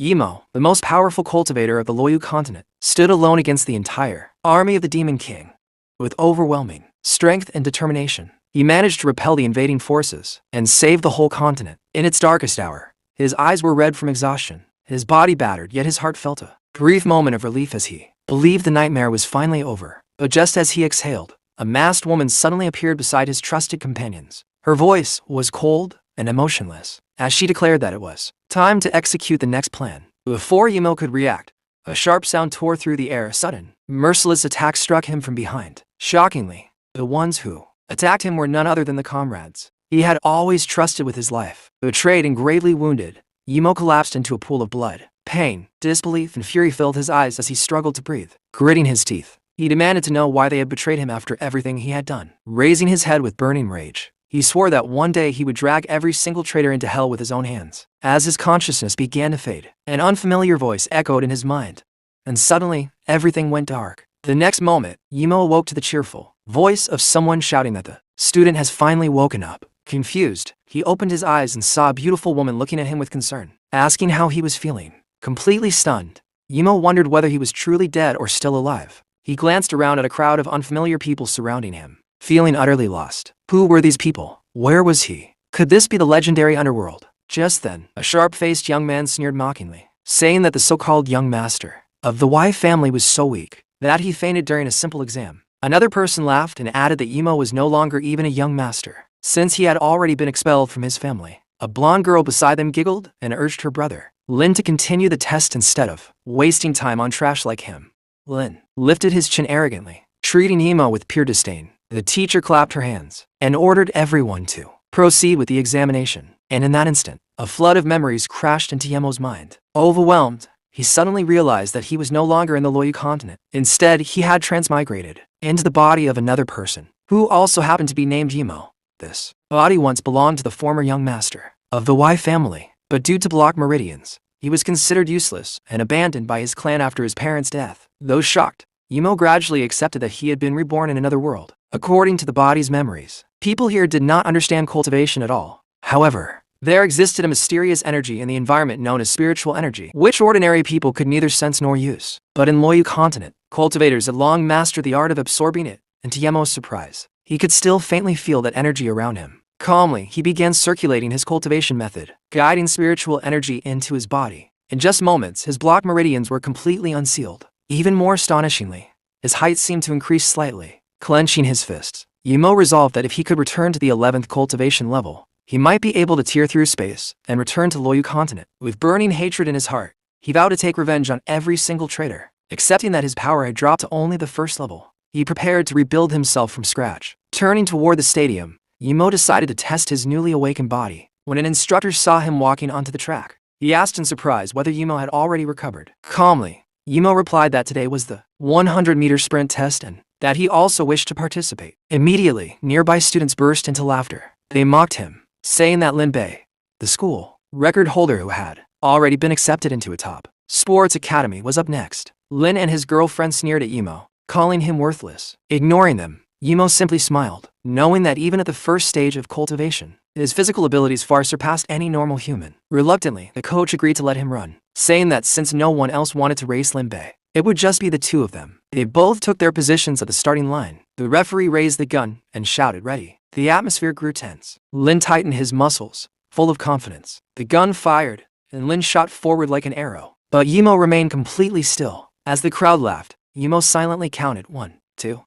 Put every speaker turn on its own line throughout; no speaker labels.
Yimo, the most powerful cultivator of the Loyu continent, stood alone against the entire army of the Demon King. With overwhelming strength and determination, he managed to repel the invading forces and save the whole continent. In its darkest hour, his eyes were red from exhaustion, his body battered, yet his heart felt a brief moment of relief as he believed the nightmare was finally over. But just as he exhaled, a masked woman suddenly appeared beside his trusted companions. Her voice was cold and emotionless, as she declared that it was time to execute the next plan. Before Yimo could react, a sharp sound tore through the air. A sudden, merciless attack struck him from behind. Shockingly, the ones who attacked him were none other than the comrades he had always trusted with his life. Betrayed and gravely wounded, Yimo collapsed into a pool of blood. Pain, disbelief, and fury filled his eyes as he struggled to breathe. Gritting his teeth, he demanded to know why they had betrayed him after everything he had done. Raising his head with burning rage, he swore that one day he would drag every single traitor into hell with his own hands. As his consciousness began to fade, an unfamiliar voice echoed in his mind. And suddenly, everything went dark. The next moment, Yimo awoke to the cheerful voice of someone shouting that the student has finally woken up. Confused, he opened his eyes and saw a beautiful woman looking at him with concern, asking how he was feeling. Completely stunned, Yimo wondered whether he was truly dead or still alive. He glanced around at a crowd of unfamiliar people surrounding him, feeling utterly lost. Who were these people? Where was he? Could this be the legendary underworld? Just then, a sharp-faced young man sneered mockingly, saying that the so-called young master of the Y family was so weak that he fainted during a simple exam. Another person laughed and added that Yimo was no longer even a young master, since he had already been expelled from his family. A blonde girl beside them giggled and urged her brother, Lin, to continue the test instead of wasting time on trash like him. Lin lifted his chin arrogantly, treating Yimo with pure disdain. The teacher clapped her hands and ordered everyone to proceed with the examination. And in that instant, a flood of memories crashed into Yimo's mind. Overwhelmed, he suddenly realized that he was no longer in the Loyu continent. Instead, he had transmigrated into the body of another person, who also happened to be named Yimo. This body once belonged to the former young master of the Y family, but due to blocked meridians, he was considered useless and abandoned by his clan after his parents' death. Though shocked, Yimo gradually accepted that he had been reborn in another world. According to the body's memories, people here did not understand cultivation at all. However, there existed a mysterious energy in the environment known as spiritual energy, which ordinary people could neither sense nor use. But in Loyu continent, cultivators had long mastered the art of absorbing it, and to Yemo's surprise, he could still faintly feel that energy around him. Calmly, he began circulating his cultivation method, guiding spiritual energy into his body. In just moments, his blocked meridians were completely unsealed. Even more astonishingly, his height seemed to increase slightly. Clenching his fists, Yimo resolved that if he could return to the 11th cultivation level, he might be able to tear through space and return to Loyu continent. With burning hatred in his heart, he vowed to take revenge on every single traitor. Accepting that his power had dropped to only the first level, he prepared to rebuild himself from scratch. Turning toward the stadium, Yimo decided to test his newly awakened body. When an instructor saw him walking onto the track, he asked in surprise whether Yimo had already recovered. Calmly, Yimo replied that today was the 100-meter sprint test and that he also wished to participate. Immediately, nearby students burst into laughter. They mocked him, saying that Lin Bei, the school record holder who had already been accepted into a top sports academy, was up next. Lin and his girlfriend sneered at Yimo, calling him worthless. Ignoring them, Yimo simply smiled, knowing that even at the first stage of cultivation, his physical abilities far surpassed any normal human. Reluctantly, the coach agreed to let him run, saying that since no one else wanted to race Lin Bei, it would just be the two of them. They both took their positions at the starting line. The referee raised the gun and shouted, "Ready." The atmosphere grew tense. Lin tightened his muscles, full of confidence. The gun fired, and Lin shot forward like an arrow. But Yimo remained completely still. As the crowd laughed, Yimo silently counted 1, 2.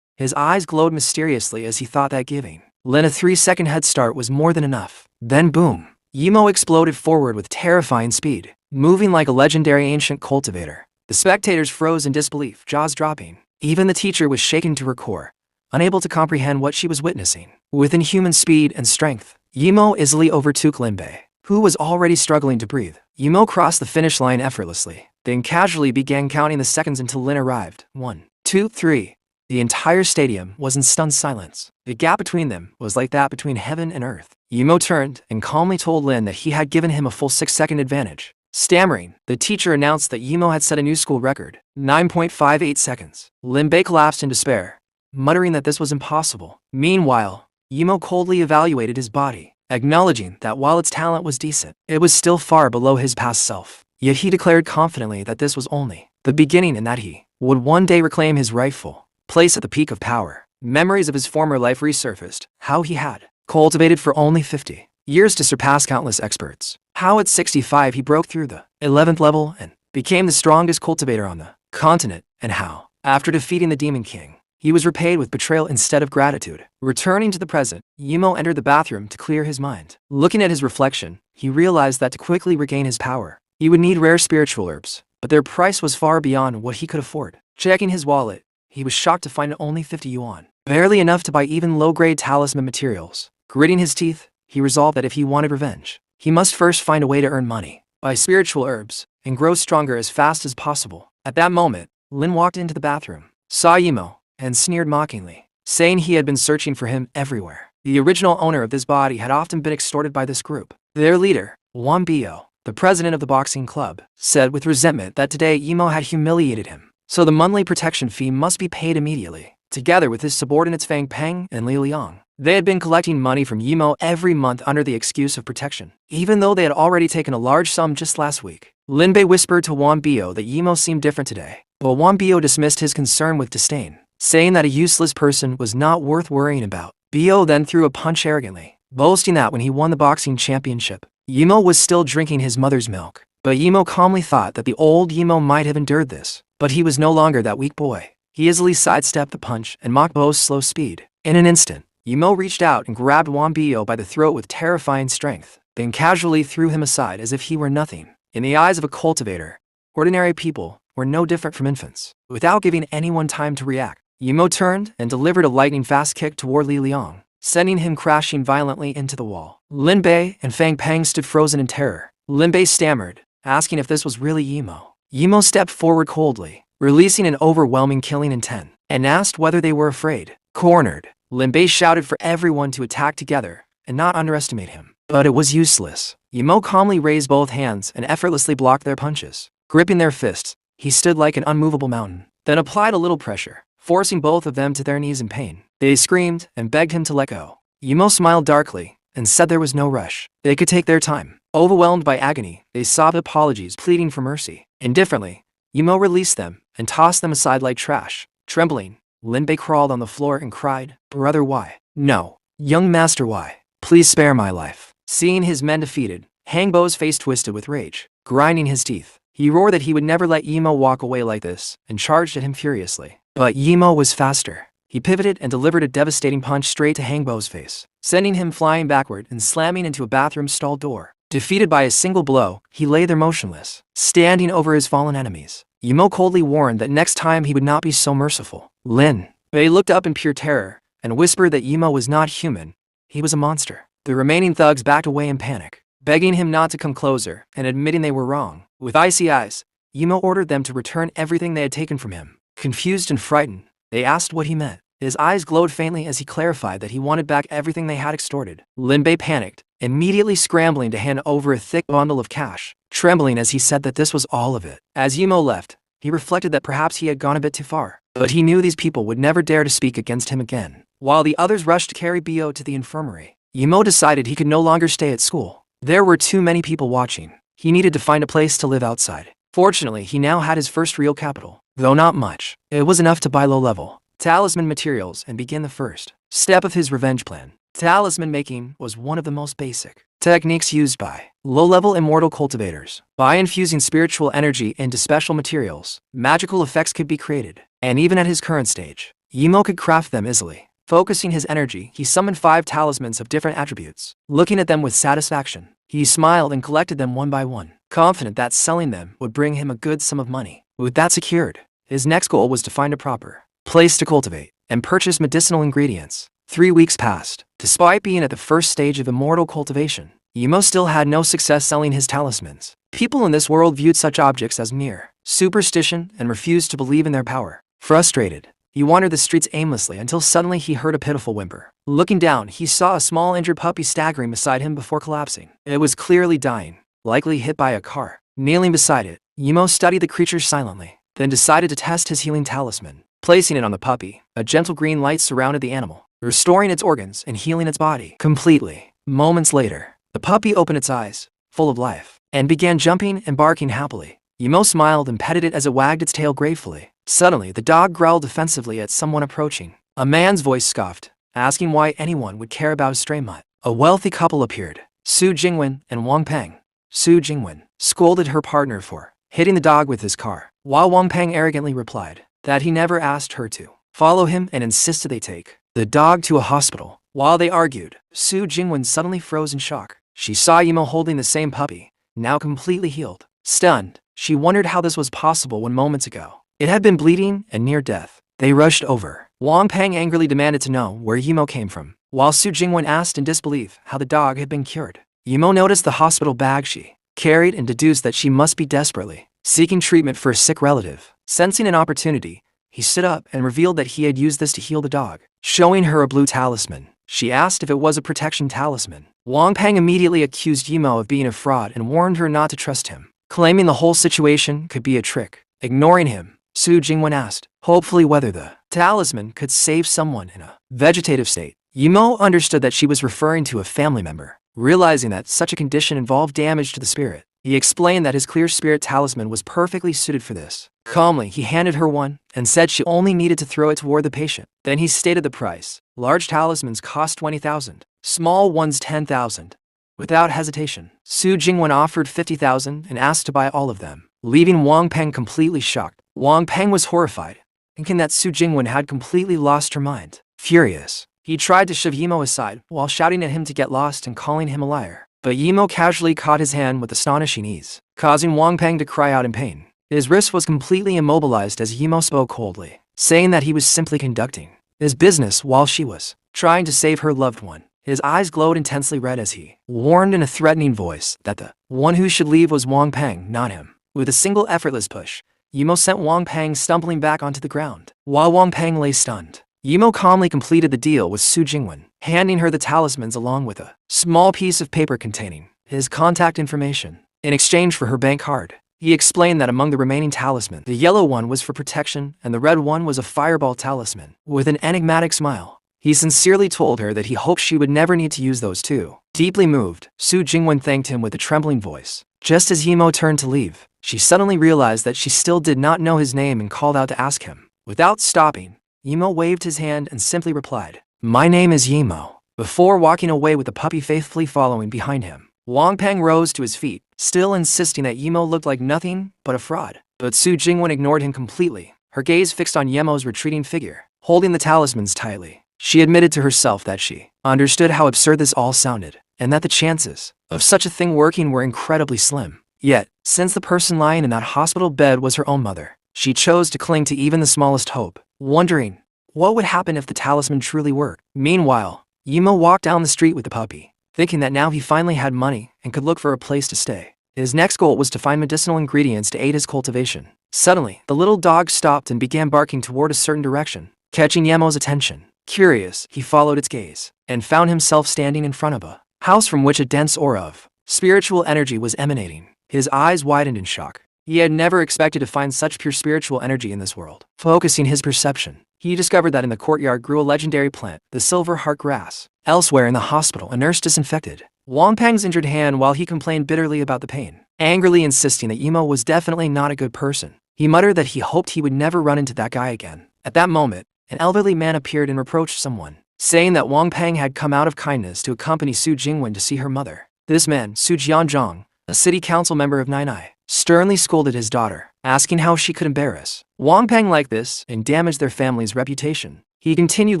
His eyes glowed mysteriously as he thought that giving Lin a 3-second head start was more than enough. Then boom! Yimo exploded forward with terrifying speed, moving like a legendary ancient cultivator. The spectators froze in disbelief, jaws dropping. Even the teacher was shaken to her core, unable to comprehend what she was witnessing. With inhuman speed and strength, Yimo easily overtook Lin Bei, who was already struggling to breathe. Yimo crossed the finish line effortlessly, then casually began counting the seconds until Lin arrived. 1, 2, 3. The entire stadium was in stunned silence. The gap between them was like that between heaven and earth. Yimo turned and calmly told Lin that he had given him a full 6-second advantage. Stammering, the teacher announced that Yimo had set a new school record, 9.58 seconds. Lin Bei collapsed in despair, muttering that this was impossible. Meanwhile, Yimo coldly evaluated his body, acknowledging that while its talent was decent, it was still far below his past self. Yet he declared confidently that this was only the beginning and that he would one day reclaim his rightful place at the peak of power. Memories of his former life resurfaced, how he had cultivated for only 50 years to surpass countless experts. How at 65 he broke through the 11th level and became the strongest cultivator on the continent, and how, after defeating the Demon King, he was repaid with betrayal instead of gratitude. Returning to the present, Imo entered the bathroom to clear his mind. Looking at his reflection, he realized that to quickly regain his power, he would need rare spiritual herbs, but their price was far beyond what he could afford. Checking his wallet, he was shocked to find only 50 yuan, barely enough to buy even low-grade talisman materials. Gritting his teeth, he resolved that if he wanted revenge, he must first find a way to earn money, buy spiritual herbs, and grow stronger as fast as possible. At that moment, Lin walked into the bathroom, saw Imo, and sneered mockingly, saying he had been searching for him everywhere. The original owner of this body had often been extorted by this group. Their leader, Wang Bio, the president of the boxing club, said with resentment that today Imo had humiliated him, so the monthly protection fee must be paid immediately. Together with his subordinates Fang Peng and Li Liang, they had been collecting money from Imo every month under the excuse of protection, even though they had already taken a large sum just last week. Lin Bei whispered to Wang Bio that Imo seemed different today, but Wang Bio dismissed his concern with disdain, saying that a useless person was not worth worrying about. Bio then threw a punch arrogantly, boasting that when he won the boxing championship, Imo was still drinking his mother's milk. But Imo calmly thought that the old Imo might have endured this, but he was no longer that weak boy. He easily sidestepped the punch and mocked Bo's slow speed. In an instant, Imo reached out and grabbed Wang Bio by the throat with terrifying strength, then casually threw him aside as if he were nothing. In the eyes of a cultivator, ordinary people were no different from infants. Without giving anyone time to react, Imo turned and delivered a lightning-fast kick toward Li Liang, sending him crashing violently into the wall. Lin Bei and Fang Peng stood frozen in terror. Lin Bei stammered, asking if this was really Imo. Imo stepped forward coldly, releasing an overwhelming killing intent, and asked whether they were afraid. Cornered, Lin Bei shouted for everyone to attack together and not underestimate him. But it was useless. Imo calmly raised both hands and effortlessly blocked their punches. Gripping their fists, he stood like an unmovable mountain, then applied a little pressure, forcing both of them to their knees in pain. They screamed and begged him to let go. Imo smiled darkly and said there was no rush. They could take their time. Overwhelmed by agony, they sobbed apologies, pleading for mercy. Indifferently, Imo released them and tossed them aside like trash. Trembling, Lin Bei crawled on the floor and cried, "Brother, why? No. Young master, why? Please spare my life." Seeing his men defeated, Hangbo's face twisted with rage. Grinding his teeth, he roared that he would never let Imo walk away like this and charged at him furiously. But Imo was faster. He pivoted and delivered a devastating punch straight to Hangbo's face, sending him flying backward and slamming into a bathroom stall door. Defeated by a single blow, he lay there motionless, standing over his fallen enemies. Imo coldly warned that next time he would not be so merciful. Lin Bei looked up in pure terror and whispered that Imo was not human. He was a monster. The remaining thugs backed away in panic, begging him not to come closer and admitting they were wrong. With icy eyes, Imo ordered them to return everything they had taken from him. Confused and frightened, they asked what he meant. His eyes glowed faintly as he clarified that he wanted back everything they had extorted. Lin Bei panicked, immediately scrambling to hand over a thick bundle of cash, trembling as he said that this was all of it. As Imo left, he reflected that perhaps he had gone a bit too far, but he knew these people would never dare to speak against him again. While the others rushed to carry Bio to the infirmary, Imo decided he could no longer stay at school. There were too many people watching. He needed to find a place to live outside. Fortunately, he now had his first real capital, though not much. It was enough to buy low-level talisman materials and begin the first step of his revenge plan. Talisman making was one of the most basic techniques used by low-level immortal cultivators. By infusing spiritual energy into special materials, magical effects could be created, and even at his current stage, Imo could craft them easily. Focusing his energy, he summoned 5 talismans of different attributes. Looking at them with satisfaction, he smiled and collected them one by one, confident that selling them would bring him a good sum of money. With that secured, his next goal was to find a proper place to cultivate and purchase medicinal ingredients. 3 weeks passed. Despite being at the first stage of immortal cultivation, Imo still had no success selling his talismans. People in this world viewed such objects as mere superstition and refused to believe in their power. Frustrated, he wandered the streets aimlessly until suddenly he heard a pitiful whimper. Looking down, he saw a small injured puppy staggering beside him before collapsing. It was clearly dying, likely hit by a car. Kneeling beside it, Imo studied the creature silently, then decided to test his healing talisman. Placing it on the puppy, a gentle green light surrounded the animal, restoring its organs and healing its body completely. Moments later, the puppy opened its eyes, full of life, and began jumping and barking happily. Yimo smiled and petted it as it wagged its tail gratefully. Suddenly, the dog growled defensively at someone approaching. A man's voice scoffed, asking why anyone would care about a stray mutt. A wealthy couple appeared, Su Jingwen and Wang Peng. Su Jingwen scolded her partner for hitting the dog with his car, while Wang Peng arrogantly replied that he never asked her to follow him and insisted they take the dog to a hospital. While they argued, Su Jingwen suddenly froze in shock. She saw Yimo holding the same puppy, now completely healed. Stunned, she wondered how this was possible when moments ago it had been bleeding and near death. They rushed over. Wang Peng angrily demanded to know where Yimo came from, while Su Jingwen asked in disbelief how the dog had been cured. Yimo noticed the hospital bag she carried and deduced that she must be desperately seeking treatment for a sick relative. Sensing an opportunity, he stood up and revealed that he had used this to heal the dog. Showing her a blue talisman, she asked if it was a protection talisman. Wang Peng immediately accused Yimo of being a fraud and warned her not to trust him, claiming the whole situation could be a trick. Ignoring him, Su Jingwen asked, hopefully whether the talisman could save someone in a vegetative state. Yimo understood that she was referring to a family member. Realizing that such a condition involved damage to the spirit, he explained that his clear spirit talisman was perfectly suited for this. Calmly, he handed her one and said she only needed to throw it toward the patient. Then he stated the price. Large talismans cost 20,000, small ones 10,000. Without hesitation, Su Jingwen offered 50,000 and asked to buy all of them, leaving Wang Peng completely shocked. Wang Peng was horrified, thinking that Su Jingwen had completely lost her mind. Furious, he tried to shove Yimo aside while shouting at him to get lost and calling him a liar. But Yimo casually caught his hand with astonishing ease, causing Wang Peng to cry out in pain. His wrist was completely immobilized as Yimo spoke coldly, saying that he was simply conducting his business while she was trying to save her loved one. His eyes glowed intensely red as he warned in a threatening voice that the one who should leave was Wang Peng, not him. With a single effortless push, Yimo sent Wang Peng stumbling back onto the ground. While Wang Peng lay stunned, Yimo calmly completed the deal with Su Jingwen, handing her the talismans along with a small piece of paper containing his contact information. In exchange for her bank card, he explained that among the remaining talismans, the yellow one was for protection and the red one was a fireball talisman. With an enigmatic smile, he sincerely told her that he hoped she would never need to use those too. Deeply moved, Su Jingwen thanked him with a trembling voice. Just as Yimo turned to leave, she suddenly realized that she still did not know his name and called out to ask him. Without stopping, Yimo waved his hand and simply replied, "My name is Yimo," before walking away with the puppy faithfully following behind him. Wang Peng rose to his feet, still insisting that Yimo looked like nothing but a fraud. But Su Jingwen ignored him completely, her gaze fixed on Yimo's retreating figure, holding the talismans tightly. She admitted to herself that she understood how absurd this all sounded, and that the chances of such a thing working were incredibly slim. Yet, since the person lying in that hospital bed was her own mother, she chose to cling to even the smallest hope, wondering what would happen if the talisman truly worked. Meanwhile, Yimo walked down the street with the puppy, thinking that now he finally had money and could look for a place to stay. His next goal was to find medicinal ingredients to aid his cultivation. Suddenly, the little dog stopped and began barking toward a certain direction, catching Yimo's attention. Curious, he followed its gaze and found himself standing in front of a house from which a dense aura of spiritual energy was emanating. His eyes widened in shock. He had never expected to find such pure spiritual energy in this world. Focusing his perception, he discovered that in the courtyard grew a legendary plant, the silver heart grass. Elsewhere in the hospital, a nurse disinfected Wang Peng's injured hand while he complained bitterly about the pain, angrily insisting that Yimo was definitely not a good person. He muttered that he hoped he would never run into that guy again. At that moment, an elderly man appeared and reproached someone, saying that Wang Peng had come out of kindness to accompany Su Jingwen to see her mother. This man, Su Jianzhong, a city council member of Nainai, sternly scolded his daughter, asking how she could embarrass Wang Peng like this and damage their family's reputation. He continued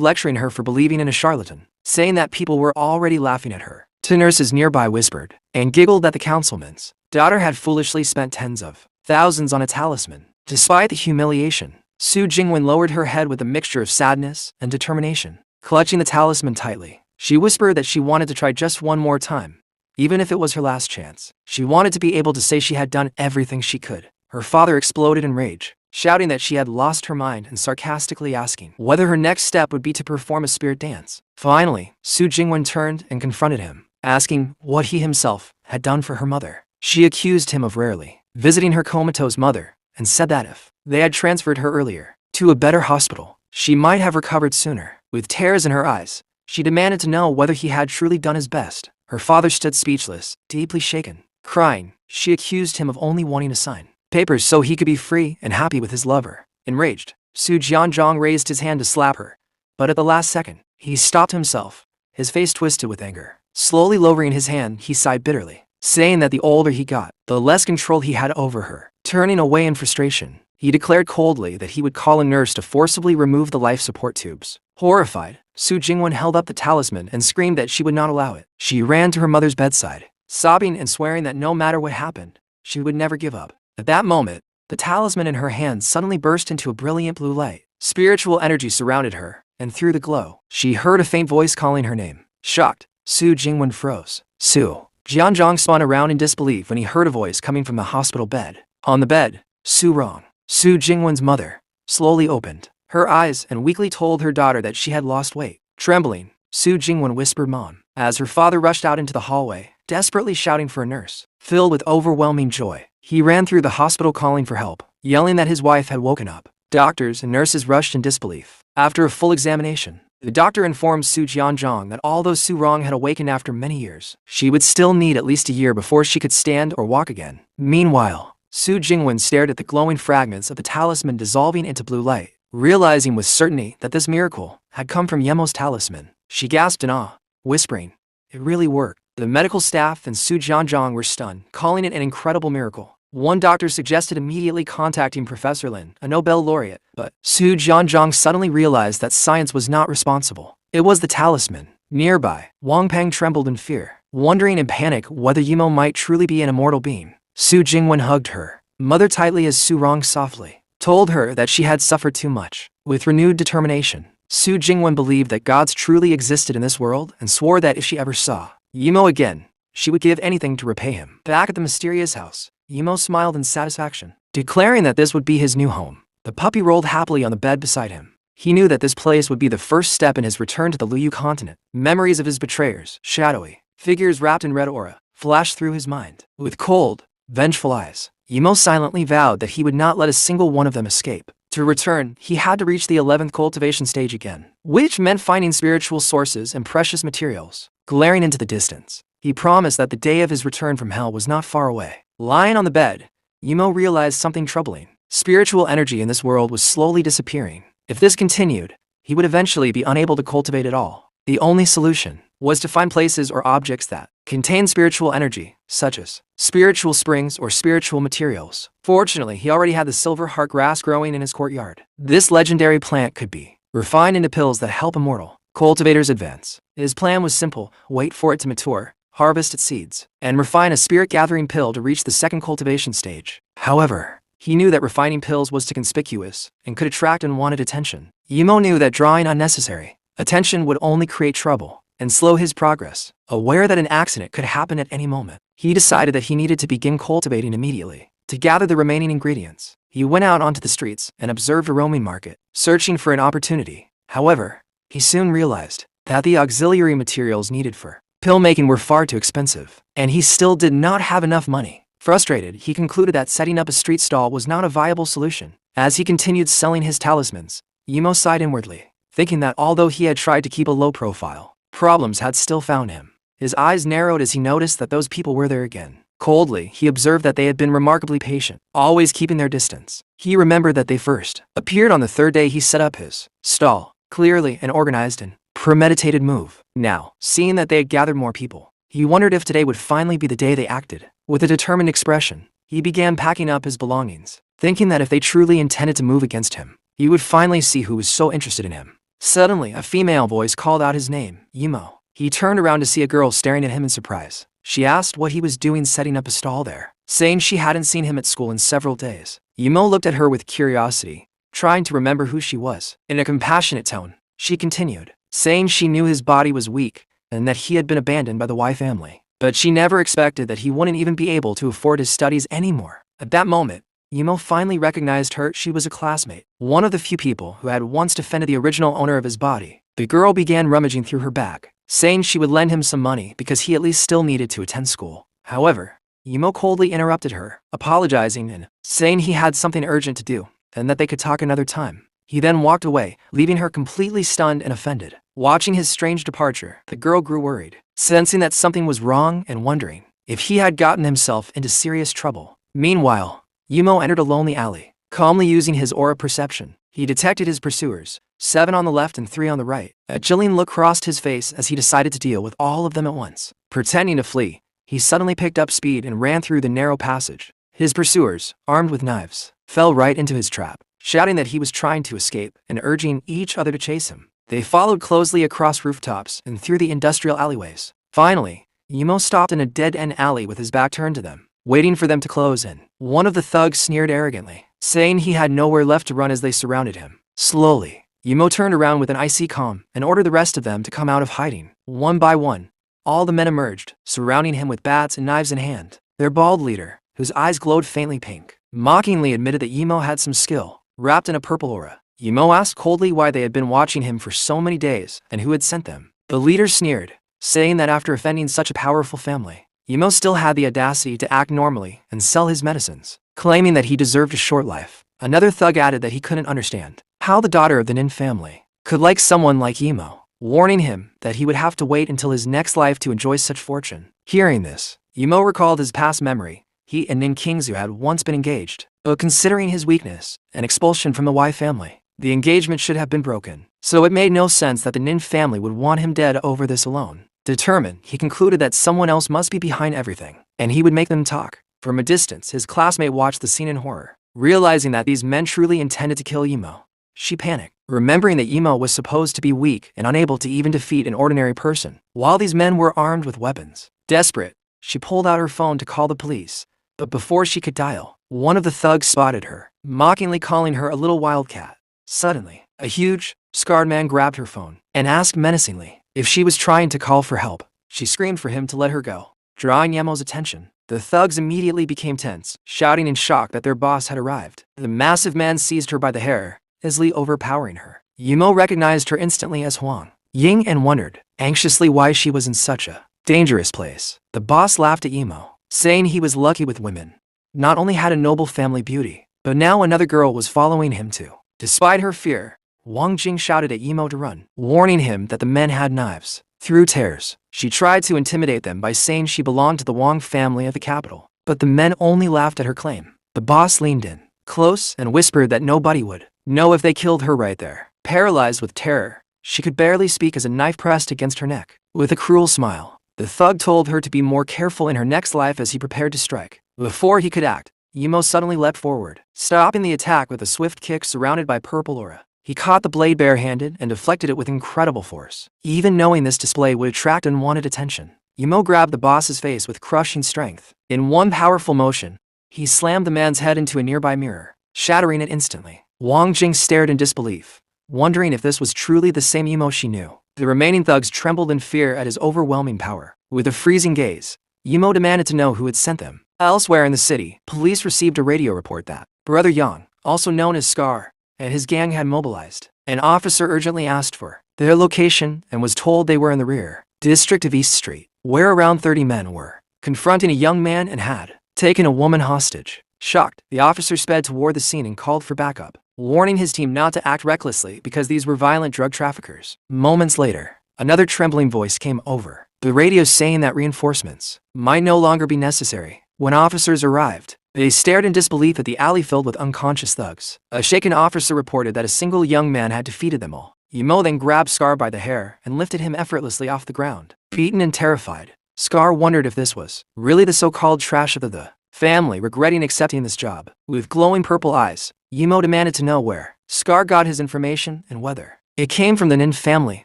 lecturing her for believing in a charlatan, saying that people were already laughing at her. Two nurses nearby whispered and giggled that the councilman's daughter had foolishly spent tens of thousands on a talisman. Despite the humiliation, Su Jingwen lowered her head with a mixture of sadness and determination. Clutching the talisman tightly, she whispered that she wanted to try just one more time, even if it was her last chance. She wanted to be able to say she had done everything she could. Her father exploded in rage, shouting that she had lost her mind and sarcastically asking whether her next step would be to perform a spirit dance. Finally, Su Jingwen turned and confronted him, asking what he himself had done for her mother. She accused him of rarely visiting her comatose mother and said that if they had transferred her earlier to a better hospital, she might have recovered sooner. With tears in her eyes, she demanded to know whether he had truly done his best. Her father stood speechless, deeply shaken. Crying, she accused him of only wanting to sign papers so he could be free and happy with his lover. Enraged, Su Jianzhong raised his hand to slap her, but at the last second, he stopped himself, his face twisted with anger. Slowly lowering his hand, he sighed bitterly, saying that the older he got, the less control he had over her. Turning away in frustration, he declared coldly that he would call a nurse to forcibly remove the life support tubes. Horrified, Su Jingwen held up the talisman and screamed that she would not allow it. She ran to her mother's bedside, sobbing and swearing that no matter what happened, she would never give up. At that moment, the talisman in her hand suddenly burst into a brilliant blue light. Spiritual energy surrounded her, and through the glow, she heard a faint voice calling her name. Shocked, Su Jingwen froze. Su Jianzhong spun around in disbelief when he heard a voice coming from the hospital bed. On the bed, Su Rong, Su Jingwen's mother, slowly opened her eyes and weakly told her daughter that she had lost weight. Trembling, Su Jingwen whispered Mom, as her father rushed out into the hallway, desperately shouting for a nurse. Filled with overwhelming joy, he ran through the hospital calling for help, yelling that his wife had woken up. Doctors and nurses rushed in disbelief. After a full examination, the doctor informed Su Jianzhong that although Su Rong had awakened after many years, she would still need at least a year before she could stand or walk again. Meanwhile, Su Jingwen stared at the glowing fragments of the talisman dissolving into blue light. Realizing with certainty that this miracle had come from Yemo's talisman, she gasped in awe, whispering, "It really worked." The medical staff and Su Jianzhong were stunned, calling it an incredible miracle. One doctor suggested immediately contacting Professor Lin, a Nobel laureate, but Su Jianzhong suddenly realized that science was not responsible. It was the talisman. Nearby, Wang Peng trembled in fear, wondering in panic whether Yemo might truly be an immortal being. Su Jingwen hugged her mother tightly as Su Rong softly told her that she had suffered too much. With renewed determination, Su Jingwen believed that gods truly existed in this world and swore that if she ever saw Yemo again, she would give anything to repay him. Back at the mysterious house, Yemo smiled in satisfaction, declaring that this would be his new home. The puppy rolled happily on the bed beside him. He knew that this place would be the first step in his return to the Luyu continent. Memories of his betrayers, shadowy figures wrapped in red aura, flashed through his mind. With cold, vengeful eyes, Yemo silently vowed that he would not let a single one of them escape. To return, he had to reach the 11th cultivation stage again, which meant finding spiritual sources and precious materials. Glaring into the distance, he promised that the day of his return from hell was not far away. Lying on the bed, Yemo realized something troubling. Spiritual energy in this world was slowly disappearing. If this continued, he would eventually be unable to cultivate it all. The only solution was to find places or objects that contained spiritual energy, such as spiritual springs or spiritual materials. Fortunately, he already had the silver heart grass growing in his courtyard. This legendary plant could be refined into pills that help immortal cultivators advance. His plan was simple: wait for it to mature, harvest its seeds, and refine a spirit-gathering pill to reach the second cultivation stage. However, he knew that refining pills was too conspicuous and could attract unwanted attention. Yemo knew that drawing unnecessary attention would only create trouble and slow his progress. Aware that an accident could happen at any moment, he decided that he needed to begin cultivating immediately. To gather the remaining ingredients, he went out onto the streets and observed a roaming market, searching for an opportunity. However, he soon realized that the auxiliary materials needed for pill making were far too expensive, and he still did not have enough money. Frustrated, he concluded that setting up a street stall was not a viable solution. As he continued selling his talismans, Yemo sighed inwardly, thinking that although he had tried to keep a low profile, problems had still found him. His eyes narrowed as he noticed that those people were there again. Coldly, he observed that they had been remarkably patient, always keeping their distance. He remembered that they first appeared on the third day he set up his stall, clearly an organized and premeditated move. Now, seeing that they had gathered more people, he wondered if today would finally be the day they acted. With a determined expression, he began packing up his belongings, thinking that if they truly intended to move against him, he would finally see who was so interested in him. Suddenly, a female voice called out his name, Yemo. He turned around to see a girl staring at him in surprise. She asked what he was doing setting up a stall there, saying she hadn't seen him at school in several days. Yemo looked at her with curiosity, trying to remember who she was. In a compassionate tone, she continued, saying she knew his body was weak and that he had been abandoned by the Y family, but she never expected that he wouldn't even be able to afford his studies anymore. At that moment, Yemo finally recognized her. She was a classmate, one of the few people who had once defended the original owner of his body. The girl began rummaging through her bag, saying she would lend him some money because he at least still needed to attend school. However, Yemo coldly interrupted her, apologizing and saying he had something urgent to do and that they could talk another time. He then walked away, leaving her completely stunned and offended. Watching his strange departure, the girl grew worried, sensing that something was wrong and wondering if he had gotten himself into serious trouble. Meanwhile, Yumo entered a lonely alley. Calmly using his aura perception, he detected his pursuers, 7 on the left and 3 on the right. A chilling look crossed his face as he decided to deal with all of them at once. Pretending to flee, he suddenly picked up speed and ran through the narrow passage. His pursuers, armed with knives, fell right into his trap, shouting that he was trying to escape and urging each other to chase him. They followed closely across rooftops and through the industrial alleyways. Finally, Yumo stopped in a dead-end alley with his back turned to them, waiting for them to close in. One of the thugs sneered arrogantly, saying he had nowhere left to run as they surrounded him. Slowly, Yumo turned around with an icy calm and ordered the rest of them to come out of hiding. One by one, all the men emerged, surrounding him with bats and knives in hand. Their bald leader, whose eyes glowed faintly pink, mockingly admitted that Yumo had some skill, wrapped in a purple aura. Yumo asked coldly why they had been watching him for so many days and who had sent them. The leader sneered, saying that after offending such a powerful family, Yumo still had the audacity to act normally and sell his medicines, claiming that he deserved a short life. Another thug added that he couldn't understand how the daughter of the Nin family could like someone like Yumo, warning him that he would have to wait until his next life to enjoy such fortune. Hearing this, Yumo recalled his past memory. He and Nin Kingzu had once been engaged, but considering his weakness and expulsion from the Y family, the engagement should have been broken, so it made no sense that the Nin family would want him dead over this alone. Determined, he concluded that someone else must be behind everything, and he would make them talk. From a distance, his classmate watched the scene in horror, realizing that these men truly intended to kill Yumo. She panicked, remembering that Yumo was supposed to be weak and unable to even defeat an ordinary person, while these men were armed with weapons. Desperate, she pulled out her phone to call the police, but before she could dial, one of the thugs spotted her, mockingly calling her a little wildcat. Suddenly, a huge, scarred man grabbed her phone and asked menacingly if she was trying to call for help. She screamed for him to let her go, drawing Yumo's attention. The thugs immediately became tense, shouting in shock that their boss had arrived. The massive man seized her by the hair, easily overpowering her. Yumo recognized her instantly as Huang Ying and wondered anxiously why she was in such a dangerous place. The boss laughed at Yumo, saying he was lucky with women. Not only had a noble family beauty, but now another girl was following him too. Despite her fear, Wang Jing shouted at Yumo to run, warning him that the men had knives. Through tears, she tried to intimidate them by saying she belonged to the Wang family of the capital, but the men only laughed at her claim. The boss leaned in, close, and whispered that nobody would know if they killed her right there. Paralyzed with terror, she could barely speak as a knife pressed against her neck. With a cruel smile, the thug told her to be more careful in her next life as he prepared to strike. Before he could act, Yumo suddenly leapt forward, stopping the attack with a swift kick surrounded by purple aura. He caught the blade barehanded and deflected it with incredible force. Even knowing this display would attract unwanted attention, Yumo grabbed the boss's face with crushing strength. In one powerful motion, he slammed the man's head into a nearby mirror, shattering it instantly. Wang Jing stared in disbelief, wondering if this was truly the same Yumo she knew. The remaining thugs trembled in fear at his overwhelming power. With a freezing gaze, Yumo demanded to know who had sent them. Elsewhere in the city, police received a radio report that Brother Yang, also known as Scar, and his gang had mobilized. An officer urgently asked for their location and was told they were in the rear district of East Street, where around 30 men were confronting a young man and had taken a woman hostage. Shocked, the officer sped toward the scene and called for backup, warning his team not to act recklessly because these were violent drug traffickers. Moments later, another trembling voice came over the radio saying that reinforcements might no longer be necessary. When officers arrived, they stared in disbelief at the alley filled with unconscious thugs. A shaken officer reported that a single young man had defeated them all. Yumo then grabbed Scar by the hair and lifted him effortlessly off the ground. Beaten and terrified, Scar wondered if this was really the so-called trash of the family, regretting accepting this job. With glowing purple eyes, Yumo demanded to know where Scar got his information and whether it came from the Nin family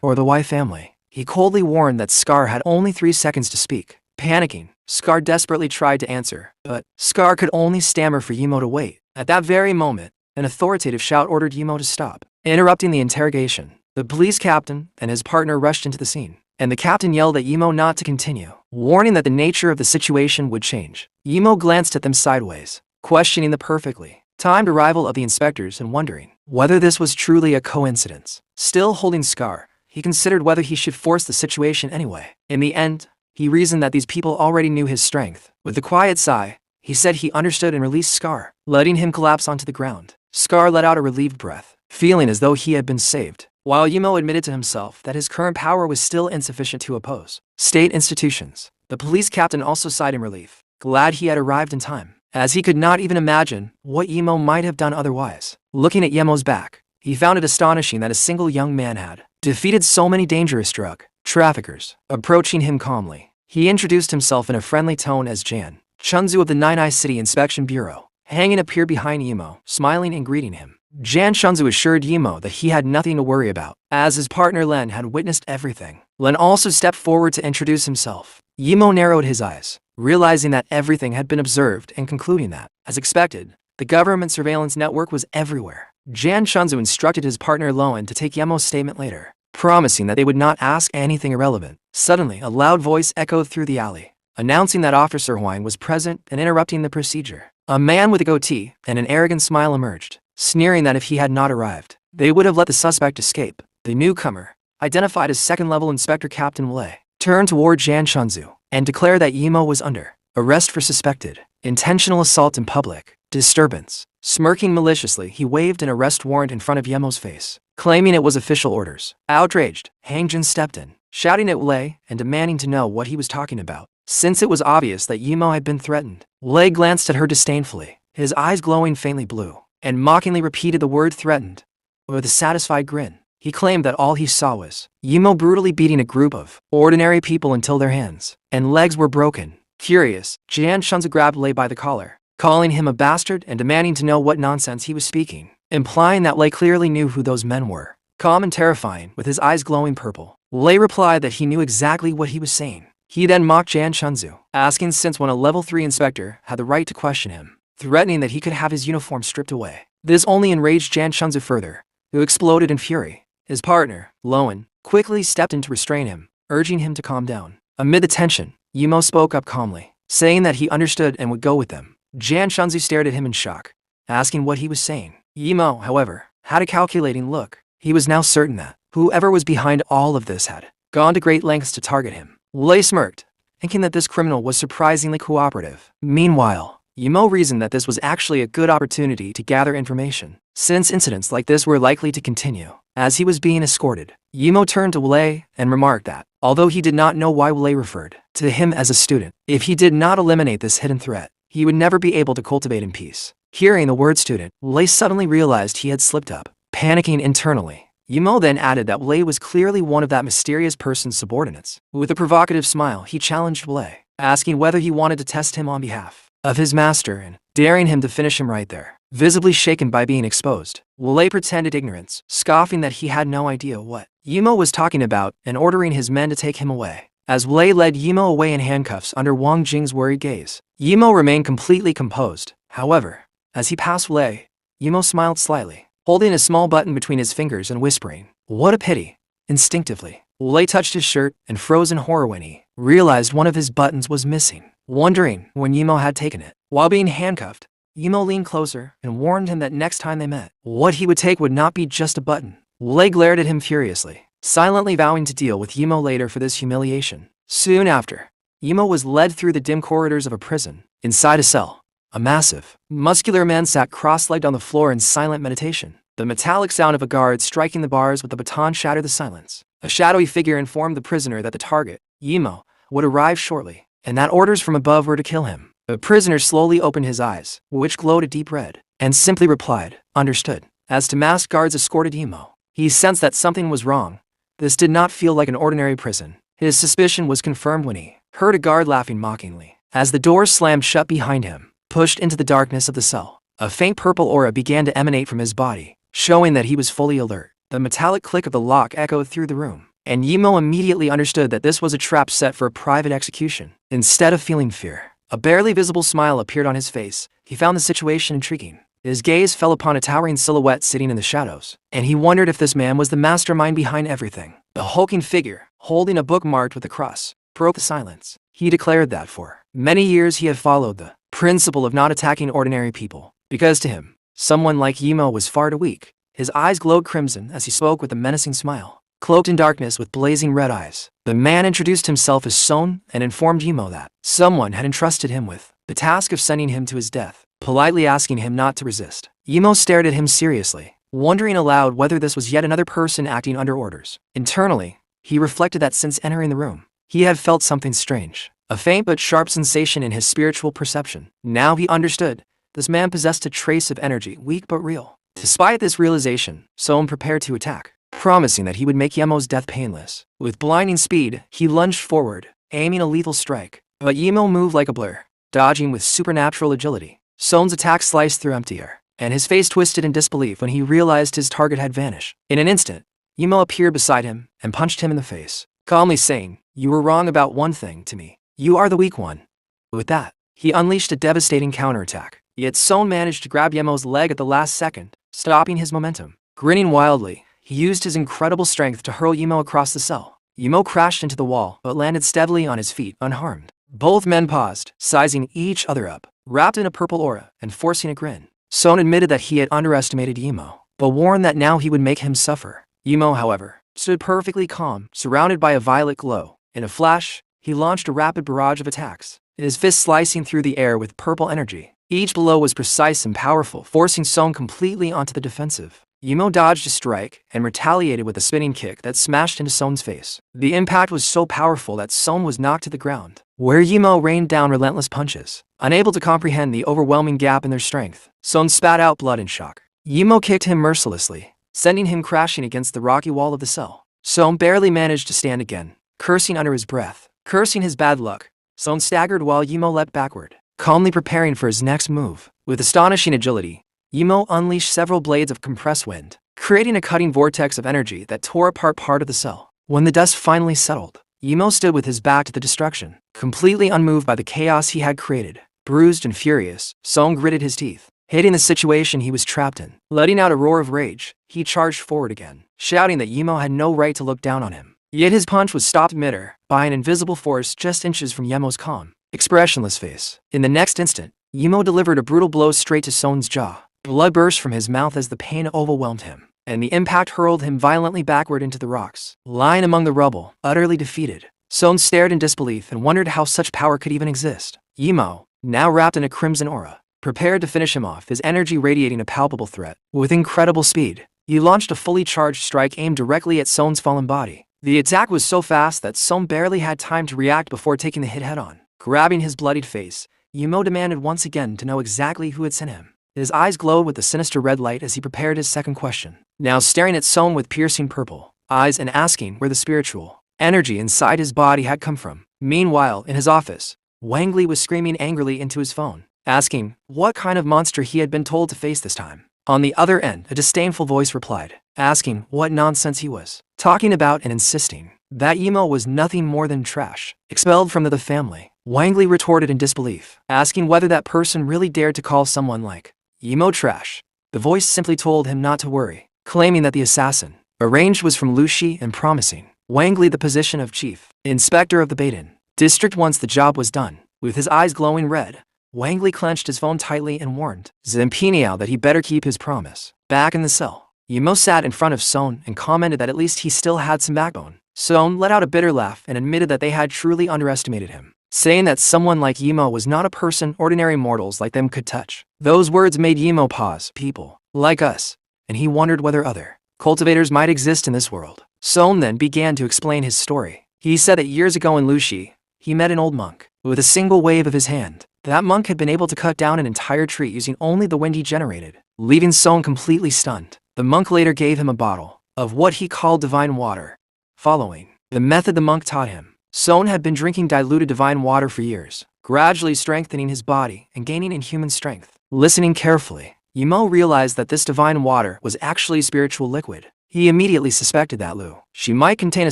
or the Y family. He coldly warned that Scar had only 3 seconds to speak. Panicking, Scar desperately tried to answer, but Scar could only stammer for Yumo to wait. At that very moment, an authoritative shout ordered Yumo to stop, interrupting the interrogation. The police captain and his partner rushed into the scene, and the captain yelled at Yumo not to continue, warning that the nature of the situation would change. Yumo glanced at them sideways, questioning the perfectly timed arrival of the inspectors and wondering whether this was truly a coincidence. Still holding Scar, he considered whether he should force the situation anyway. In the end, he reasoned that these people already knew his strength. With a quiet sigh, he said he understood and released Scar, letting him collapse onto the ground. Scar let out a relieved breath, feeling as though he had been saved, while Yumo admitted to himself that his current power was still insufficient to oppose state institutions. The police captain also sighed in relief, glad he had arrived in time, as he could not even imagine what Yemo might have done otherwise. Looking at Yemo's back, he found it astonishing that a single young man had defeated so many dangerous drug traffickers. Approaching him calmly, he introduced himself in a friendly tone as Jan Chunzu of the Nine City Inspection Bureau. Hangin appeared behind Yemo, smiling and greeting him. Jan Chunzu assured Yemo that he had nothing to worry about, as his partner Len had witnessed everything. Len also stepped forward to introduce himself. Yemo narrowed his eyes, realizing that everything had been observed and concluding that, as expected, the government surveillance network was everywhere. Jan Chunzu instructed his partner Loan to take Yemo's statement later, promising that they would not ask anything irrelevant. Suddenly, a loud voice echoed through the alley, announcing that Officer Huang was present and interrupting the procedure. A man with a goatee and an arrogant smile emerged, sneering that if he had not arrived, they would have let the suspect escape. The newcomer, identified as second-level Inspector Captain Wei, turned toward Jan Chunzu and declared that Yemo was under arrest for suspected intentional assault in public disturbance. Smirking maliciously, he waved an arrest warrant in front of Yemo's face, claiming it was official orders. Outraged, Hangjin stepped in, shouting at Wei and demanding to know what he was talking about. Since it was obvious that Yemo had been threatened, Wei glanced at her disdainfully, his eyes glowing faintly blue, and mockingly repeated the word threatened. With a satisfied grin, he claimed that all he saw was Yemo brutally beating a group of ordinary people until their hands and legs were broken. Furious, Jan Chunzu grabbed Wei by the collar, calling him a bastard and demanding to know what nonsense he was speaking, implying that Wei clearly knew who those men were. Calm and terrifying, with his eyes glowing purple, Wei replied that he knew exactly what he was saying. He then mocked Jan Chunzu, asking since when a level 3 inspector had the right to question him, threatening that he could have his uniform stripped away. This only enraged Jan Chunzu further, who exploded in fury. His partner, Loan, quickly stepped in to restrain him, urging him to calm down. Amid the tension, Yemo spoke up calmly, saying that he understood and would go with them. Jan Chunzu stared at him in shock, asking what he was saying. Yemo, however, had a calculating look. He was now certain that whoever was behind all of this had gone to great lengths to target him. Wei smirked, thinking that this criminal was surprisingly cooperative. Meanwhile, Yemo reasoned that this was actually a good opportunity to gather information, since incidents like this were likely to continue. As he was being escorted, Yemo turned to Wei and remarked that, although he did not know why Wei referred to him as a student, if he did not eliminate this hidden threat, he would never be able to cultivate in peace. Hearing the word student, Wei suddenly realized he had slipped up. Panicking internally, Yemo then added that Wei was clearly one of that mysterious person's subordinates. With a provocative smile, he challenged Wei, asking whether he wanted to test him on behalf of his master and daring him to finish him right there. Visibly shaken by being exposed, Wei pretended ignorance, scoffing that he had no idea what Yemo was talking about and ordering his men to take him away. As Wei led Yemo away in handcuffs under Wang Jing's worried gaze, Yemo remained completely composed. However, as he passed Wei, Yemo smiled slightly, holding a small button between his fingers and whispering, "What a pity." Instinctively, Wei touched his shirt and froze in horror when he realized one of his buttons was missing. Wondering when Yemo had taken it. While being handcuffed, Yemo leaned closer and warned him that next time they met, what he would take would not be just a button. Wei glared at him furiously, silently vowing to deal with Yemo later for this humiliation. Soon after, Yemo was led through the dim corridors of a prison. Inside a cell, a massive, muscular man sat cross-legged on the floor in silent meditation. The metallic sound of a guard striking the bars with a baton shattered the silence. A shadowy figure informed the prisoner that the target, Yemo, would arrive shortly, and that orders from above were to kill him. The prisoner slowly opened his eyes, which glowed a deep red, and simply replied, "Understood." As to masked guards escorted Yemo, he sensed that something was wrong. This did not feel like an ordinary prison. His suspicion was confirmed when he heard a guard laughing mockingly. As the door slammed shut behind him, pushed into the darkness of the cell, a faint purple aura began to emanate from his body, showing that he was fully alert. The metallic click of the lock echoed through the room, and Yemo immediately understood that this was a trap set for a private execution. Instead of feeling fear, a barely visible smile appeared on his face. He found the situation intriguing. His gaze fell upon a towering silhouette sitting in the shadows, and he wondered if this man was the mastermind behind everything. The hulking figure, holding a book marked with a cross, broke the silence. He declared that for many years he had followed the principle of not attacking ordinary people, because to him, someone like Yemo was far too weak. His eyes glowed crimson as he spoke with a menacing smile. Cloaked in darkness with blazing red eyes, the man introduced himself as Son and informed Yemo that someone had entrusted him with the task of sending him to his death, politely asking him not to resist. Yemo stared at him seriously, wondering aloud whether this was yet another person acting under orders. Internally, he reflected that since entering the room, he had felt something strange. a faint but sharp sensation in his spiritual perception. Now he understood. This man possessed a trace of energy, weak but real. Despite this realization, Sohn prepared to attack, promising that he would make Yemo's death painless. With blinding speed, he lunged forward, aiming a lethal strike. But Yemo moved like a blur, dodging with supernatural agility. Sohn's attack sliced through empty air, and his face twisted in disbelief when he realized his target had vanished. In an instant, Yemo appeared beside him and punched him in the face, calmly saying, "You were wrong about one thing to me. You are the weak one." With that, he unleashed a devastating counterattack. Yet Sohn managed to grab Yemo's leg at the last second, stopping his momentum. Grinning wildly, he used his incredible strength to hurl Yemo across the cell. Yemo crashed into the wall, but landed steadily on his feet, unharmed. Both men paused, sizing each other up, wrapped in a purple aura, and forcing a grin. Sohn admitted that he had underestimated Yemo, but warned that now he would make him suffer. Yemo, however, stood perfectly calm, surrounded by a violet glow. In a flash, he launched a rapid barrage of attacks, his fists slicing through the air with purple energy. Each blow was precise and powerful, forcing Sohn completely onto the defensive. Yemo dodged a strike and retaliated with a spinning kick that smashed into Sohn's face. The impact was so powerful that Sohn was knocked to the ground, where Yemo rained down relentless punches. Unable to comprehend the overwhelming gap in their strength, Sohn spat out blood in shock. Yemo kicked him mercilessly, sending him crashing against the rocky wall of the cell. Sohn barely managed to stand again, cursing under his breath. Cursing his bad luck, Sohn staggered while Yemo leapt backward, calmly preparing for his next move. With astonishing agility, Yemo unleashed several blades of compressed wind, creating a cutting vortex of energy that tore apart part of the cell. When the dust finally settled, Yemo stood with his back to the destruction, completely unmoved by the chaos he had created. Bruised and furious, Sohn gritted his teeth, hating the situation he was trapped in. Letting out a roar of rage, he charged forward again, shouting that Yemo had no right to look down on him. Yet his punch was stopped mid-air by an invisible force just inches from Yemo's calm, expressionless face. In the next instant, Yemo delivered a brutal blow straight to Sohn's jaw. Blood burst from his mouth as the pain overwhelmed him, and the impact hurled him violently backward into the rocks. Lying among the rubble, utterly defeated, Sohn stared in disbelief and wondered how such power could even exist. Yemo, now wrapped in a crimson aura, prepared to finish him off, his energy radiating a palpable threat. With incredible speed, he launched a fully charged strike aimed directly at Sohn's fallen body. The attack was so fast that Sohn barely had time to react before taking the hit head-on. Grabbing his bloodied face, Yemo demanded once again to know exactly who had sent him. His eyes glowed with a sinister red light as he prepared his second question, now staring at Sohn with piercing purple eyes and asking where the spiritual energy inside his body had come from. Meanwhile, in his office, Wang Li was screaming angrily into his phone, asking what kind of monster he had been told to face this time. On the other end, a disdainful voice replied, asking what nonsense he was talking about and insisting that Yemo was nothing more than trash, expelled from the family. Wang Li retorted in disbelief, asking whether that person really dared to call someone like Yemo trash. The voice simply told him not to worry, claiming that the assassin arranged was from Lushi and promising Wang Li the position of chief inspector of the Baden district once the job was done. With his eyes glowing red, Wang Li clenched his phone tightly and warned Zempiniao that he better keep his promise. Back in the cell, Yemo sat in front of Sohn and commented that at least he still had some backbone. Sohn let out a bitter laugh and admitted that they had truly underestimated him, saying that someone like Yemo was not a person ordinary mortals like them could touch. Those words made Yemo pause. People like us, and he wondered whether other cultivators might exist in this world. Sohn then began to explain his story. He said that years ago in Lushi, he met an old monk. With a single wave of his hand, that monk had been able to cut down an entire tree using only the wind he generated, leaving Sohn completely stunned. The monk later gave him a bottle of what he called divine water. Following the method the monk taught him, Sohn had been drinking diluted divine water for years, gradually strengthening his body and gaining in human strength. Listening carefully, Yemo realized that this divine water was actually spiritual liquid. He immediately suspected that She might contain a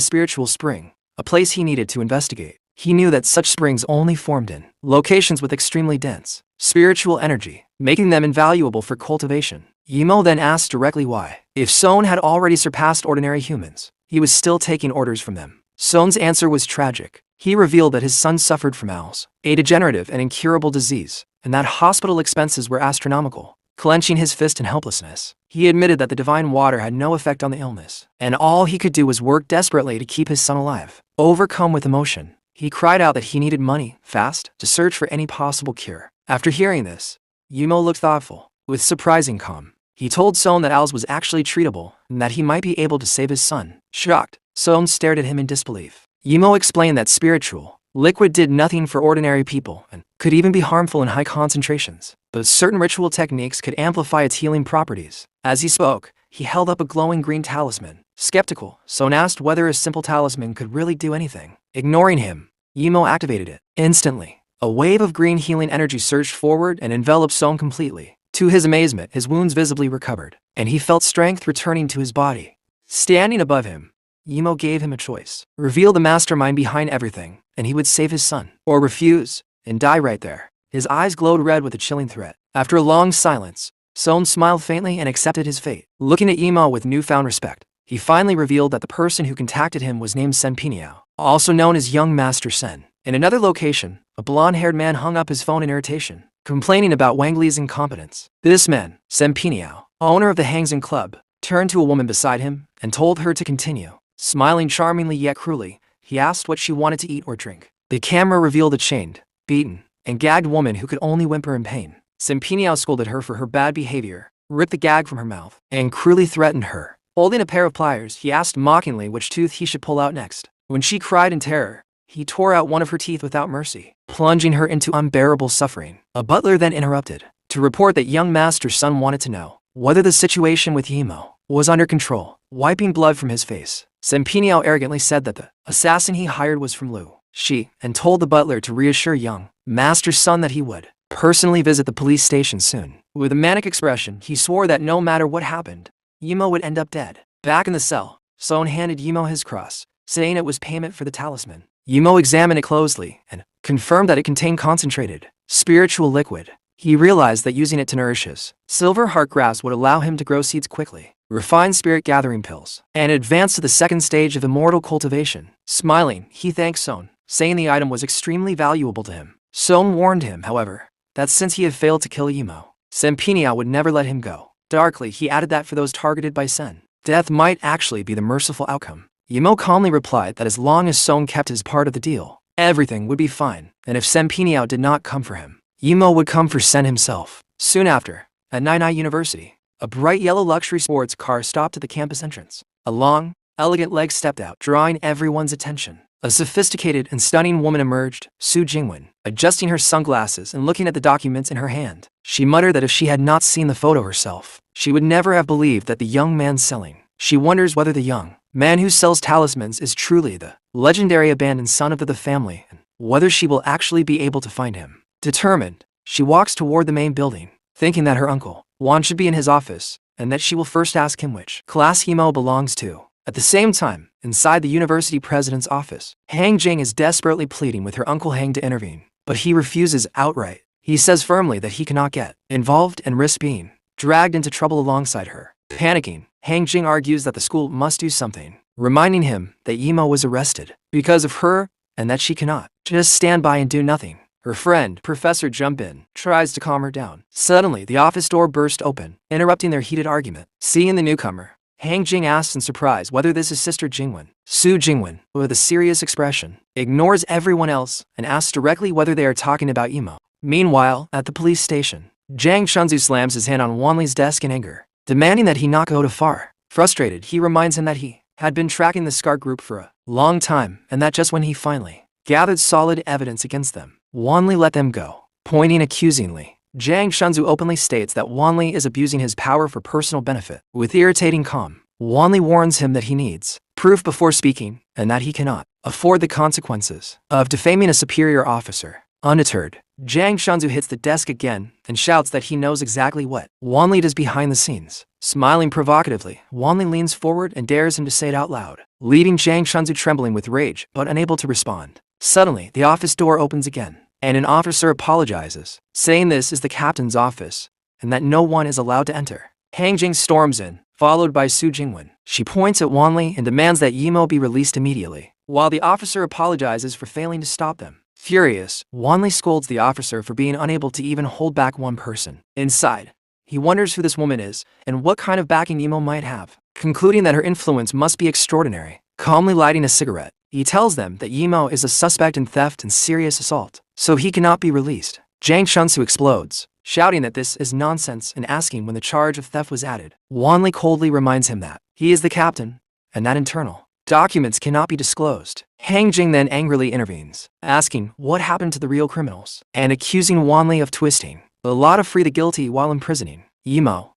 spiritual spring, a place he needed to investigate. He knew that such springs only formed in locations with extremely dense spiritual energy, making them invaluable for cultivation. Yemo then asked directly why, if Sohn had already surpassed ordinary humans, he was still taking orders from them. Sohn's answer was tragic. He revealed that his son suffered from ALS, a degenerative and incurable disease, and that hospital expenses were astronomical. Clenching his fist in helplessness, he admitted that the divine water had no effect on the illness, and all he could do was work desperately to keep his son alive. Overcome with emotion, he cried out that he needed money, fast, to search for any possible cure. After hearing this, Yemo looked thoughtful. With surprising calm, he told Sohn that ALS was actually treatable, and that he might be able to save his son. Shocked, Sohn stared at him in disbelief. Yemo explained that spiritual Liquid did nothing for ordinary people and could even be harmful in high concentrations, but certain ritual techniques could amplify its healing properties. As he spoke, he held up a glowing green talisman. Skeptical, Son asked whether a simple talisman could really do anything. Ignoring him, Yimo activated it. Instantly, a wave of green healing energy surged forward and enveloped Son completely. To his amazement, his wounds visibly recovered, and he felt strength returning to his body. Standing above him, Yimo gave him a choice. Reveal the mastermind behind everything, and he would save his son. Or refuse, and die right there. His eyes glowed red with a chilling threat. After a long silence, Son smiled faintly and accepted his fate. Looking at Yimo with newfound respect, he finally revealed that the person who contacted him was named Sen Pinyao, also known as Young Master Sen. In another location, a blonde-haired man hung up his phone in irritation, complaining about Wang Li's incompetence. This man, Sen Pinyao, owner of the Hangzhen Club, turned to a woman beside him and told her to continue. Smiling charmingly yet cruelly, he asked what she wanted to eat or drink. The camera revealed a chained, beaten, and gagged woman who could only whimper in pain. Sen Pinyao scolded her for her bad behavior, ripped the gag from her mouth, and cruelly threatened her. Holding a pair of pliers, he asked mockingly which tooth he should pull out next. When she cried in terror, he tore out one of her teeth without mercy, plunging her into unbearable suffering. A butler then interrupted to report that young Master's son wanted to know whether the situation with Yimo was under control. Wiping blood from his face, Sen Pinyao arrogantly said that the assassin he hired was from Lu Shi, and told the butler to reassure young Master's son that he would personally visit the police station soon. With a manic expression, he swore that no matter what happened, Yimo would end up dead. Back in the cell, Son handed Yimo his cross, saying it was payment for the talisman. Yimo examined it closely and confirmed that it contained concentrated spiritual liquid. He realized that using it to nourish his silver heart grass would allow him to grow seeds quickly, refine spirit gathering pills, and advance to the second stage of immortal cultivation. Smiling, he thanked Son, saying the item was extremely valuable to him. Son warned him, however, that since he had failed to kill Yimo, Sen Pinyao would never let him go. Darkly, he added that for those targeted by Sen, death might actually be the merciful outcome. Yimo calmly replied that as long as Son kept his part of the deal, everything would be fine, and if Sen Pinyao did not come for him, Yimo would come for Sen himself. Soon after, at Nainai University, a bright yellow luxury sports car stopped at the campus entrance. A long, elegant leg stepped out, drawing everyone's attention. A sophisticated and stunning woman emerged, Su Jingwen, adjusting her sunglasses and looking at the documents in her hand. She muttered that if she had not seen the photo herself, she would never have believed that the young man selling. She wonders whether the young man who sells talismans is truly the legendary abandoned son of the family, and whether she will actually be able to find him. Determined, she walks toward the main building, thinking that her uncle, Wan, should be in his office, and that she will first ask him which class Yimo belongs to. At the same time, inside the university president's office, Hang Jing is desperately pleading with her uncle Hang to intervene, but he refuses outright. He says firmly that he cannot get involved and risk being dragged into trouble alongside her. Panicking, Hang Jing argues that the school must do something, reminding him that Yimo was arrested because of her and that she cannot just stand by and do nothing. Her friend, Professor Jumpin, tries to calm her down. Suddenly, the office door burst open, interrupting their heated argument. Seeing the newcomer, Hang Jing asks in surprise whether this is Sister Jingwen. Su Jingwen, with a serious expression, ignores everyone else and asks directly whether they are talking about Yimo. Meanwhile, at the police station, Zhang Chunzu slams his hand on Wanli's desk in anger, demanding that he not go too far. Frustrated, he reminds him that he had been tracking the Scar group for a long time and that just when he finally gathered solid evidence against them, Wanli let them go. Pointing accusingly, Zhang Shunzu openly states that Wanli is abusing his power for personal benefit. With irritating calm, Wanli warns him that he needs proof before speaking and that he cannot afford the consequences of defaming a superior officer. Undeterred, Zhang Shunzu hits the desk again and shouts that he knows exactly what Wanli does behind the scenes. Smiling provocatively, Wanli leans forward and dares him to say it out loud, leaving Zhang Shunzu trembling with rage but unable to respond. Suddenly, the office door opens again, and an officer apologizes, saying this is the captain's office, and that no one is allowed to enter. Hang Jing storms in, followed by Su Jingwen. She points at Wanli and demands that Yimo be released immediately, while the officer apologizes for failing to stop them. Furious, Wanli scolds the officer for being unable to even hold back one person. Inside, he wonders who this woman is and what kind of backing Yimo might have. Concluding that her influence must be extraordinary, calmly lighting a cigarette, he tells them that Yimo is a suspect in theft and serious assault, so he cannot be released. Zhang Shunsu explodes, shouting that this is nonsense and asking when the charge of theft was added. Wanli coldly reminds him that he is the captain, and that internal Documents cannot be disclosed. Hang Jing then angrily intervenes, asking what happened to the real criminals, and accusing Wanli of twisting the law to free the guilty while imprisoning Yimo.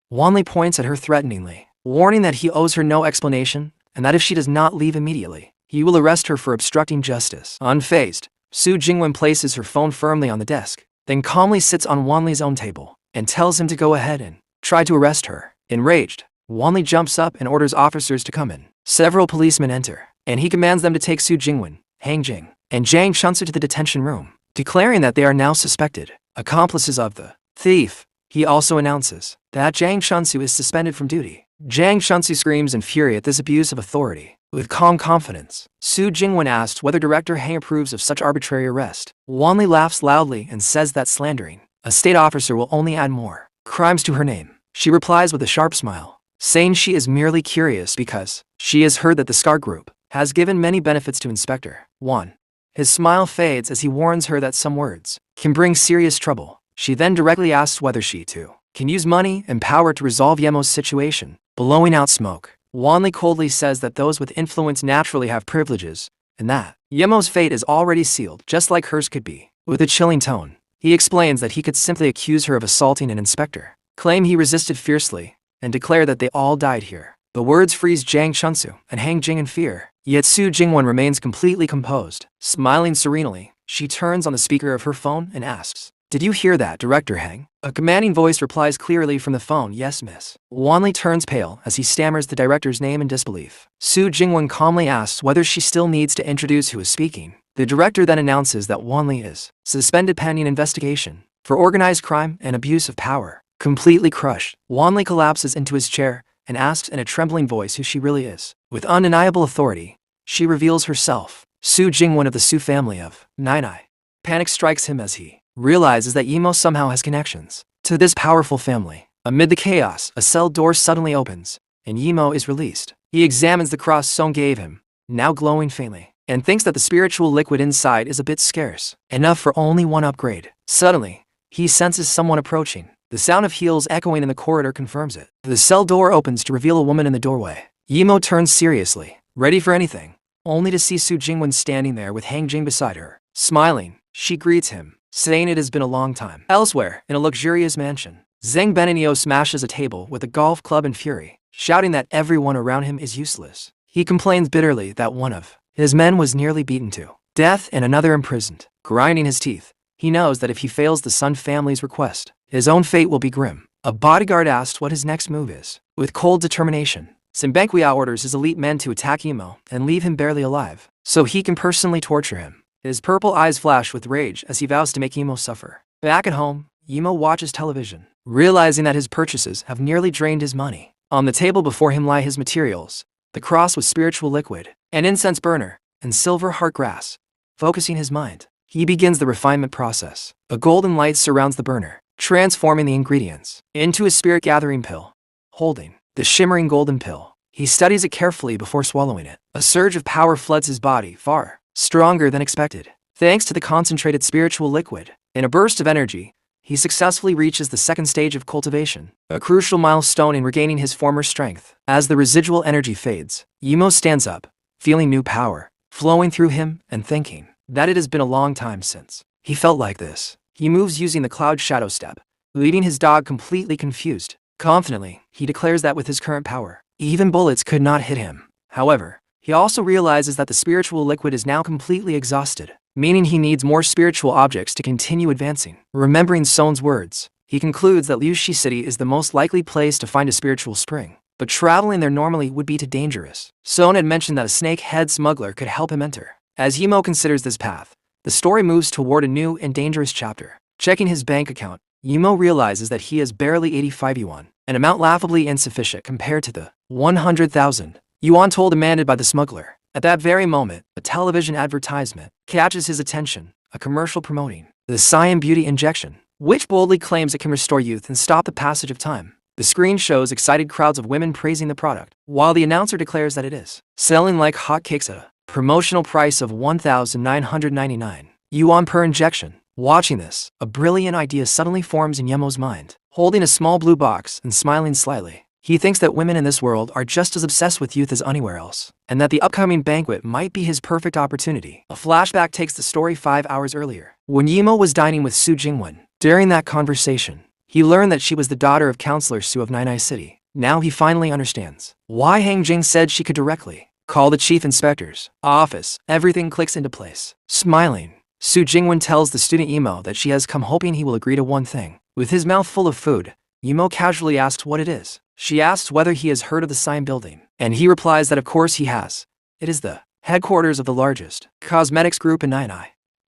Wanli points at her threateningly, warning that he owes her no explanation, and that if she does not leave immediately, he will arrest her for obstructing justice. Unfazed, Su Jingwen places her phone firmly on the desk, then calmly sits on Wanli's own table, and tells him to go ahead and try to arrest her. Enraged, Wanli jumps up and orders officers to come in. Several policemen enter, and he commands them to take Su Jingwen, Hang Jing, and Zhang Chunsu to the detention room, declaring that they are now suspected accomplices of the thief. He also announces that Zhang Chunsu is suspended from duty. Zhang Chunsu screams in fury at this abuse of authority. With calm confidence, Su Jingwen asks whether Director Hang approves of such arbitrary arrest. Wanli laughs loudly and says that slandering a state officer will only add more crimes to her name. She replies with a sharp smile, saying she is merely curious because she has heard that the Scar Group has given many benefits to Inspector 1. His smile fades as he warns her that some words can bring serious trouble. She then directly asks whether she, too, can use money and power to resolve Yemo's situation, blowing out smoke. Wanli coldly says that those with influence naturally have privileges, and that Yemo's fate is already sealed, just like hers could be. With a chilling tone, he explains that he could simply accuse her of assaulting an inspector, claim he resisted fiercely, and declare that they all died here. The words freeze Zhang Chunsu and Hang Jing in fear, yet Su Jingwen remains completely composed. Smiling serenely, she turns on the speaker of her phone and asks, "Did you hear that, Director Hang?" A commanding voice replies clearly from the phone, "Yes, miss." Wanli turns pale as he stammers the director's name in disbelief. Su Jingwen calmly asks whether she still needs to introduce who is speaking. The director then announces that Wanli is suspended pending investigation for organized crime and abuse of power. Completely crushed, Wanli collapses into his chair and asks in a trembling voice who she really is. With undeniable authority, she reveals herself, Su Jingwen of the Su family of Nainai. Panic strikes him as he realizes that Yimo somehow has connections to this powerful family. Amid the chaos, a cell door suddenly opens, and Yimo is released. He examines the cross Song gave him, now glowing faintly, and thinks that the spiritual liquid inside is a bit scarce, enough for only one upgrade. Suddenly, he senses someone approaching. The sound of heels echoing in the corridor confirms it. The cell door opens to reveal a woman in the doorway. Yimo turns seriously, ready for anything, only to see Su Jingwen standing there with Hang Jing beside her. Smiling, she greets him, saying it has been a long time. Elsewhere, in a luxurious mansion, Zhang Benigno smashes a table with a golf club in fury, shouting that everyone around him is useless. He complains bitterly that one of his men was nearly beaten to death and another imprisoned. Grinding his teeth, he knows that if he fails the Sun family's request, his own fate will be grim. A bodyguard asks what his next move is. With cold determination, Simbanquia orders his elite men to attack Yimo and leave him barely alive, so he can personally torture him. His purple eyes flash with rage as he vows to make Yimo suffer. Back at home, Yimo watches television, realizing that his purchases have nearly drained his money. On the table before him lie his materials, the cross with spiritual liquid, an incense burner, and silver heart grass. Focusing his mind, he begins the refinement process. A golden light surrounds the burner, transforming the ingredients into a spirit gathering pill. Holding the shimmering golden pill, he studies it carefully before swallowing it. A surge of power floods his body, far stronger than expected. Thanks to the concentrated spiritual liquid, in a burst of energy, he successfully reaches the second stage of cultivation, a crucial milestone in regaining his former strength. As the residual energy fades, Yimo stands up, feeling new power flowing through him and thinking that it has been a long time since he felt like this. He moves using the cloud shadow step, leaving his dog completely confused. Confidently, he declares that with his current power, even bullets could not hit him. However, he also realizes that the spiritual liquid is now completely exhausted, meaning he needs more spiritual objects to continue advancing. Remembering Son's words, he concludes that Liushi City is the most likely place to find a spiritual spring, but traveling there normally would be too dangerous. Son had mentioned that a snake-head smuggler could help him enter. As Yimo considers this path, the story moves toward a new and dangerous chapter. Checking his bank account, Yimo realizes that he has barely 85 yuan, an amount laughably insufficient compared to the 100,000 yuan toll demanded by the smuggler. At that very moment, a television advertisement catches his attention, a commercial promoting the Cyan Beauty Injection, which boldly claims it can restore youth and stop the passage of time. The screen shows excited crowds of women praising the product, while the announcer declares that it is selling like hotcakes at a promotional price of 1,999 yuan per injection. Watching this, a brilliant idea suddenly forms in Yemo's mind. Holding a small blue box and smiling slightly, He thinks that women in this world are just as obsessed with youth as anywhere else, and that the upcoming banquet might be his perfect opportunity. A flashback takes the story 5 hours earlier, when Yimo was dining with Su Jingwen. During that conversation, he learned that she was the daughter of Counselor Su of Nainai City. Now he finally understands why Hang Jing said she could directly call the chief inspector's office. Everything clicks into place. Smiling, Su Jingwen tells the student Yimo that she has come hoping he will agree to one thing. With his mouth full of food, Yimo casually asks what it is. She asks whether he has heard of the sign building, and he replies that of course he has. It is the headquarters of the largest cosmetics group in Nainai.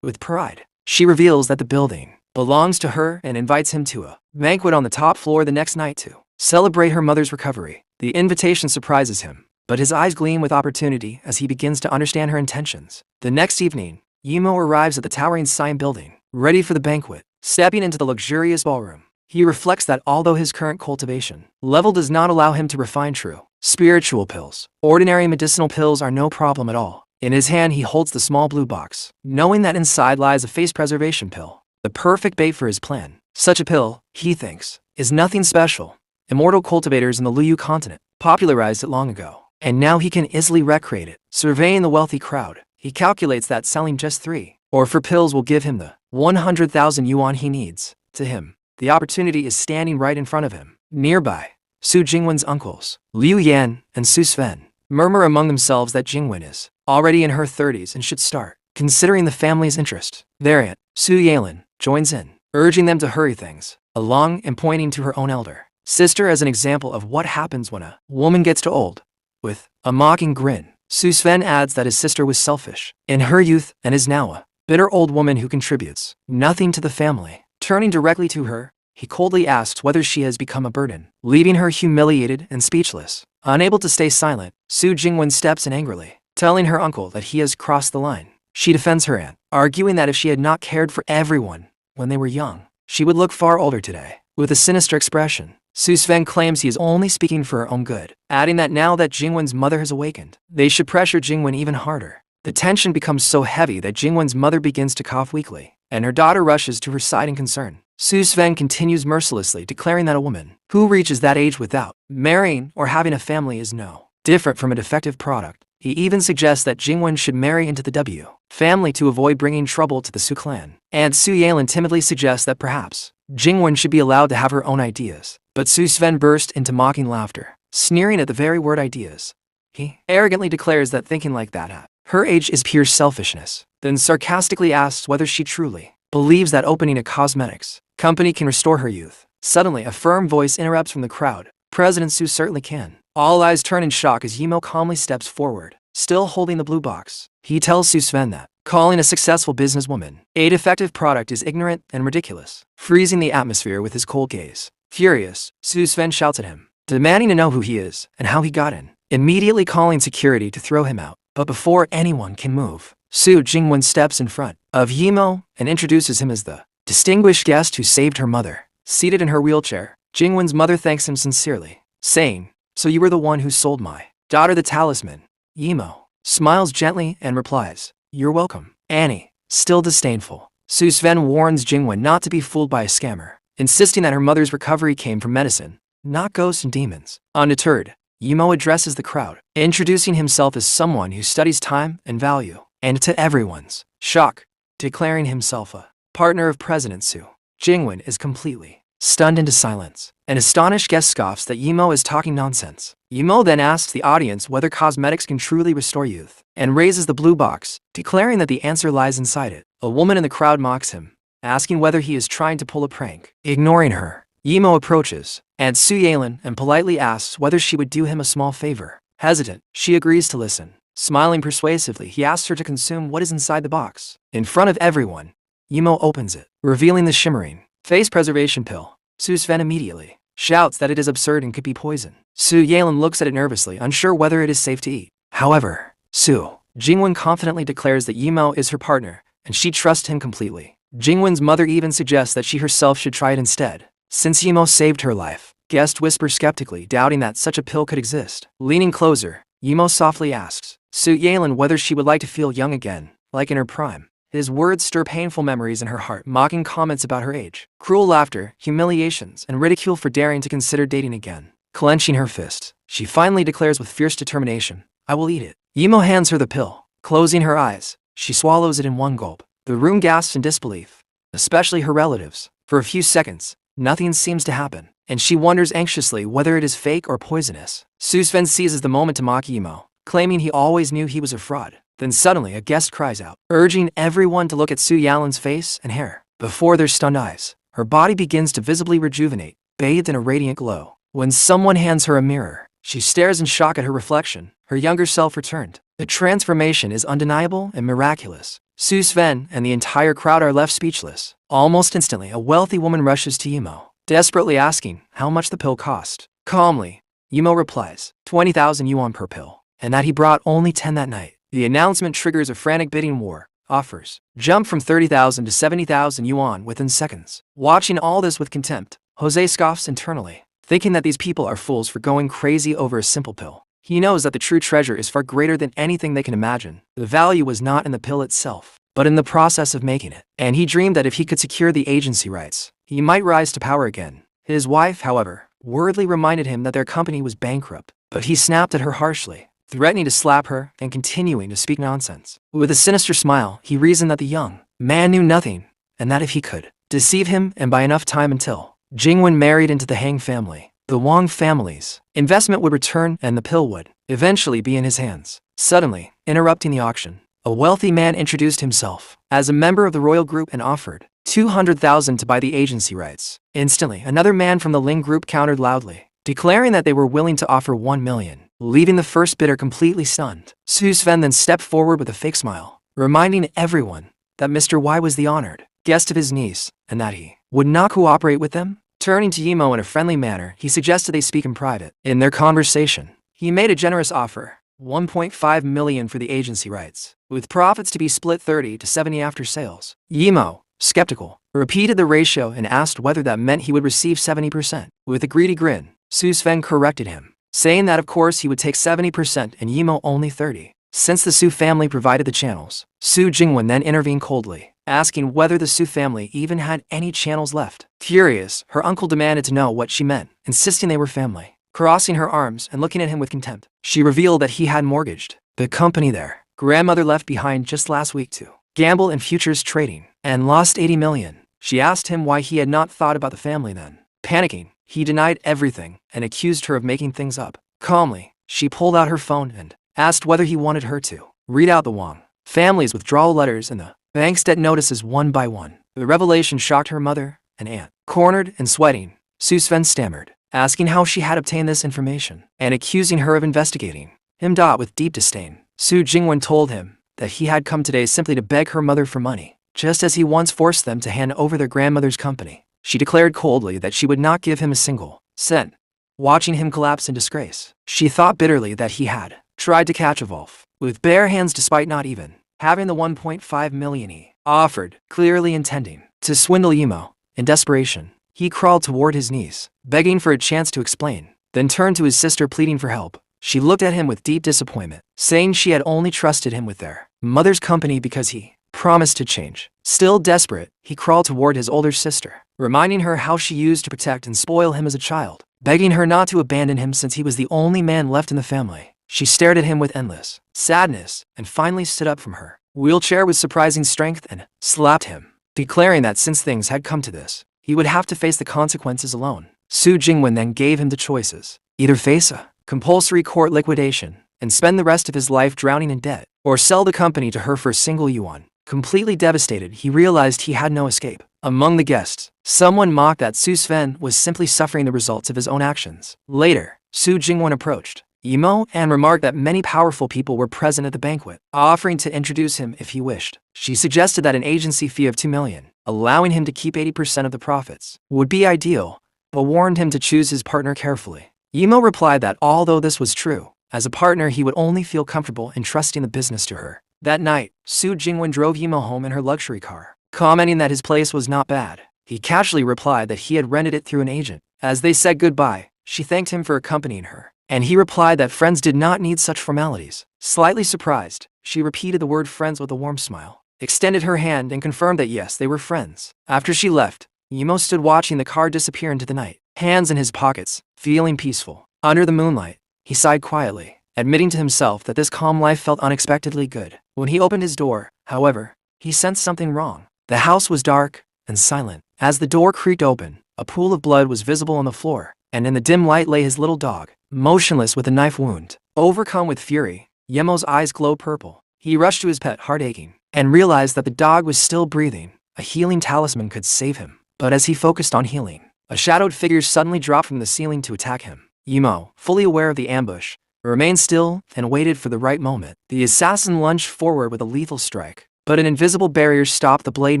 With pride, she reveals that the building belongs to her and invites him to a banquet on the top floor the next night to celebrate her mother's recovery. The invitation surprises him, but his eyes gleam with opportunity as he begins to understand her intentions. The next evening, Yimo arrives at the towering sign building, ready for the banquet. Stepping into the luxurious ballroom, he reflects that although his current cultivation level does not allow him to refine true spiritual pills, ordinary medicinal pills are no problem at all. In his hand he holds the small blue box, knowing that inside lies a face preservation pill, the perfect bait for his plan. Such a pill, he thinks, is nothing special. Immortal cultivators in the Luyu continent popularized it long ago, and now he can easily recreate it. Surveying the wealthy crowd, he calculates that selling just 3 or 4 pills will give him the 100,000 yuan he needs. To him, the opportunity is standing right in front of him. Nearby, Su Jingwen's uncles, Liu Yan and Su Sven, murmur among themselves that Jingwen is already in her 30s and should start considering the family's interest. Their aunt, Su Yalin, joins in, urging them to hurry things along and pointing to her own elder sister as an example of what happens when a woman gets too old. With a mocking grin, Su Sven adds that his sister was selfish in her youth and is now a bitter old woman who contributes nothing to the family. Turning directly to her, he coldly asks whether she has become a burden, leaving her humiliated and speechless. Unable to stay silent, Su Jingwen steps in angrily, telling her uncle that he has crossed the line. She defends her aunt, arguing that if she had not cared for everyone when they were young, she would look far older today. With a sinister expression, Su Sven claims he is only speaking for her own good, adding that now that Jingwen's mother has awakened, they should pressure Jingwen even harder. The tension becomes so heavy that Jingwen's mother begins to cough weakly, and her daughter rushes to her side in concern. Su Sven continues mercilessly, declaring that a woman who reaches that age without marrying or having a family is no different from a defective product. He even suggests that Jingwen should marry into the W family to avoid bringing trouble to the Su clan. And Su Yalin timidly suggests that perhaps Jingwen should be allowed to have her own ideas. But Su Sven burst into mocking laughter, sneering at the very word ideas. He arrogantly declares that thinking like that at her age is pure selfishness, then sarcastically asks whether she truly believes that opening a cosmetics company can restore her youth. Suddenly, a firm voice interrupts from the crowd. President Su certainly can. All eyes turn in shock as Yimo calmly steps forward, still holding the blue box. He tells Su Sven that calling a successful businesswoman a defective product is ignorant and ridiculous, freezing the atmosphere with his cold gaze. Furious, Su Sven shouts at him, demanding to know who he is and how he got in, immediately calling security to throw him out. But before anyone can move, Su Jingwen steps in front of Yimo and introduces him as the distinguished guest who saved her mother. Seated in her wheelchair, Jingwen's mother thanks him sincerely, saying, "So you were the one who sold my daughter the talisman." Yimo smiles gently and replies, "You're welcome." Annie, still disdainful, Su Sven warns Jingwen not to be fooled by a scammer, insisting that her mother's recovery came from medicine, not ghosts and demons. Undeterred, Yimo addresses the crowd, introducing himself as someone who studies time and value, and to everyone's shock, declaring himself a partner of President Su. Jingwen is completely stunned into silence. An astonished guest scoffs that Yimo is talking nonsense. Yimo then asks the audience whether cosmetics can truly restore youth, and raises the blue box, declaring that the answer lies inside it. A woman in the crowd mocks him, asking whether he is trying to pull a prank. Ignoring her, Yimo approaches, and Su Yalin and politely asks whether she would do him a small favor. Hesitant, she agrees to listen. Smiling persuasively, he asks her to consume what is inside the box. In front of everyone, Yimo opens it, revealing the shimmering face preservation pill. Su Sven immediately shouts that it is absurd and could be poison. Su Yalin looks at it nervously, unsure whether it is safe to eat. However, Su Jingwen confidently declares that Yimo is her partner, and she trusts him completely. Jingwen's mother even suggests that she herself should try it instead, since Yimo saved her life. Guest whispers skeptically, doubting that such a pill could exist. Leaning closer, Yimo softly asks Su Yalin whether she would like to feel young again, like in her prime. His words stir painful memories in her heart, mocking comments about her age, cruel laughter, humiliations, and ridicule for daring to consider dating again. Clenching her fist, she finally declares with fierce determination, "I will eat it." Imo hands her the pill. Closing her eyes, she swallows it in one gulp. The room gasps in disbelief, especially her relatives. For a few seconds, nothing seems to happen, and she wonders anxiously whether it is fake or poisonous. Su Sven seizes the moment to mock Imo, claiming he always knew he was a fraud. Then suddenly a guest cries out, urging everyone to look at Su Yalin's face and hair. Before their stunned eyes, her body begins to visibly rejuvenate, bathed in a radiant glow. When someone hands her a mirror, she stares in shock at her reflection. Her younger self returned. The transformation is undeniable and miraculous. Su Sven and the entire crowd are left speechless. Almost instantly, a wealthy woman rushes to Imo, desperately asking how much the pill cost. Calmly, Imo replies, 20,000 yuan per pill, and that he brought only 10 that night. The announcement triggers a frantic bidding war. Offers jump from 30,000 to 70,000 yuan within seconds. Watching all this with contempt, Jose scoffs internally, thinking that these people are fools for going crazy over a simple pill. He knows that the true treasure is far greater than anything they can imagine. The value was not in the pill itself, but in the process of making it. And he dreamed that if he could secure the agency rights, he might rise to power again. His wife, however, worriedly reminded him that their company was bankrupt, but he snapped at her harshly, threatening to slap her and continuing to speak nonsense. With a sinister smile, he reasoned that the young man knew nothing, and that if he could deceive him and buy enough time until Jingwen married into the Hang family, the Wang family's investment would return and the pill would eventually be in his hands. Suddenly, interrupting the auction, a wealthy man introduced himself as a member of the royal group and offered 200,000 to buy the agency rights. Instantly, another man from the Ling group countered loudly, declaring that they were willing to offer 1 million, leaving the first bidder completely stunned. Su Sven then stepped forward with a fake smile, reminding everyone that Mr. Y was the honored guest of his niece and that he would not cooperate with them. Turning to Imo in a friendly manner, he suggested they speak in private. In their conversation, he made a generous offer, 1.5 million for the agency rights, with profits to be split 30 to 70 after sales. Imo, skeptical, repeated the ratio and asked whether that meant he would receive 70%. With a greedy grin, Su Sven corrected him, saying that of course he would take 70% and Imo only 30. Since the Su family provided the channels, Su Jingwen then intervened coldly, asking whether the Su family even had any channels left. Furious, her uncle demanded to know what she meant, insisting they were family. Crossing her arms and looking at him with contempt, she revealed that he had mortgaged the company their grandmother left behind just last week to gamble in futures trading and lost 80 million. She asked him why he had not thought about the family then. Panicking, he denied everything and accused her of making things up. Calmly, she pulled out her phone and asked whether he wanted her to read out the Wang family's withdrawal letters and the bank's debt notices one by one. The revelation shocked her mother and aunt. Cornered and sweating, Su Sven stammered, asking how she had obtained this information and accusing her of investigating him. With deep disdain, Su Jingwen told him that he had come today simply to beg her mother for money, just as he once forced them to hand over their grandmother's company. She declared coldly that she would not give him a single cent. Watching him collapse in disgrace, she thought bitterly that he had tried to catch a wolf with bare hands despite not even having the 1.5 million he offered, clearly intending to swindle Imo. In desperation, he crawled toward his knees, begging for a chance to explain, then turned to his sister pleading for help. She looked at him with deep disappointment, saying she had only trusted him with their mother's company because he promised to change. Still desperate, he crawled toward his older sister, reminding her how she used to protect and spoil him as a child, begging her not to abandon him since he was the only man left in the family. She stared at him with endless sadness and finally stood up from her wheelchair with surprising strength and slapped him, declaring that since things had come to this, he would have to face the consequences alone. Su Jingwen then gave him the choices: either face a compulsory court liquidation and spend the rest of his life drowning in debt, or sell the company to her for a single yuan. Completely devastated, he realized he had no escape. Among the guests, someone mocked that Su Sven was simply suffering the results of his own actions. Later, Su Jingwen approached Imo and remarked that many powerful people were present at the banquet, offering to introduce him if he wished. She suggested that an agency fee of 2 million, allowing him to keep 80% of the profits, would be ideal, but warned him to choose his partner carefully. Imo replied that although this was true, as a partner he would only feel comfortable entrusting the business to her. That night, Su Jingwen drove Imo home in her luxury car, commenting that his place was not bad. He casually replied that he had rented it through an agent. As they said goodbye, she thanked him for accompanying her, and he replied that friends did not need such formalities. Slightly surprised, she repeated the word friends with a warm smile, extended her hand and confirmed that yes, they were friends. After she left, Imo stood watching the car disappear into the night, hands in his pockets, feeling peaceful. Under the moonlight, he sighed quietly, admitting to himself that this calm life felt unexpectedly good. When he opened his door, however, he sensed something wrong. The house was dark and silent. As the door creaked open, a pool of blood was visible on the floor, and in the dim light lay his little dog, motionless with a knife wound. Overcome with fury, Yemo's eyes glowed purple. He rushed to his pet, heart aching, and realized that the dog was still breathing. A healing talisman could save him. But as he focused on healing, a shadowed figure suddenly dropped from the ceiling to attack him. Yemo, fully aware of the ambush, remained still and waited for the right moment. The assassin lunged forward with a lethal strike, but an invisible barrier stopped the blade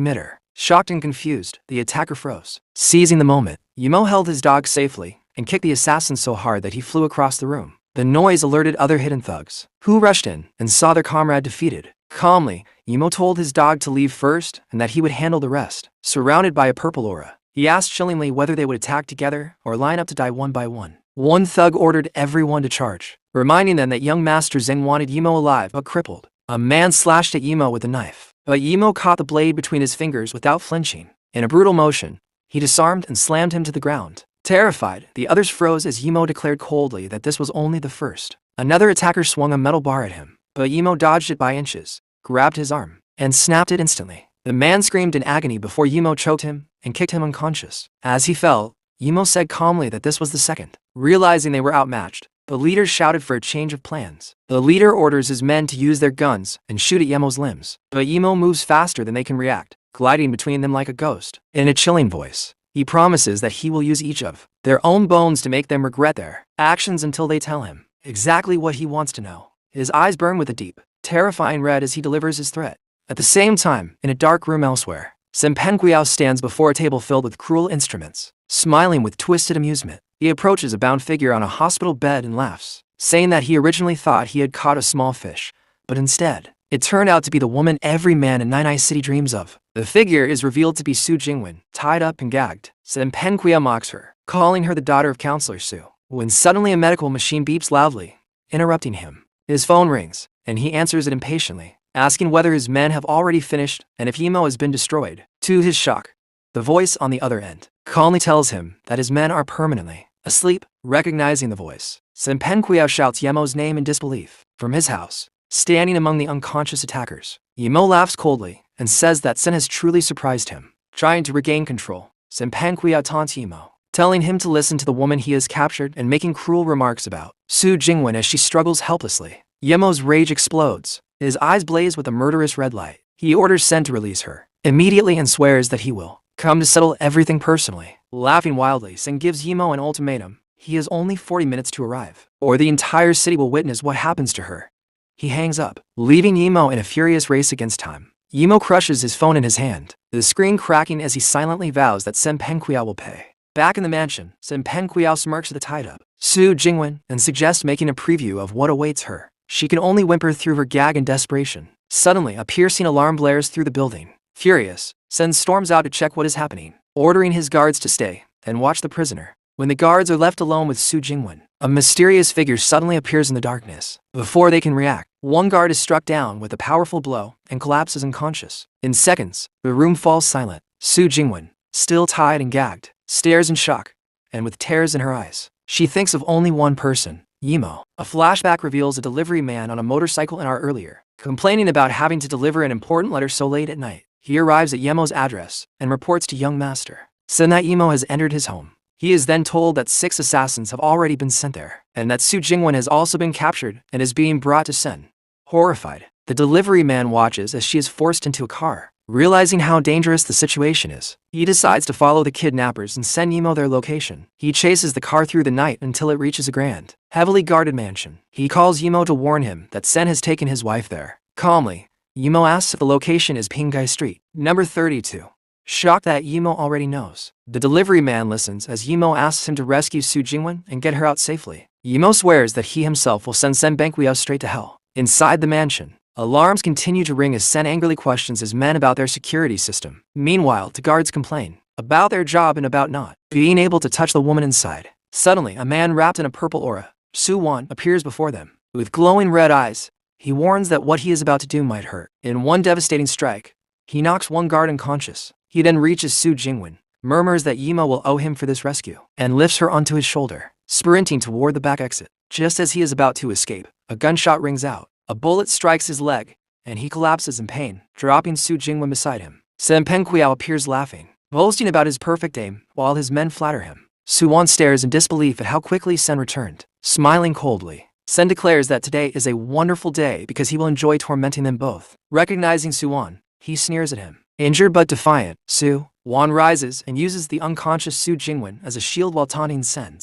mid-air. Shocked and confused, the attacker froze. Seizing the moment, Yemo held his dog safely and kicked the assassin so hard that he flew across the room. The noise alerted other hidden thugs, who rushed in and saw their comrade defeated. Calmly, Yemo told his dog to leave first and that he would handle the rest. Surrounded by a purple aura, he asked chillingly whether they would attack together or line up to die one by one. One thug ordered everyone to charge, reminding them that young Master Zeng wanted Yemo alive but crippled. A man slashed at Yemo with a knife, but Yemo caught the blade between his fingers without flinching. In a brutal motion, he disarmed and slammed him to the ground. Terrified, the others froze as Yemo declared coldly that this was only the first. Another attacker swung a metal bar at him, but Yemo dodged it by inches, grabbed his arm, and snapped it instantly. The man screamed in agony before Yemo choked him and kicked him unconscious. As he fell, Yemo said calmly that this was the second. Realizing they were outmatched, the leader shouted for a change of plans. The leader orders his men to use their guns and shoot at Yemo's limbs, but Yemo moves faster than they can react, gliding between them like a ghost. In a chilling voice, he promises that he will use each of their own bones to make them regret their actions until they tell him exactly what he wants to know. His eyes burn with a deep, terrifying red as he delivers his threat. At the same time, in a dark room elsewhere, Senpenquiao stands before a table filled with cruel instruments. Smiling with twisted amusement, he approaches a bound figure on a hospital bed and laughs, saying that he originally thought he had caught a small fish, but instead, it turned out to be the woman every man in Nine City dreams of. The figure is revealed to be Su Jingwen, tied up and gagged. Senpenquiao mocks her, calling her the daughter of Counselor Su, when suddenly a medical machine beeps loudly, interrupting him. His phone rings, and he answers it impatiently, asking whether his men have already finished and if Yemo has been destroyed. To his shock, the voice on the other end calmly tells him that his men are permanently asleep. Recognizing the voice, Senpenquiao shouts Yemo's name in disbelief. From his house, standing among the unconscious attackers, Yemo laughs coldly and says that Sen has truly surprised him. Trying to regain control, Senpenquiao taunts Yemo, telling him to listen to the woman he has captured and making cruel remarks about Su Jingwen as she struggles helplessly. Yemo's rage explodes. His eyes blaze with a murderous red light. He orders Sen to release her immediately and swears that he will come to settle everything personally. Laughing wildly, Sen gives Yemo an ultimatum. He has only 40 minutes to arrive, or the entire city will witness what happens to her. He hangs up, leaving Yemo in a furious race against time. Yemo crushes his phone in his hand, the screen cracking as he silently vows that Senpenquiao will pay. Back in the mansion, Senpenquiao smirks at the tied-up Su Jingwen and suggests making a preview of what awaits her. She can only whimper through her gag in desperation. Suddenly, a piercing alarm blares through the building. Furious, Sen storms out to check what is happening, ordering his guards to stay and watch the prisoner. When the guards are left alone with Su Jingwen, a mysterious figure suddenly appears in the darkness. Before they can react, one guard is struck down with a powerful blow and collapses unconscious. In seconds, the room falls silent. Su Jingwen, still tied and gagged, stares in shock, and with tears in her eyes. She thinks of only one person, Yemo. A flashback reveals a delivery man on a motorcycle an hour earlier, complaining about having to deliver an important letter so late at night. He arrives at Yemo's address and reports to young Master Sen that Yemo has entered his home. He is then told that 6 assassins have already been sent there, and that Su Jingwen has also been captured and is being brought to Sen. Horrified, the delivery man watches as she is forced into a car. Realizing how dangerous the situation is, he decides to follow the kidnappers and send Yemo their location. He chases the car through the night until it reaches a grand, heavily guarded mansion. He calls Yemo to warn him that Sen has taken his wife there. Calmly, Yemo asks if the location is Pingai Street, number 32. Shocked that Yemo already knows, the delivery man listens as Yemo asks him to rescue Su Jingwen and get her out safely. Yemo swears that he himself will send Senpenquiao straight to hell. Inside the mansion, alarms continue to ring as Sen angrily questions his men about their security system. Meanwhile, the guards complain about their job and about not being able to touch the woman inside. Suddenly, a man wrapped in a purple aura, Su Wan, appears before them. With glowing red eyes, he warns that what he is about to do might hurt. In one devastating strike, he knocks one guard unconscious. He then reaches Su Jingwen, murmurs that Yemo will owe him for this rescue, and lifts her onto his shoulder. sprinting toward the back exit. Just as he is about to escape, a gunshot rings out. A bullet strikes his leg, and he collapses in pain, dropping Su Jingwen beside him. Sen Pengqiao appears laughing, boasting about his perfect aim, while his men flatter him. Su Wan stares in disbelief at how quickly Sen returned, smiling coldly. Sen declares that today is a wonderful day because he will enjoy tormenting them both. Recognizing Su Wan, he sneers at him. Injured but defiant, Su Wan rises and uses the unconscious Su Jingwen as a shield while taunting Sen.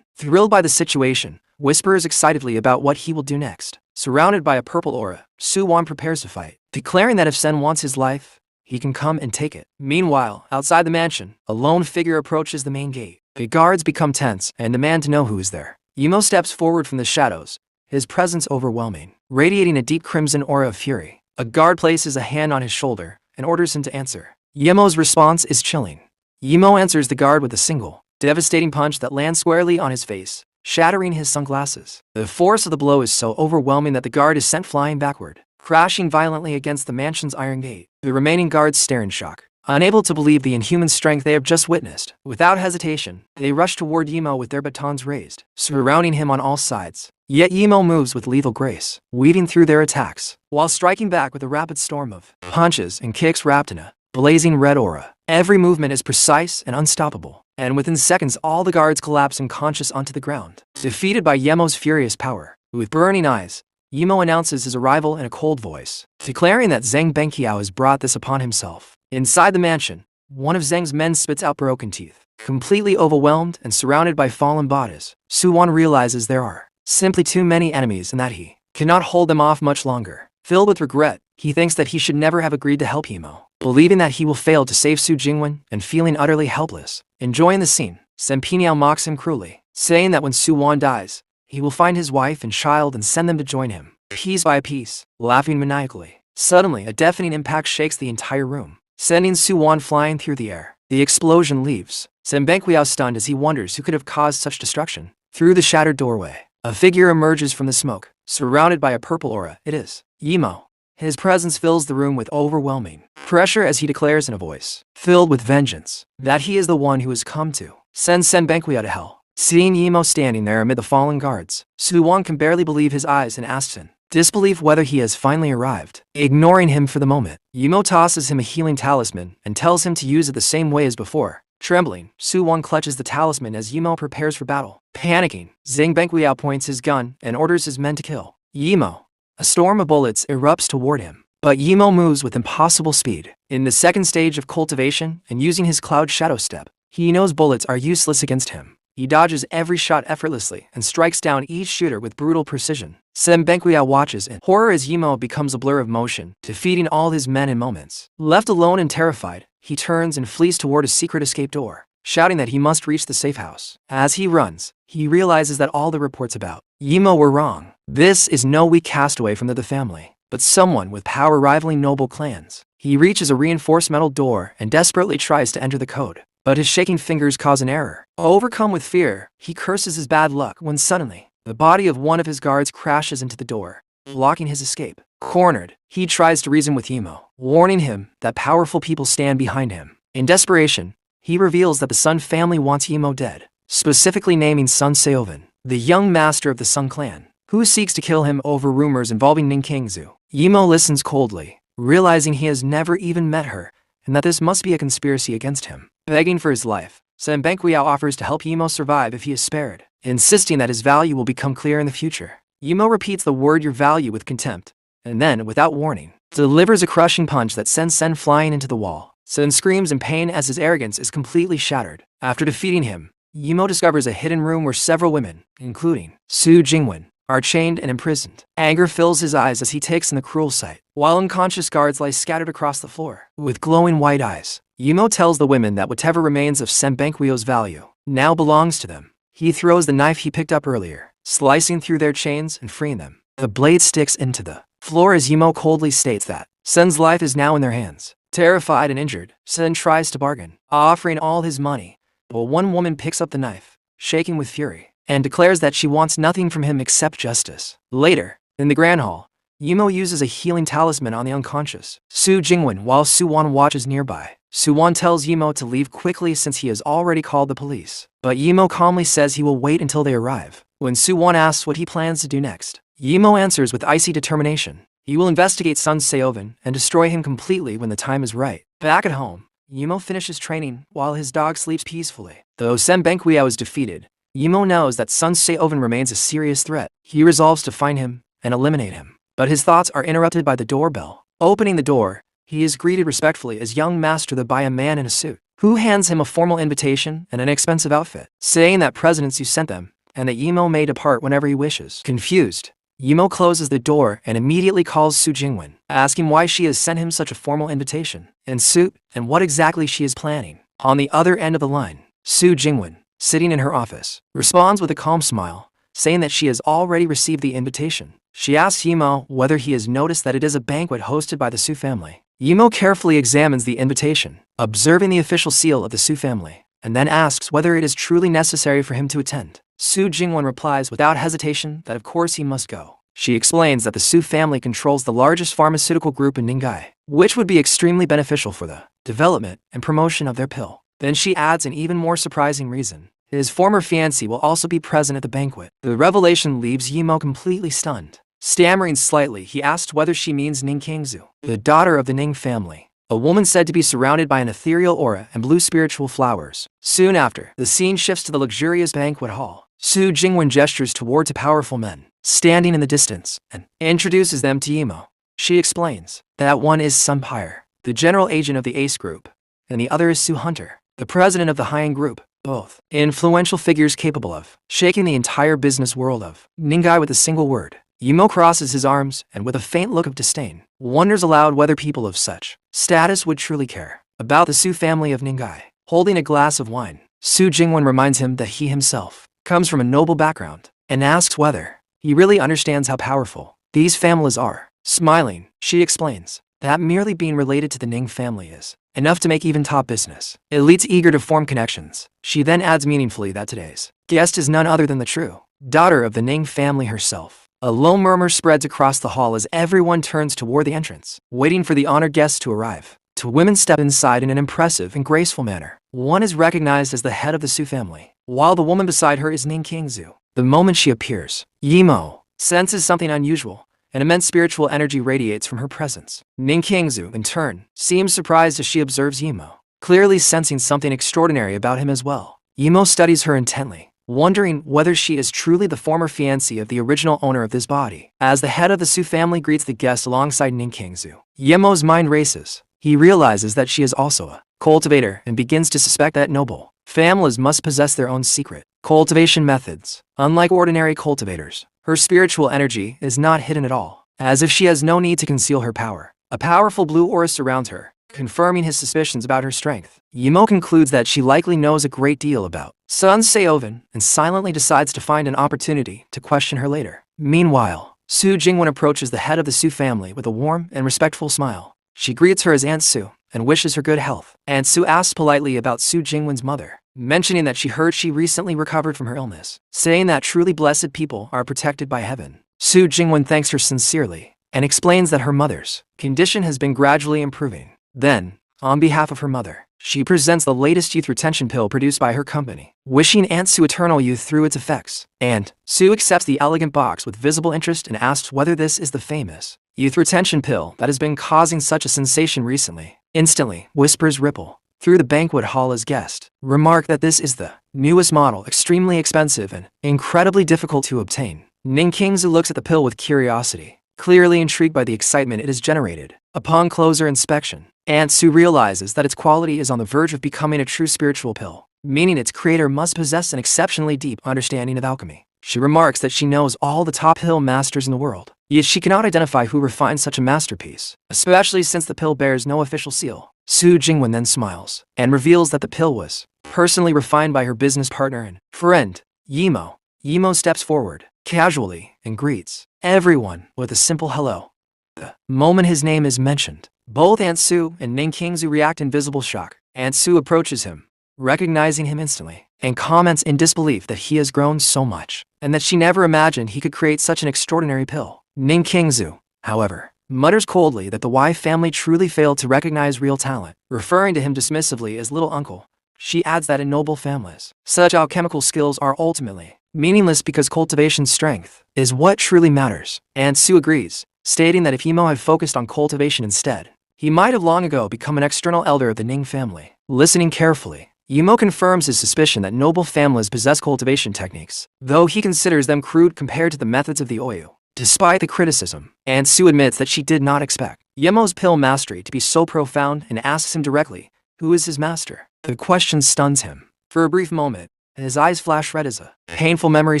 Thrilled by the situation, whispers excitedly about what he will do next. Surrounded by a purple aura, Su Wan prepares to fight, declaring that if Sen wants his life, he can come and take it. Meanwhile, outside the mansion, a lone figure approaches the main gate. The guards become tense and demand to know who is there. Yimo steps forward from the shadows, his presence overwhelming, radiating a deep crimson aura of fury. A guard places a hand on his shoulder and orders him to answer. Yimo's response is chilling. Yimo answers the guard with a single, devastating punch that lands squarely on his face, shattering his sunglasses. The force of the blow is so overwhelming that the guard is sent flying backward, crashing violently against the mansion's iron gate. The remaining guards stare in shock, unable to believe the inhuman strength they have just witnessed. Without hesitation, they rush toward Yimo with their batons raised, surrounding him on all sides. Yet Yimo moves with lethal grace, weaving through their attacks, while striking back with a rapid storm of punches and kicks wrapped in a blazing red aura. Every movement is precise and unstoppable, and within seconds all the guards collapse unconscious onto the ground. Defeated by Yemo's furious power, with burning eyes, Yimo announces his arrival in a cold voice, declaring that Zhang Benqiao has brought this upon himself. Inside the mansion, one of Zhang's men spits out broken teeth. Completely overwhelmed and surrounded by fallen bodies, Su Wan realizes there are simply too many enemies and that he cannot hold them off much longer. Filled with regret, he thinks that he should never have agreed to help Yimo, believing that he will fail to save Su Jingwen and feeling utterly helpless. Enjoying the scene, Sen Peniao mocks him cruelly, saying that when Su Wan dies, he will find his wife and child and send them to join him, piece by piece, laughing maniacally. Suddenly, a deafening impact shakes the entire room, sending Su Wan flying through the air. The explosion leaves Sen Benqiao stunned as he wonders who could have caused such destruction. Through the shattered doorway, a figure emerges from the smoke, surrounded by a purple aura. It is Yimo. His presence fills the room with overwhelming pressure as he declares in a voice filled with vengeance that he is the one who has come to send Sen Benqiao to hell. Seeing Yimo standing there amid the fallen guards, Su Wan can barely believe his eyes and asks in disbelief whether he has finally arrived. Ignoring him for the moment, Yimo tosses him a healing talisman and tells him to use it the same way as before. Trembling, Su Wan clutches the talisman as Yimo prepares for battle. Panicking, Zhang Benqiao points his gun and orders his men to kill Yimo. A storm of bullets erupts toward him, but Yimo moves with impossible speed. In the second stage of cultivation and using his cloud shadow step, he knows bullets are useless against him. He dodges every shot effortlessly and strikes down each shooter with brutal precision. Sen Benqiao watches in horror as Yimo becomes a blur of motion, defeating all his men in moments. Left alone and terrified, he turns and flees toward a secret escape door, shouting that he must reach the safe house. As he runs, he realizes that all the reports about Yimo were wrong. This is no weak castaway from the family, but someone with power rivaling noble clans. He reaches a reinforced metal door and desperately tries to enter the code, but his shaking fingers cause an error. Overcome with fear, he curses his bad luck when suddenly, the body of one of his guards crashes into the door, blocking his escape. Cornered, he tries to reason with Yimo, warning him that powerful people stand behind him. In desperation, he reveals that the Sun family wants Yimo dead, specifically naming Sun Seovan, the young master of the Sun clan, who seeks to kill him over rumors involving Ning Kingzu. Yimo listens coldly, realizing he has never even met her, and that this must be a conspiracy against him. Begging for his life, Sen Benqiao offers to help Yimo survive if he is spared, insisting that his value will become clear in the future. Yimo repeats the word your value with contempt, and then, without warning, delivers a crushing punch that sends Sen flying into the wall. Sen screams in pain as his arrogance is completely shattered. After defeating him, Yimo discovers a hidden room where several women, including Su Jingwen, are chained and imprisoned. Anger fills his eyes as he takes in the cruel sight, while unconscious guards lie scattered across the floor. With glowing white eyes, Yimo tells the women that whatever remains of Sen Benqiao's value now belongs to them. He throws the knife he picked up earlier, slicing through their chains and freeing them. The blade sticks into the floor as Yimo coldly states that Sen's life is now in their hands. Terrified and injured, Sen tries to bargain, offering all his money, but one woman picks up the knife, shaking with fury, and declares that she wants nothing from him except justice. Later, in the Grand Hall, Yimo uses a healing talisman on the unconscious Su Jingwen while Su Wan watches nearby. Su Wan tells Yimo to leave quickly since he has already called the police. but Yimo calmly says he will wait until they arrive. When Soo-won asks what he plans to do next, Yimo answers with icy determination. He will investigate Sun Seovan and destroy him completely when the time is right. Back at home, Yimo finishes training while his dog sleeps peacefully. Though Sen Benguiao is defeated, Yimo knows that Sun Seovan remains a serious threat. He resolves to find him and eliminate him. But his thoughts are interrupted by the doorbell. Opening the door, he is greeted respectfully as young master by a man in a suit, who hands him a formal invitation and an expensive outfit, saying that President Su sent them, and that Yimo may depart whenever he wishes. Confused, Yimo closes the door and immediately calls Su Jingwen, asking why she has sent him such a formal invitation, in suit, and what exactly she is planning. On the other end of the line, Su Jingwen, sitting in her office, responds with a calm smile, saying that she has already received the invitation. She asks Yimo whether he has noticed that it is a banquet hosted by the Su family. Yimo carefully examines the invitation, observing the official seal of the Su family, and then asks whether it is truly necessary for him to attend. Su Jingwen replies without hesitation that of course he must go. She explains that the Su family controls the largest pharmaceutical group in Ninggai, which would be extremely beneficial for the development and promotion of their pill. Then she adds an even more surprising reason. His former fiancée will also be present at the banquet. The revelation leaves Yimo completely stunned. Stammering slightly, he asked whether she means Ning Kingzu, the daughter of the Ning family, a woman said to be surrounded by an ethereal aura and blue spiritual flowers. Soon after, the scene shifts to the luxurious banquet hall. Su Jingwen gestures towards powerful men, standing in the distance, and introduces them to Yimo. She explains that one is Sun Pyre, the general agent of the Ace Group, and the other is Su Hunter, the president of the Hyan Group, both influential figures capable of shaking the entire business world of Ninggai with a single word. Yimo crosses his arms and with a faint look of disdain, wonders aloud whether people of such status would truly care about the Su family of Ninggai. Holding a glass of wine, Su Jingwen reminds him that he himself comes from a noble background and asks whether he really understands how powerful these families are. Smiling, she explains that merely being related to the Ning family is enough to make even top business elites eager to form connections. She then adds meaningfully that today's guest is none other than the true daughter of the Ning family herself. A low murmur spreads across the hall as everyone turns toward the entrance, waiting for the honored guests to arrive. Two women step inside in an impressive and graceful manner. One is recognized as the head of the Su family, while the woman beside her is Ning Kingzu. The moment she appears, Yimo senses something unusual. An immense spiritual energy radiates from her presence. Ning Kingzu, in turn, seems surprised as she observes Yimo, clearly sensing something extraordinary about him as well. Yimo studies her intently, wondering whether she is truly the former fiancée of the original owner of this body. As the head of the Su family greets the guest alongside Ning Kingzu, Yimo's mind races. He realizes that she is also a cultivator and begins to suspect that noble families must possess their own secret cultivation methods. Unlike ordinary cultivators, her spiritual energy is not hidden at all, as if she has no need to conceal her power. A powerful blue aura surrounds her, confirming his suspicions about her strength. Yimo concludes that she likely knows a great deal about Sun Seovan and silently decides to find an opportunity to question her later. Meanwhile, Su Jingwen approaches the head of the Su family with a warm and respectful smile. She greets her as Aunt Su and wishes her good health. Aunt Su asks politely about Su Jingwen's mother, mentioning that she heard she recently recovered from her illness, saying that truly blessed people are protected by heaven. Su Jingwen thanks her sincerely and explains that her mother's condition has been gradually improving. Then, on behalf of her mother, she presents the latest youth retention pill produced by her company, wishing Aunt Su eternal youth through its effects. And Su accepts the elegant box with visible interest and asks whether this is the famous youth retention pill that has been causing such a sensation recently. Instantly, whispers ripple through the banquet hall as guests remark that this is the newest model, extremely expensive and incredibly difficult to obtain. Ning Kingzu looks at the pill with curiosity, clearly intrigued by the excitement it has generated. Upon closer inspection, Aunt Su realizes that its quality is on the verge of becoming a true spiritual pill, meaning its creator must possess an exceptionally deep understanding of alchemy. She remarks that she knows all the top pill masters in the world, yet she cannot identify who refined such a masterpiece, especially since the pill bears no official seal. Su Jingwen then smiles and reveals that the pill was personally refined by her business partner and friend, Yimo. Yimo steps forward, casually, and greets everyone with a simple hello. The moment his name is mentioned, both Aunt Su and Ning Kingzu react in visible shock. Aunt Su approaches him, recognizing him instantly, and comments in disbelief that he has grown so much, and that she never imagined he could create such an extraordinary pill. Ning Kingzu, however, mutters coldly that the Y family truly failed to recognize real talent, referring to him dismissively as little uncle. she adds that in noble families, such alchemical skills are ultimately meaningless because cultivation strength is what truly matters. And Su agrees, stating that if Yimo had focused on cultivation instead, he might have long ago become an external elder of the Ning family. Listening carefully, Yimo confirms his suspicion that noble families possess cultivation techniques, though he considers them crude compared to the methods of the Oyu. Despite the criticism, and Su admits that she did not expect Yimo's pill mastery to be so profound and asks him directly, who is his master? The question stuns him. For a brief moment, his eyes flash red as a painful memory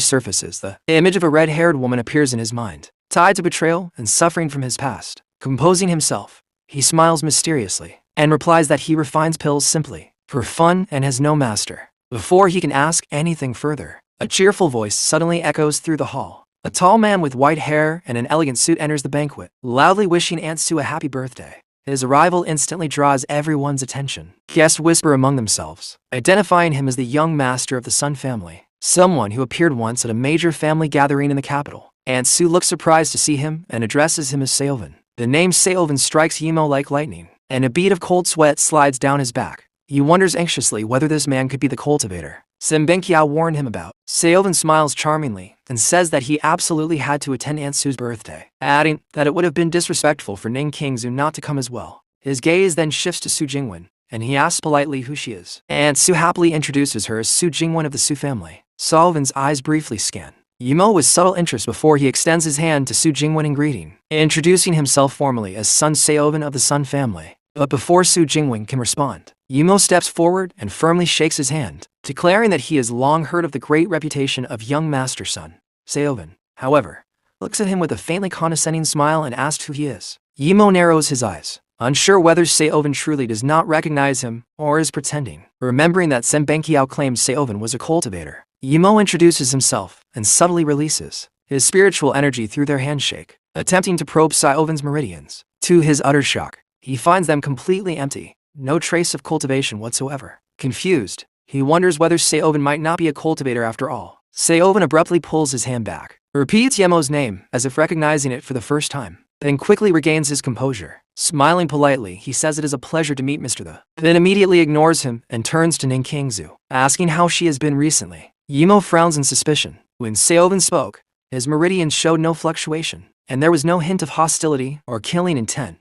surfaces. The image of a red-haired woman appears in his mind, tied to betrayal and suffering from his past. Composing himself, he smiles mysteriously and replies that he refines pills simply for fun and has no master. Before he can ask anything further, a cheerful voice suddenly echoes through the hall. A tall man with white hair and an elegant suit enters the banquet, loudly wishing Aunt Su a happy birthday. His arrival instantly draws everyone's attention. Guests whisper among themselves, identifying him as the young master of the Sun family, someone who appeared once at a major family gathering in the capital. Aunt Su looks surprised to see him and addresses him as Seovan. The name Seovan strikes Yimo like lightning, and a bead of cold sweat slides down his back. He wonders anxiously whether this man could be the cultivator Senbenkiao warned him about. Seovan smiles charmingly and says that he absolutely had to attend Aunt Su's birthday, adding that it would have been disrespectful for Ning Kingzu not to come as well. His gaze then shifts to Su Jingwen, and he asks politely who she is. Aunt Su happily introduces her as Su Jingwen of the Su family. Seovan's eyes briefly scan Yimo with subtle interest before he extends his hand to Su Jingwen in greeting, introducing himself formally as Sun Seovan of the Sun family. But before Su Jingwen can respond, Yimo steps forward and firmly shakes his hand, declaring that he has long heard of the great reputation of young Master Sun. Seovan, however, looks at him with a faintly condescending smile and asks who he is. Yimo narrows his eyes, unsure whether Seovan truly does not recognize him or is pretending. Remembering that Senbenkiao claimed Seovan was a cultivator, Yimo introduces himself and subtly releases his spiritual energy through their handshake, attempting to probe Seovan's meridians. To his utter shock, he finds them completely empty, no trace of cultivation whatsoever. Confused, he wonders whether Seovan might not be a cultivator after all. Seovan abruptly pulls his hand back, repeats Yemo's name as if recognizing it for the first time, then quickly regains his composure. Smiling politely, he says it is a pleasure to meet Mr. The, then immediately ignores him and turns to Ning Kingzu, asking how she has been recently. Yimo frowns in suspicion. When Seovan spoke, his meridians showed no fluctuation, and there was no hint of hostility or killing intent.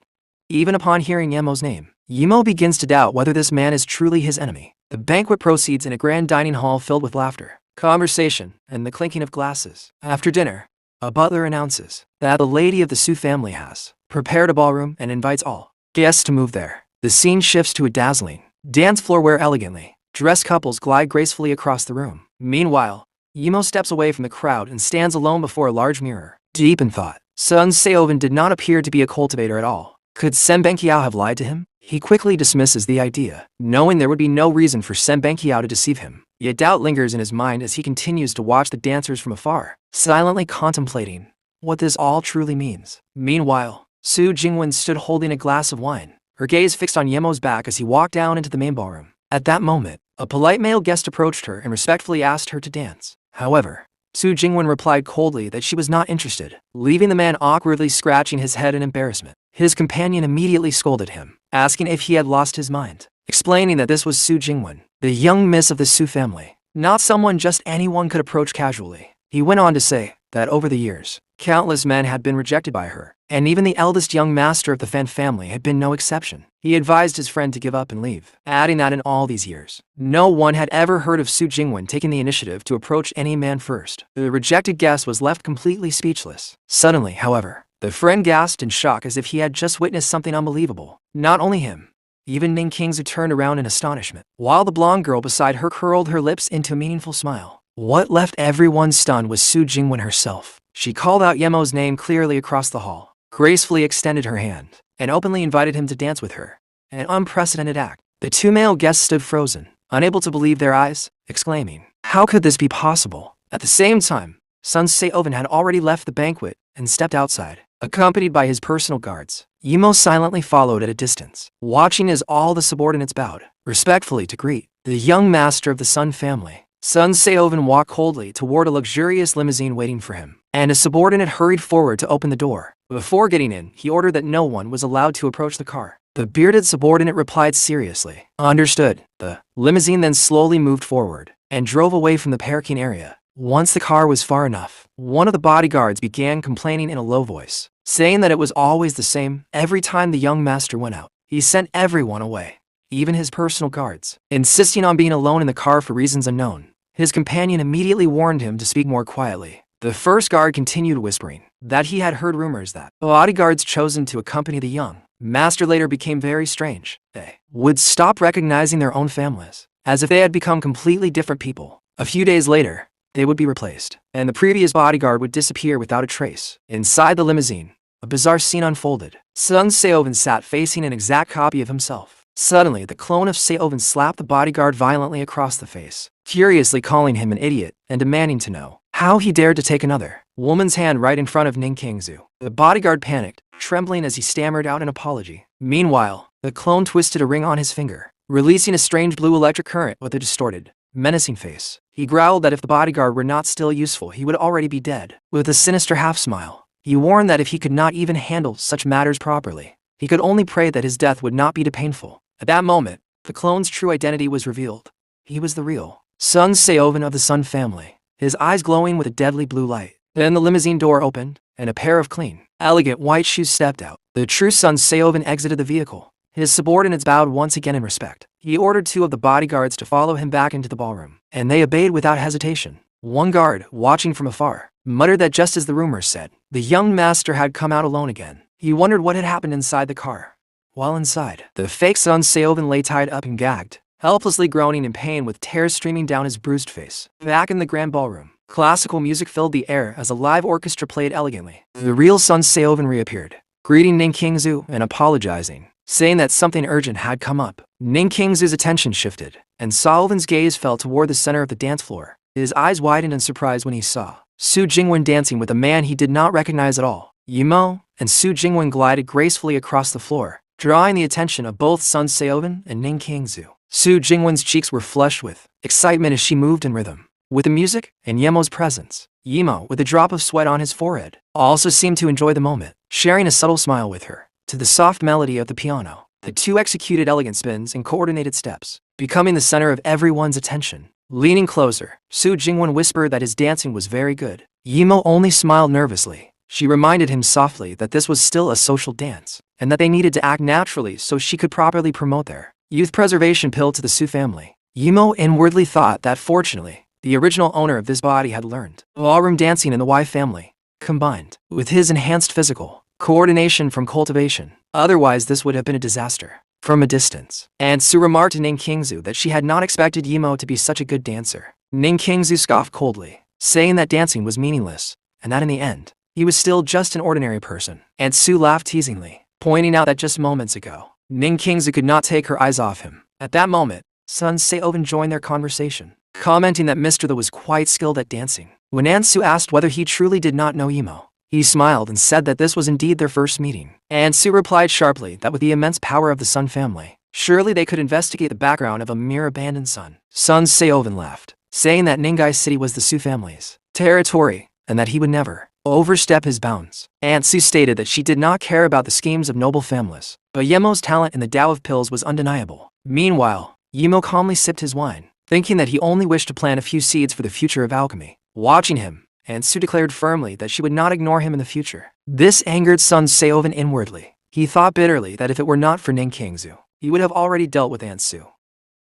Even upon hearing Yemo's name, Yimo begins to doubt whether this man is truly his enemy. The banquet proceeds in a grand dining hall filled with laughter, conversation, and the clinking of glasses. After dinner, a butler announces that the lady of the Su family has prepared a ballroom and invites all guests to move there. The scene shifts to a dazzling dance floor where elegantly dressed couples glide gracefully across the room. Meanwhile, Yimo steps away from the crowd and stands alone before a large mirror, deep in thought. Sun Seovan did not appear to be a cultivator at all. Could Senbenkiao have lied to him? He quickly dismisses the idea, knowing there would be no reason for Senbenkiao to deceive him. Yet doubt lingers in his mind as he continues to watch the dancers from afar, silently contemplating what this all truly means. Meanwhile, Su Jingwen stood holding a glass of wine, her gaze fixed on Yemo's back as he walked down into the main ballroom. At that moment, a polite male guest approached her and respectfully asked her to dance. However, Su Jingwen replied coldly that she was not interested, leaving the man awkwardly scratching his head in embarrassment. His companion immediately scolded him, asking if he had lost his mind, explaining that this was Su Jingwen, the young miss of the Su family, not someone just anyone could approach casually. He went on to say that over the years, countless men had been rejected by her, and even the eldest young master of the Fan family had been no exception. He advised his friend to give up and leave, adding that in all these years, no one had ever heard of Su Jingwen taking the initiative to approach any man first. The rejected guest was left completely speechless. Suddenly, however, the friend gasped in shock as if he had just witnessed something unbelievable. Not only him, even Ning Kingzu turned around in astonishment, while the blonde girl beside her curled her lips into a meaningful smile. What left everyone stunned was Su Jingwen herself. She called out Yemo's name clearly across the hall, gracefully extended her hand, and openly invited him to dance with her. An unprecedented act. The two male guests stood frozen, unable to believe their eyes, exclaiming, "How could this be possible?" At the same time, Sun Seovan had already left the banquet and stepped outside, accompanied by his personal guards. Yimo silently followed at a distance, watching as all the subordinates bowed respectfully to greet the young master of the Sun family. Sun Seovan walked coldly toward a luxurious limousine waiting for him, and a subordinate hurried forward to open the door. Before getting in, he ordered that no one was allowed to approach the car. The bearded subordinate replied seriously. Understood. The limousine then slowly moved forward and drove away from the parking area. Once the car was far enough, one of the bodyguards began complaining in a low voice, saying that it was always the same every time the young master went out. He sent everyone away, even his personal guards, insisting on being alone in the car for reasons unknown. His companion immediately warned him to speak more quietly. The first guard continued whispering that he had heard rumors that the bodyguards chosen to accompany the young master later became very strange. They would stop recognizing their own families, as if they had become completely different people. A few days later, they would be replaced, and the previous bodyguard would disappear without a trace. Inside the limousine, a bizarre scene unfolded. Sun Seoven sat facing an exact copy of himself. Suddenly, the clone of Seoven slapped the bodyguard violently across the face, furiously calling him an idiot and demanding to know how he dared to take another woman's hand right in front of Ning Kingzu. The bodyguard panicked, trembling as he stammered out an apology. Meanwhile, the clone twisted a ring on his finger, releasing a strange blue electric current with a distorted, menacing face. He growled that if the bodyguard were not still useful, he would already be dead. With a sinister half-smile, he warned that if he could not even handle such matters properly, he could only pray that his death would not be too painful. At that moment, the clone's true identity was revealed. He was the real Sun Seoven of the Sun family, his eyes glowing with a deadly blue light. Then the limousine door opened, and a pair of clean, elegant white shoes stepped out. The true Sun Seoven exited the vehicle. His subordinates bowed once again in respect. He ordered 2 of the bodyguards to follow him back into the ballroom, and they obeyed without hesitation. One guard, watching from afar, muttered that just as the rumors said, the young master had come out alone again. He wondered what had happened inside the car. While inside, the fake Sun Seoven lay tied up and gagged, helplessly groaning in pain with tears streaming down his bruised face. Back in the grand ballroom, classical music filled the air as a live orchestra played elegantly. The real Sun Seoven reappeared, greeting Ning Kingzu and apologizing, saying that something urgent had come up. Ning Kingzu's attention shifted, and Seoven's gaze fell toward the center of the dance floor. His eyes widened in surprise when he saw Su Jingwen dancing with a man he did not recognize at all. Yimo and Su Jingwen glided gracefully across the floor, drawing the attention of both Sun Seoven and Ning Kingzu. Su Jingwen's cheeks were flushed with excitement as she moved in rhythm with the music and Yemo's presence. Yimo, with a drop of sweat on his forehead, also seemed to enjoy the moment, sharing a subtle smile with her. To the soft melody of the piano, the 2 executed elegant spins and coordinated steps, becoming the center of everyone's attention. Leaning closer, Su Jingwen whispered that his dancing was very good. Yimo only smiled nervously. She reminded him softly that this was still a social dance, and that they needed to act naturally so she could properly promote their youth preservation pill to the Su family. Yimo inwardly thought that fortunately, the original owner of this body had learned ballroom dancing in the Y family, combined with his enhanced physical coordination from cultivation. Otherwise, this would have been a disaster. From a distance, and Su remarked to Ning Kingzu that she had not expected Yimo to be such a good dancer. Ning Kingzu scoffed coldly, saying that dancing was meaningless, and that in the end, he was still just an ordinary person. And Su laughed teasingly, pointing out that just moments ago, Ning Kingzu could not take her eyes off him. At that moment, Sun Seoven joined their conversation, commenting that Mr. The was quite skilled at dancing. When Ansu asked whether he truly did not know Yimo, he smiled and said that this was indeed their first meeting. Ansu replied sharply that with the immense power of the Sun family, surely they could investigate the background of a mere abandoned son. Sun Seoven laughed, saying that Ninggai City was the Su family's territory, and that he would never overstep his bounds. Ansu stated that she did not care about the schemes of noble families, but Yemo's talent in the Tao of pills was undeniable. Meanwhile, Yemo calmly sipped his wine, thinking that he only wished to plant a few seeds for the future of alchemy. Watching him, Ansu declared firmly that she would not ignore him in the future. This angered Sun Seoven inwardly. He thought bitterly that if it were not for Ning Kingzu, he would have already dealt with Ansu.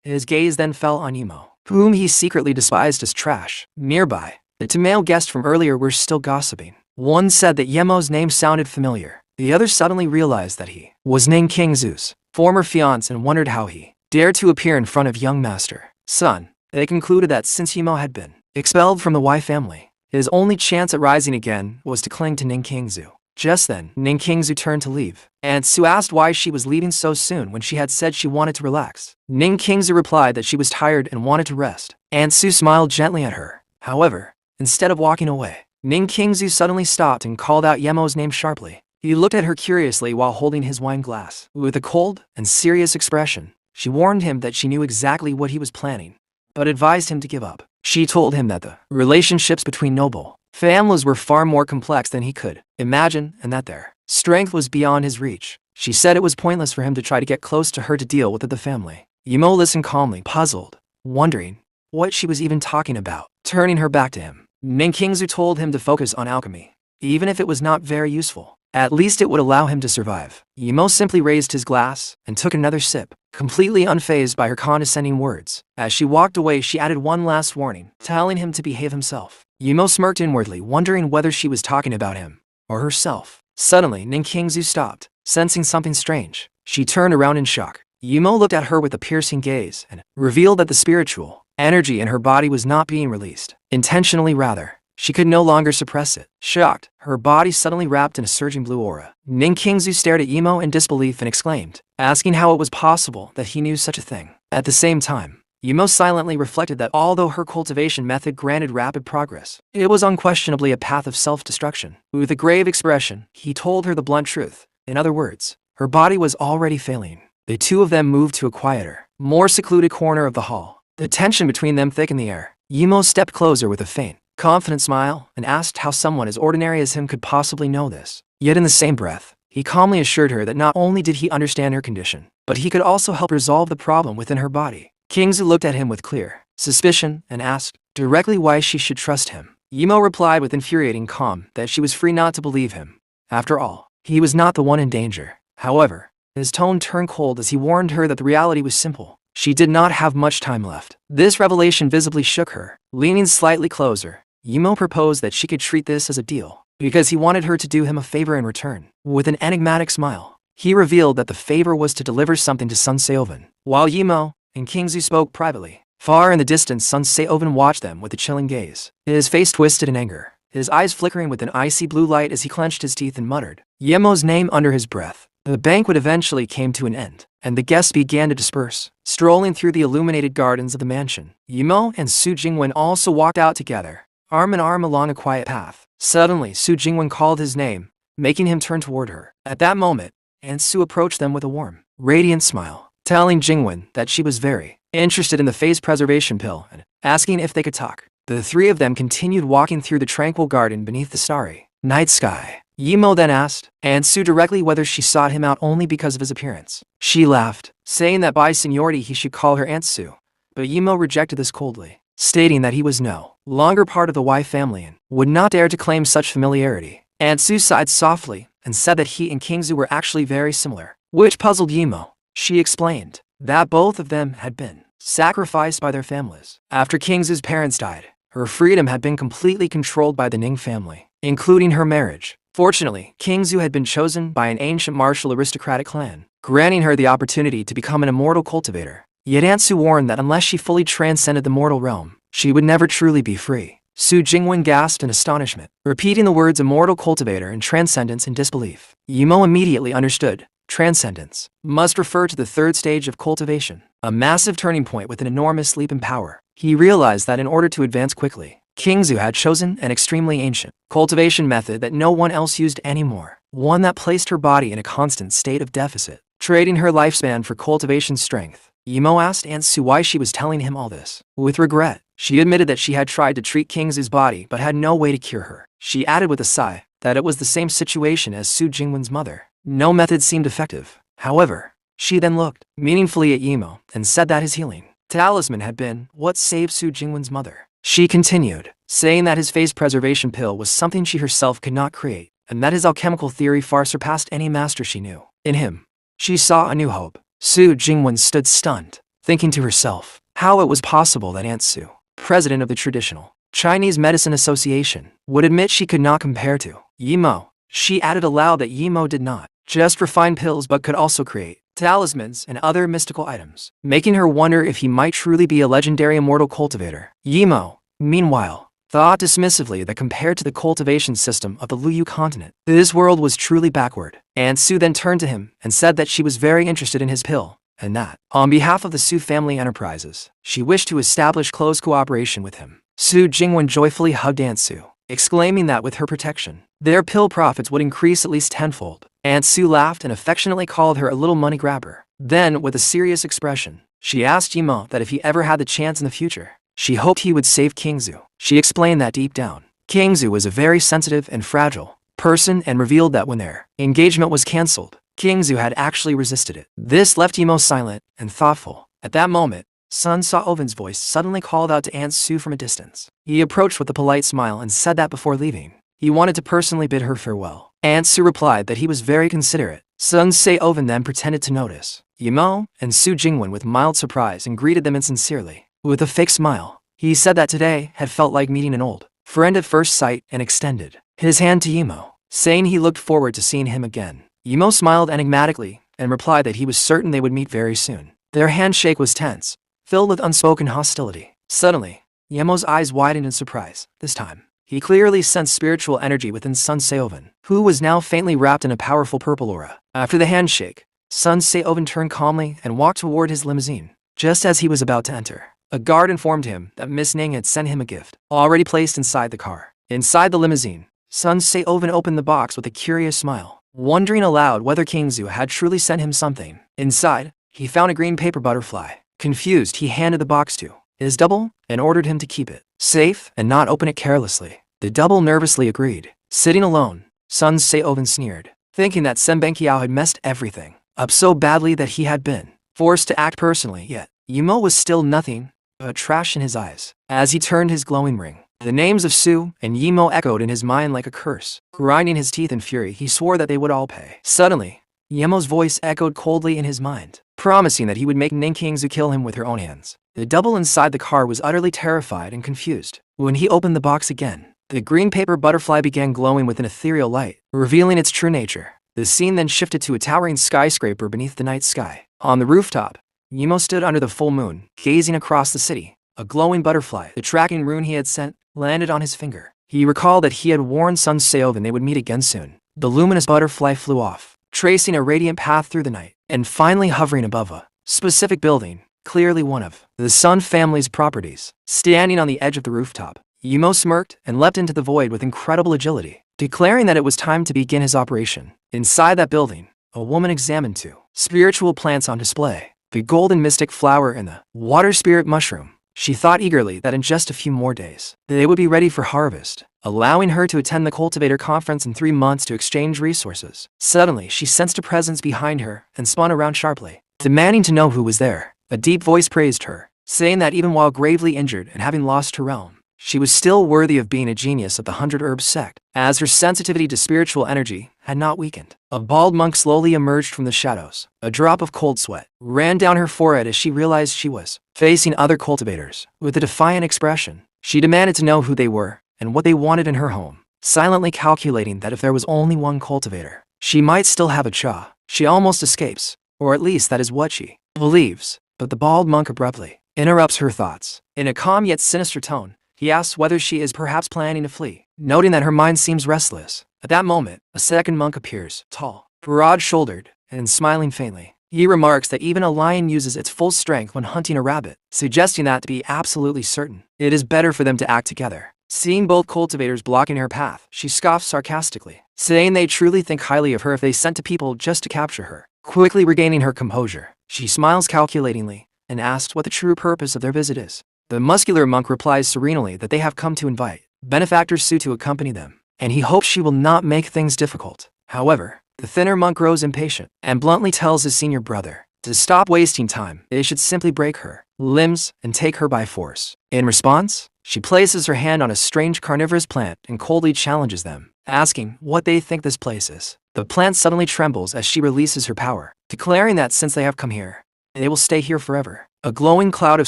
His gaze then fell on Yemo, whom he secretly despised as trash. Nearby, the 2 male guests from earlier were still gossiping. One said that Yemo's name sounded familiar. The other suddenly realized that he was Ning Kingzu's former fiancé and wondered how he dared to appear in front of young master Sun. They concluded that since Yemo had been expelled from the Y family, his only chance at rising again was to cling to Ning Kingzu. Just then, Ning Kingzu turned to leave, and Su asked why she was leaving so soon when she had said she wanted to relax. Ning Kingzu replied that she was tired and wanted to rest, and Su smiled gently at her. However, instead of walking away, Ning Kingzu suddenly stopped and called out Yemo's name sharply. He looked at her curiously while holding his wine glass. With a cold and serious expression, she warned him that she knew exactly what he was planning, but advised him to give up. She told him that the relationships between noble families were far more complex than he could imagine, and that their strength was beyond his reach. She said it was pointless for him to try to get close to her to deal with the family. Yimo listened calmly, puzzled, wondering what she was even talking about. Turning her back to him, Ning Qingzu told him to focus on alchemy. Even if it was not very useful, at least it would allow him to survive. Yimo simply raised his glass and took another sip, completely unfazed by her condescending words. As she walked away, she added one last warning, telling him to behave himself. Yimo smirked inwardly, wondering whether she was talking about him or herself. Suddenly, Ning Qingzu stopped, sensing something strange. She turned around in shock. Yimo looked at her with a piercing gaze and revealed that the spiritual energy in her body was not being released, intentionally rather. She could no longer suppress it. Shocked, her body suddenly wrapped in a surging blue aura. Ning Qingzu stared at Yimo in disbelief and exclaimed, asking how it was possible that he knew such a thing. At the same time, Yimo silently reflected that although her cultivation method granted rapid progress, it was unquestionably a path of self-destruction. With a grave expression, he told her the blunt truth. In other words, her body was already failing. The two of them moved to a quieter, more secluded corner of the hall. The tension between them thickened the air. Yimo stepped closer with a faint, confident smile and asked how someone as ordinary as him could possibly know this. Yet in the same breath, he calmly assured her that not only did he understand her condition, but he could also help resolve the problem within her body. Qingzu looked at him with clear suspicion and asked directly why she should trust him. Yimo replied with infuriating calm that she was free not to believe him. After all, he was not the one in danger. However, his tone turned cold as he warned her that the reality was simple. She did not have much time left. This revelation visibly shook her. Leaning slightly closer, Yimo proposed that she could treat this as a deal, because he wanted her to do him a favor in return. With an enigmatic smile, he revealed that the favor was to deliver something to Sun Seoven. While Yimo and Qingzu spoke privately, far in the distance Sun Seoven watched them with a chilling gaze. His face twisted in anger, his eyes flickering with an icy blue light as he clenched his teeth and muttered Yimo's name under his breath. The banquet eventually came to an end, and the guests began to disperse. Strolling through the illuminated gardens of the mansion, Yimo and Su Jingwen also walked out together, arm in arm along a quiet path. Suddenly, Su Jingwen called his name, making him turn toward her. At that moment, Aunt Su approached them with a warm, radiant smile, telling Jingwen that she was very interested in the phase preservation pill and asking if they could talk. The three of them continued walking through the tranquil garden beneath the starry night sky. Yimo then asked Aunt Su directly whether she sought him out only because of his appearance. She laughed, saying that by seniority he should call her Aunt Su, but Yimo rejected this coldly, stating that he was no longer part of the Y family and would not dare to claim such familiarity. Aunt Su sighed softly and said that he and Qingzu were actually very similar, which puzzled Yimo. She explained that both of them had been sacrificed by their families. After Qingzu's parents died, her freedom had been completely controlled by the Ning family, including her marriage. Fortunately, Qingzu had been chosen by an ancient martial aristocratic clan, granting her the opportunity to become an immortal cultivator. Yet Aunt Su warned that unless she fully transcended the mortal realm, she would never truly be free. Su Jingwen gasped in astonishment, repeating the words immortal cultivator and transcendence in disbelief. Yimo immediately understood. Transcendence must refer to the third stage of cultivation, a massive turning point with an enormous leap in power. He realized that in order to advance quickly, Qingzu had chosen an extremely ancient cultivation method that no one else used anymore, one that placed her body in a constant state of deficit, trading her lifespan for cultivation strength. Yimo asked Aunt Su why she was telling him all this. With regret, she admitted that she had tried to treat Qingzu's body but had no way to cure her. She added with a sigh that it was the same situation as Su Jingwen's mother. No method seemed effective. However, she then looked meaningfully at Yimo and said that his healing talisman had been what saved Su Jingwen's mother. She continued, saying that his phase preservation pill was something she herself could not create, and that his alchemical theory far surpassed any master she knew. In him, she saw a new hope. Su Jingwen stood stunned, thinking to herself how it was possible that Aunt Su, president of the traditional Chinese Medicine Association, would admit she could not compare to Yimo. She added aloud that Yimo did not just refine pills but could also create talismans and other mystical items, making her wonder if he might truly be a legendary immortal cultivator. Yimo, meanwhile, thought dismissively that compared to the cultivation system of the Luyu continent, this world was truly backward. Aunt Su then turned to him and said that she was very interested in his pill, and that, on behalf of the Su family enterprises, she wished to establish close cooperation with him. Su Jingwen joyfully hugged Aunt Su, exclaiming that with her protection, their pill profits would increase at least tenfold. Aunt Su laughed and affectionately called her a little money grabber. Then, with a serious expression, she asked Yimo that if he ever had the chance in the future, she hoped he would save Qingzu. She explained that deep down, Qingzu was a very sensitive and fragile person and revealed that when their engagement was cancelled, King Zu had actually resisted it. This left Imo silent and thoughtful. At that moment, Sun Se-oven's voice suddenly called out to Aunt Sue from a distance. He approached with a polite smile and said that before leaving, he wanted to personally bid her farewell. Aunt Sue replied that he was very considerate. Sun Se-oven then pretended to notice Imo and Su Jingwen with mild surprise and greeted them insincerely. With a fake smile, he said that today had felt like meeting an old friend at first sight and extended his hand to Imo, saying he looked forward to seeing him again. Imo smiled enigmatically and replied that he was certain they would meet very soon. Their handshake was tense, filled with unspoken hostility. Suddenly, Imo's eyes widened in surprise. This time, he clearly sensed spiritual energy within Sun Se-oven, who was now faintly wrapped in a powerful purple aura. After the handshake, Sun Se-oven turned calmly and walked toward his limousine. Just as he was about to enter, a guard informed him that Miss Ning had sent him a gift, already placed inside the car. Inside the limousine, Sun Se-oven opened the box with a curious smile, wondering aloud whether King Zu had truly sent him something. Inside, he found a green paper butterfly. Confused, he handed the box to his double and ordered him to keep it safe and not open it carelessly. The double nervously agreed. Sitting alone, Sun Se-oven sneered, thinking that Sen Benqiao had messed everything up so badly that he had been forced to act personally. Yet, Imo was still nothing but trash in his eyes. As he turned his glowing ring, the names of Su and Imo echoed in his mind like a curse. Grinding his teeth in fury, he swore that they would all pay. Suddenly, Imo's voice echoed coldly in his mind, promising that he would make Ning King Zu kill him with her own hands. The double inside the car was utterly terrified and confused. When he opened the box again, the green paper butterfly began glowing with an ethereal light, revealing its true nature. The scene then shifted to a towering skyscraper beneath the night sky. On the rooftop, Imo stood under the full moon, gazing across the city. A glowing butterfly, the tracking rune he had sent, landed on his finger. He recalled that he had warned Sun Se-oven they would meet again soon. The luminous butterfly flew off, tracing a radiant path through the night, and finally hovering above a specific building, clearly one of the Sun family's properties. Standing on the edge of the rooftop, Imo smirked and leapt into the void with incredible agility, declaring that it was time to begin his operation. Inside that building, a woman examined two spiritual plants on display, the golden mystic flower and the water spirit mushroom. She thought eagerly that in just a few more days, they would be ready for harvest, allowing her to attend the cultivator conference in 3 months to exchange resources. Suddenly, she sensed a presence behind her and spun around sharply, demanding to know who was there. A deep voice praised her, saying that even while gravely injured and having lost her realm, she was still worthy of being a genius of the 100 Herbs sect, as her sensitivity to spiritual energy had not weakened. A bald monk slowly emerged from the shadows. A drop of cold sweat ran down her forehead as she realized she was facing other cultivators. With a defiant expression, she demanded to know who they were and what they wanted in her home, silently calculating that if there was only one cultivator, she might still have a cha. She almost escapes, or at least that is what she believes. But the bald monk abruptly interrupts her thoughts. In a calm yet sinister tone, he asks whether she is perhaps planning to flee, noting that her mind seems restless. At that moment, a second monk appears, tall, broad-shouldered, and smiling faintly. He remarks that even a lion uses its full strength when hunting a rabbit, suggesting that to be absolutely certain, it is better for them to act together. Seeing both cultivators blocking her path, she scoffs sarcastically, saying they truly think highly of her if they sent to people just to capture her. Quickly regaining her composure, she smiles calculatingly and asks what the true purpose of their visit is. The muscular monk replies serenely that they have come to invite benefactor Su to accompany them, and he hopes she will not make things difficult. However, the thinner monk grows impatient and bluntly tells his senior brother to stop wasting time. They should simply break her limbs and take her by force. In response, she places her hand on a strange carnivorous plant and coldly challenges them, asking what they think this place is. The plant suddenly trembles as she releases her power, declaring that since they have come here, they will stay here forever. A glowing cloud of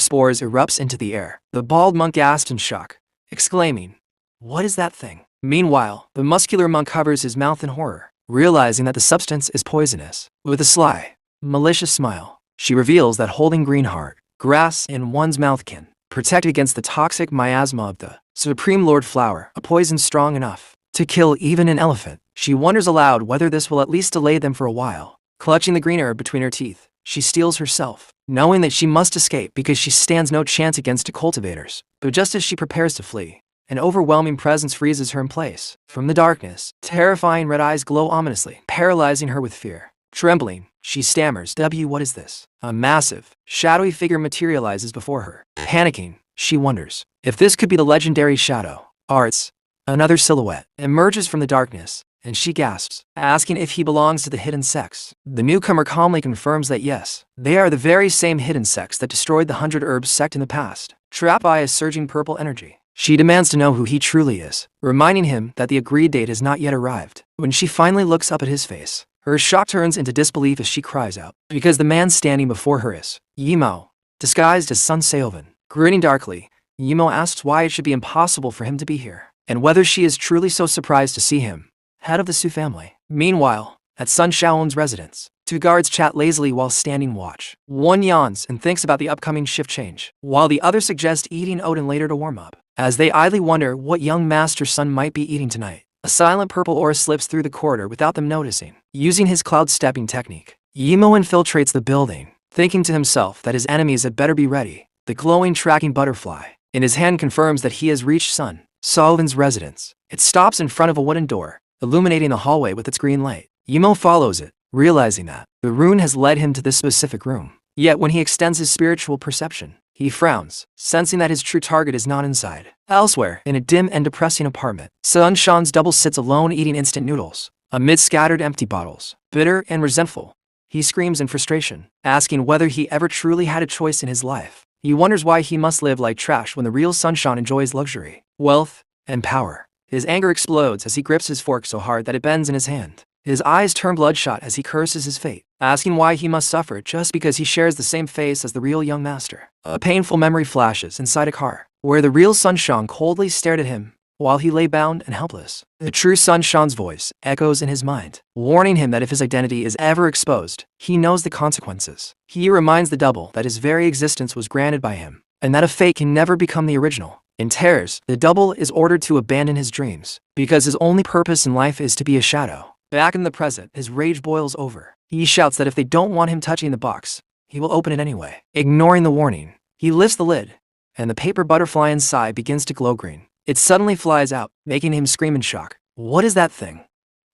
spores erupts into the air. The bald monk gasped in shock, exclaiming, "What is that thing?" Meanwhile, the muscular monk covers his mouth in horror, realizing that the substance is poisonous. With a sly, malicious smile, she reveals that holding green heart grass in one's mouth can protect against the toxic miasma of the Supreme Lord Flower, a poison strong enough to kill even an elephant. She wonders aloud whether this will at least delay them for a while. Clutching the green herb between her teeth, she steels herself, knowing that she must escape because she stands no chance against the cultivators. But just as she prepares to flee, an overwhelming presence freezes her in place. From the darkness, terrifying red eyes glow ominously, paralyzing her with fear. Trembling, she stammers, What is this?" A massive, shadowy figure materializes before her. Panicking, she wonders if this could be the legendary Shadow Arts. Another silhouette emerges from the darkness, and she gasps, asking if he belongs to the hidden sects. The newcomer calmly confirms that yes, they are the very same hidden sects that destroyed the 100 Herbs sect in the past. Trapped by a surging purple energy, she demands to know who he truly is, reminding him that the agreed date has not yet arrived. When she finally looks up at his face, her shock turns into disbelief as she cries out, because the man standing before her is Yimo, disguised as Sun Seovan. Grinning darkly, Yimo asks why it should be impossible for him to be here, and whether she is truly so surprised to see him, head of the Su family. Meanwhile, at Sun Shaolan's residence, two guards chat lazily while standing watch. One yawns and thinks about the upcoming shift change, while the other suggests eating oden later to warm up. As they idly wonder what young Master Sun might be eating tonight, a silent purple aura slips through the corridor without them noticing. Using his cloud stepping technique, Yimo infiltrates the building, thinking to himself that his enemies had better be ready. The glowing tracking butterfly in his hand confirms that he has reached Sun Seovan's residence. It stops in front of a wooden door, illuminating the hallway with its green light. Yimo follows it, realizing that the rune has led him to this specific room. Yet when he extends his spiritual perception, he frowns, sensing that his true target is not inside. Elsewhere, in a dim and depressing apartment, Sun Shan's double sits alone eating instant noodles. Amid scattered empty bottles, bitter and resentful, he screams in frustration, asking whether he ever truly had a choice in his life. He wonders why he must live like trash when the real Sunshan enjoys luxury, wealth, and power. His anger explodes as he grips his fork so hard that it bends in his hand. His eyes turn bloodshot as he curses his fate, asking why he must suffer just because he shares the same face as the real young master. A painful memory flashes inside a car, where the real Sunshan coldly stared at him while he lay bound and helpless. The true Sunshan's voice echoes in his mind, warning him that if his identity is ever exposed, he knows the consequences. He reminds the double that his very existence was granted by him, and that a fake can never become the original. In tears, the double is ordered to abandon his dreams, because his only purpose in life is to be a shadow. Back in the present, his rage boils over. He shouts that if they don't want him touching the box, he will open it anyway. Ignoring the warning, he lifts the lid, and the paper butterfly inside begins to glow green. It suddenly flies out, making him scream in shock. What is that thing?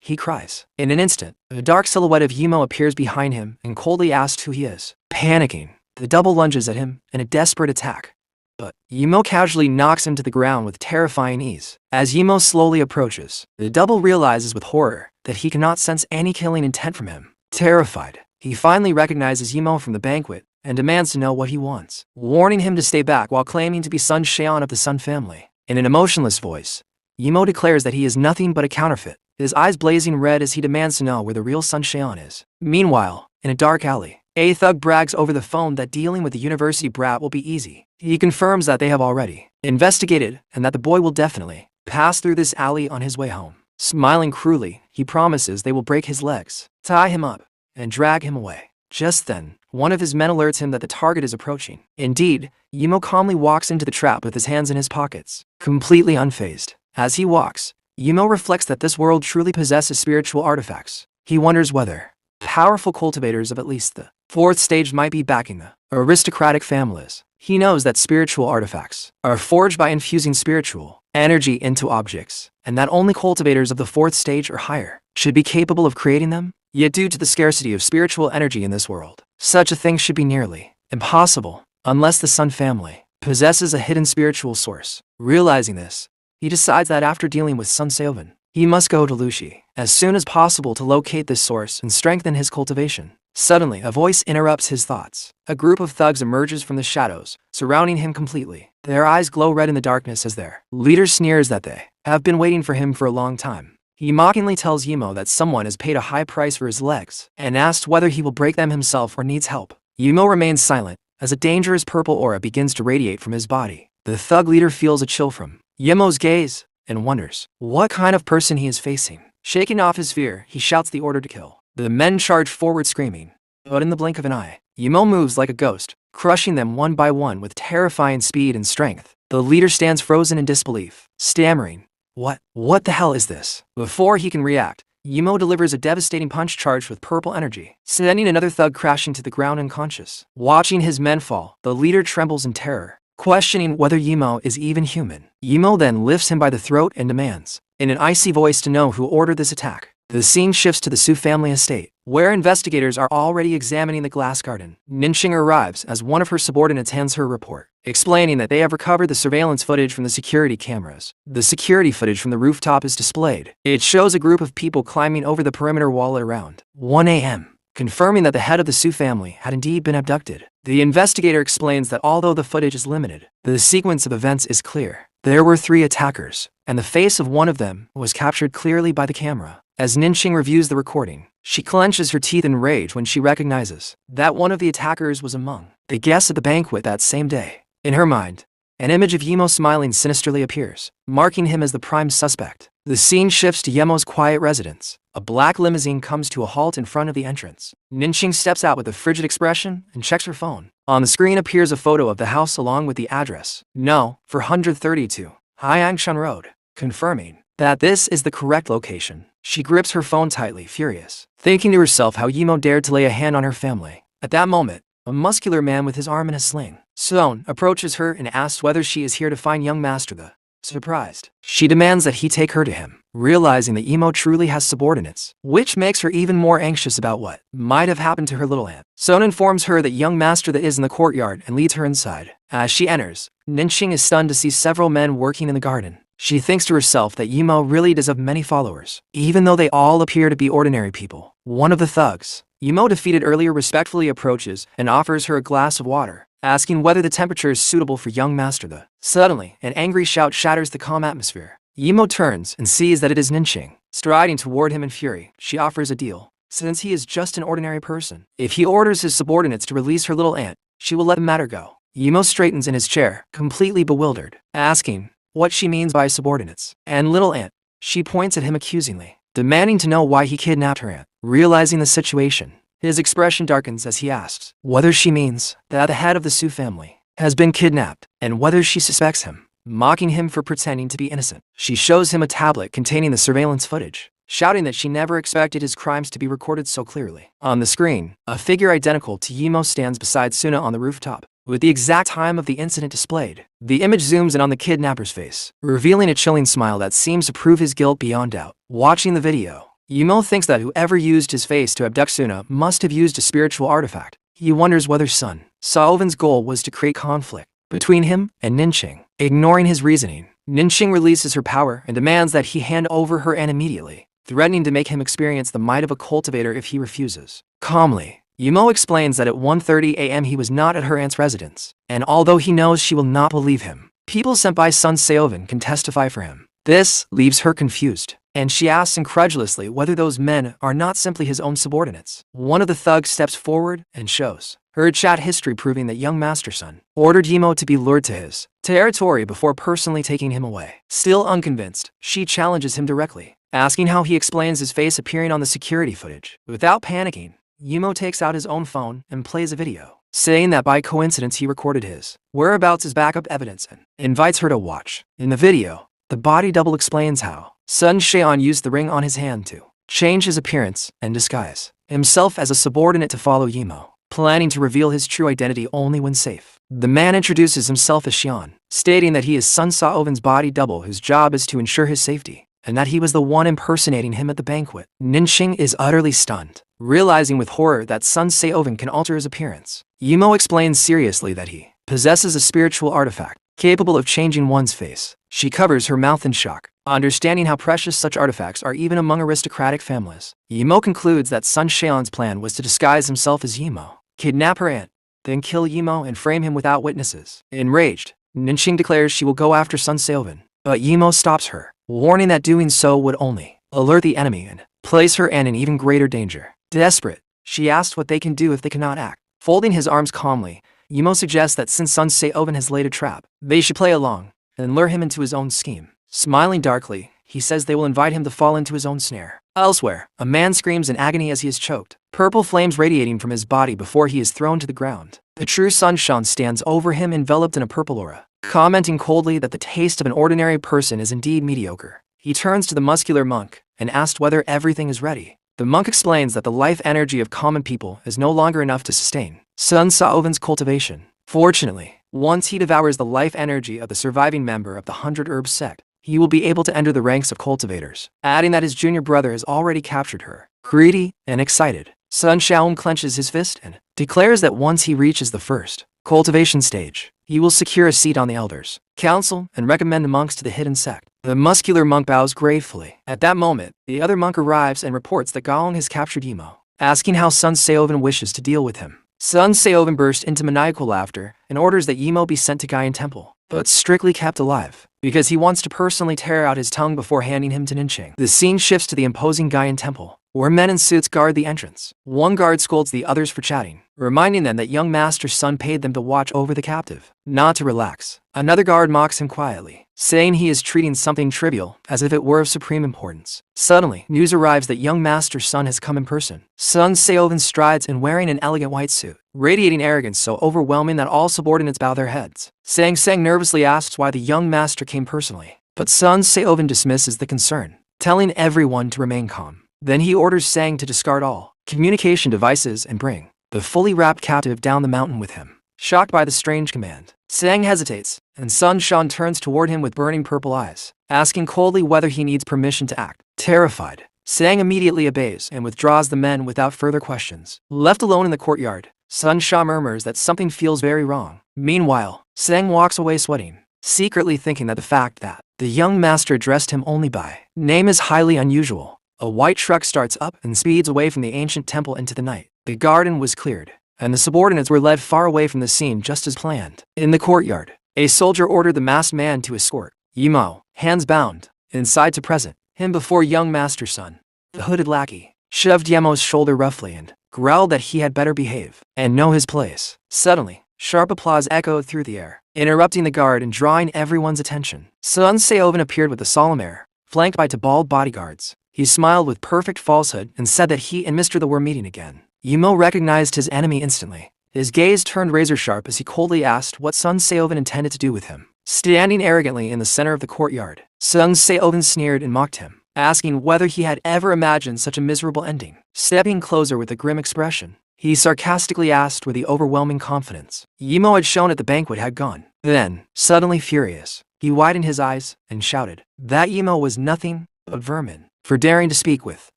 He cries. In an instant, a dark silhouette of Yimo appears behind him and coldly asks who he is. Panicking, the double lunges at him in a desperate attack. But Yimo casually knocks him to the ground with terrifying ease. As Yimo slowly approaches, the double realizes with horror that he cannot sense any killing intent from him. Terrified, he finally recognizes Yimo from the banquet and demands to know what he wants, warning him to stay back while claiming to be Sun Xian of the Sun family. In an emotionless voice, Yimo declares that he is nothing but a counterfeit, his eyes blazing red as he demands to know where the real Sun Xian is. Meanwhile, in a dark alley, a thug brags over the phone that dealing with the university brat will be easy. He confirms that they have already investigated and that the boy will definitely pass through this alley on his way home. Smiling cruelly, he promises they will break his legs, tie him up, and drag him away. Just then, one of his men alerts him that the target is approaching. Indeed, Yimo calmly walks into the trap with his hands in his pockets, completely unfazed. As he walks, Yimo reflects that this world truly possesses spiritual artifacts. He wonders whether powerful cultivators of at least the fourth stage might be backing the aristocratic families. He knows that spiritual artifacts are forged by infusing spiritual energy into objects, and that only cultivators of the fourth stage or higher should be capable of creating them. Yet due to the scarcity of spiritual energy in this world, such a thing should be nearly impossible, unless the Sun family possesses a hidden spiritual source. Realizing this, he decides that after dealing with Sun Seovan, he must go to Lushi as soon as possible to locate this source and strengthen his cultivation. Suddenly, a voice interrupts his thoughts. A group of thugs emerges from the shadows, surrounding him completely. Their eyes glow red in the darkness as their leader sneers that they have been waiting for him for a long time. He mockingly tells Yimo that someone has paid a high price for his legs, and asks whether he will break them himself or needs help. Yimo remains silent, as a dangerous purple aura begins to radiate from his body. The thug leader feels a chill from Yimo's gaze, and wonders what kind of person he is facing. Shaking off his fear, he shouts the order to kill. The men charge forward screaming, but in the blink of an eye, Yimo moves like a ghost, crushing them one by one with terrifying speed and strength. The leader stands frozen in disbelief, stammering, What the hell is this? Before he can react, Yimo delivers a devastating punch charged with purple energy, sending another thug crashing to the ground unconscious. Watching his men fall, the leader trembles in terror, questioning whether Yimo is even human. Yimo then lifts him by the throat and demands, in an icy voice, to know who ordered this attack. The scene shifts to the Su family estate, where investigators are already examining the glass garden. Ninxing arrives as one of her subordinates hands her a report, explaining that they have recovered the surveillance footage from the security cameras. The security footage from the rooftop is displayed. It shows a group of people climbing over the perimeter wall at around 1 a.m., confirming that the head of the Su family had indeed been abducted. The investigator explains that although the footage is limited, the sequence of events is clear. There were 3 attackers, and the face of one of them was captured clearly by the camera. As Ninxing reviews the recording, she clenches her teeth in rage when she recognizes that one of the attackers was among the guests at the banquet that same day. In her mind, an image of Yimo smiling sinisterly appears, marking him as the prime suspect. The scene shifts to Yemo's quiet residence. A black limousine comes to a halt in front of the entrance. Ninxing steps out with a frigid expression and checks her phone. On the screen appears a photo of the house along with the address, No. 432, Hyangshan Road, confirming that this is the correct location. She grips her phone tightly, furious, thinking to herself how Yimo dared to lay a hand on her family. At that moment, a muscular man with his arm in a sling, Son, approaches her and asks whether she is here to find young Master the. Surprised, she demands that he take her to him, realizing that Yimo truly has subordinates, which makes her even more anxious about what might have happened to her little aunt. Son informs her that young Master the is in the courtyard and leads her inside. As she enters, Ninxing is stunned to see several men working in the garden. She thinks to herself that Yimo really does have many followers, even though they all appear to be ordinary people. One of the thugs, Yimo defeated earlier, respectfully approaches and offers her a glass of water, asking whether the temperature is suitable for young Master the. Suddenly, an angry shout shatters the calm atmosphere. Yimo turns and sees that it is Ninxing. Striding toward him in fury, she offers a deal. Since he is just an ordinary person, if he orders his subordinates to release her little aunt, she will let the matter go. Yimo straightens in his chair, completely bewildered, asking what she means by subordinates and little aunt. She points at him accusingly, demanding to know why he kidnapped her aunt. Realizing the situation, his expression darkens as he asks whether she means that the head of the Su family has been kidnapped and whether she suspects him, mocking him for pretending to be innocent. She shows him a tablet containing the surveillance footage, shouting that she never expected his crimes to be recorded so clearly. On the screen, a figure identical to Yimo stands beside Suna on the rooftop, with the exact time of the incident displayed. The image zooms in on the kidnapper's face, revealing a chilling smile that seems to prove his guilt beyond doubt. Watching the video, Yimo thinks that whoever used his face to abduct Suna must have used a spiritual artifact. He wonders whether Sun Saoven's goal was to create conflict between him and Ninxing. Ignoring his reasoning, Ninxing releases her power and demands that he hand over her aunt immediately, threatening to make him experience the might of a cultivator if he refuses. Calmly, Yimo explains that at 1:30 a.m. he was not at her aunt's residence, and although he knows she will not believe him, people sent by Sun Saoven can testify for him. This leaves her confused, and she asks incredulously whether those men are not simply his own subordinates. One of the thugs steps forward and shows her chat history, proving that young Master Sun ordered Yimo to be lured to his territory before personally taking him away. Still unconvinced, she challenges him directly, asking how he explains his face appearing on the security footage. Without panicking, Yimo takes out his own phone and plays a video, saying that by coincidence he recorded his whereabouts as backup evidence and invites her to watch. In the video, the body double explains how Sun Sheon used the ring on his hand to change his appearance and disguise himself as a subordinate to follow Yimo, planning to reveal his true identity only when safe. The man introduces himself as Xian, stating that he is Sun Saoven's body double whose job is to ensure his safety, and that he was the one impersonating him at the banquet. Ninxing is utterly stunned, realizing with horror that Sun Saoven can alter his appearance. Yimo explains seriously that he possesses a spiritual artifact capable of changing one's face. She covers her mouth in shock, understanding how precious such artifacts are even among aristocratic families. Yimo concludes that Sun Sheon's plan was to disguise himself as Yimo, kidnap her aunt, then kill Yimo and frame him without witnesses. Enraged, Ninxing declares she will go after Sun Saoven, but Yimo stops her, warning that doing so would only alert the enemy and place her aunt in even greater danger. Desperate, she asks what they can do if they cannot act. Folding his arms calmly, Yimo suggests that since Sun Saoven has laid a trap, they should play along and lure him into his own scheme. Smiling darkly, he says they will invite him to fall into his own snare. Elsewhere, a man screams in agony as he is choked, purple flames radiating from his body before he is thrown to the ground. The true sunshine stands over him enveloped in a purple aura, commenting coldly that the taste of an ordinary person is indeed mediocre. He turns to the muscular monk and asks whether everything is ready. The monk explains that the life energy of common people is no longer enough to sustain Sun Saoven's cultivation. Fortunately, once he devours the life energy of the surviving member of the 100 Herb sect, he will be able to enter the ranks of cultivators, adding that his junior brother has already captured her. Greedy and excited, Sun Shaowen clenches his fist and declares that once he reaches the first cultivation stage, he will secure a seat on the Elders' Council and recommend the monks to the hidden sect. The muscular monk bows gratefully. At that moment, the other monk arrives and reports that Gaong has captured Yimo, asking how Sun Seoven wishes to deal with him. Sun Seoven burst into maniacal laughter and orders that Yimo be sent to Gaian Temple, but strictly kept alive, because he wants to personally tear out his tongue before handing him to Ninqing. The scene shifts to the imposing Gaian Temple, where men in suits guard the entrance. One guard scolds the others for chatting, reminding them that young Master Sun paid them to watch over the captive, not to relax. Another guard mocks him quietly, saying he is treating something trivial as if it were of supreme importance. Suddenly, news arrives that young Master Sun has come in person. Sun Seoven strides in wearing an elegant white suit, radiating arrogance so overwhelming that all subordinates bow their heads. Sang nervously asks why the young master came personally, but Sun Seoven dismisses the concern, telling everyone to remain calm. Then he orders Sang to discard all communication devices and bring the fully wrapped captive down the mountain with him. Shocked by the strange command, Sang hesitates, and Sun Shan turns toward him with burning purple eyes, asking coldly whether he needs permission to act. Terrified, Sang immediately obeys and withdraws the men without further questions. Left alone in the courtyard, Sun Sha murmurs that something feels very wrong. Meanwhile, Sang walks away sweating, secretly thinking that the fact that the young master addressed him only by name is highly unusual. A white truck starts up and speeds away from the ancient temple into the night. The garden was cleared, and the subordinates were led far away from the scene just as planned. In the courtyard, a soldier ordered the masked man to escort Yimo, hands bound, inside to present him before young Master Sun. The hooded lackey shoved Yimo's shoulder roughly and growled that he had better behave and know his place. Suddenly, sharp applause echoed through the air, interrupting the guard and drawing everyone's attention. Sun Seoven appeared with a solemn air, flanked by two bald bodyguards. He smiled with perfect falsehood and said that he and Mr. The were meeting again. Yimo recognized his enemy instantly. His gaze turned razor-sharp as he coldly asked what Sun Seoven intended to do with him. Standing arrogantly in the center of the courtyard, Sun Seoven sneered and mocked him, asking whether he had ever imagined such a miserable ending. Stepping closer with a grim expression, he sarcastically asked with the overwhelming confidence Yimo had shown at the banquet had gone. Then, suddenly furious, he widened his eyes and shouted that Yimo was nothing but vermin for daring to speak with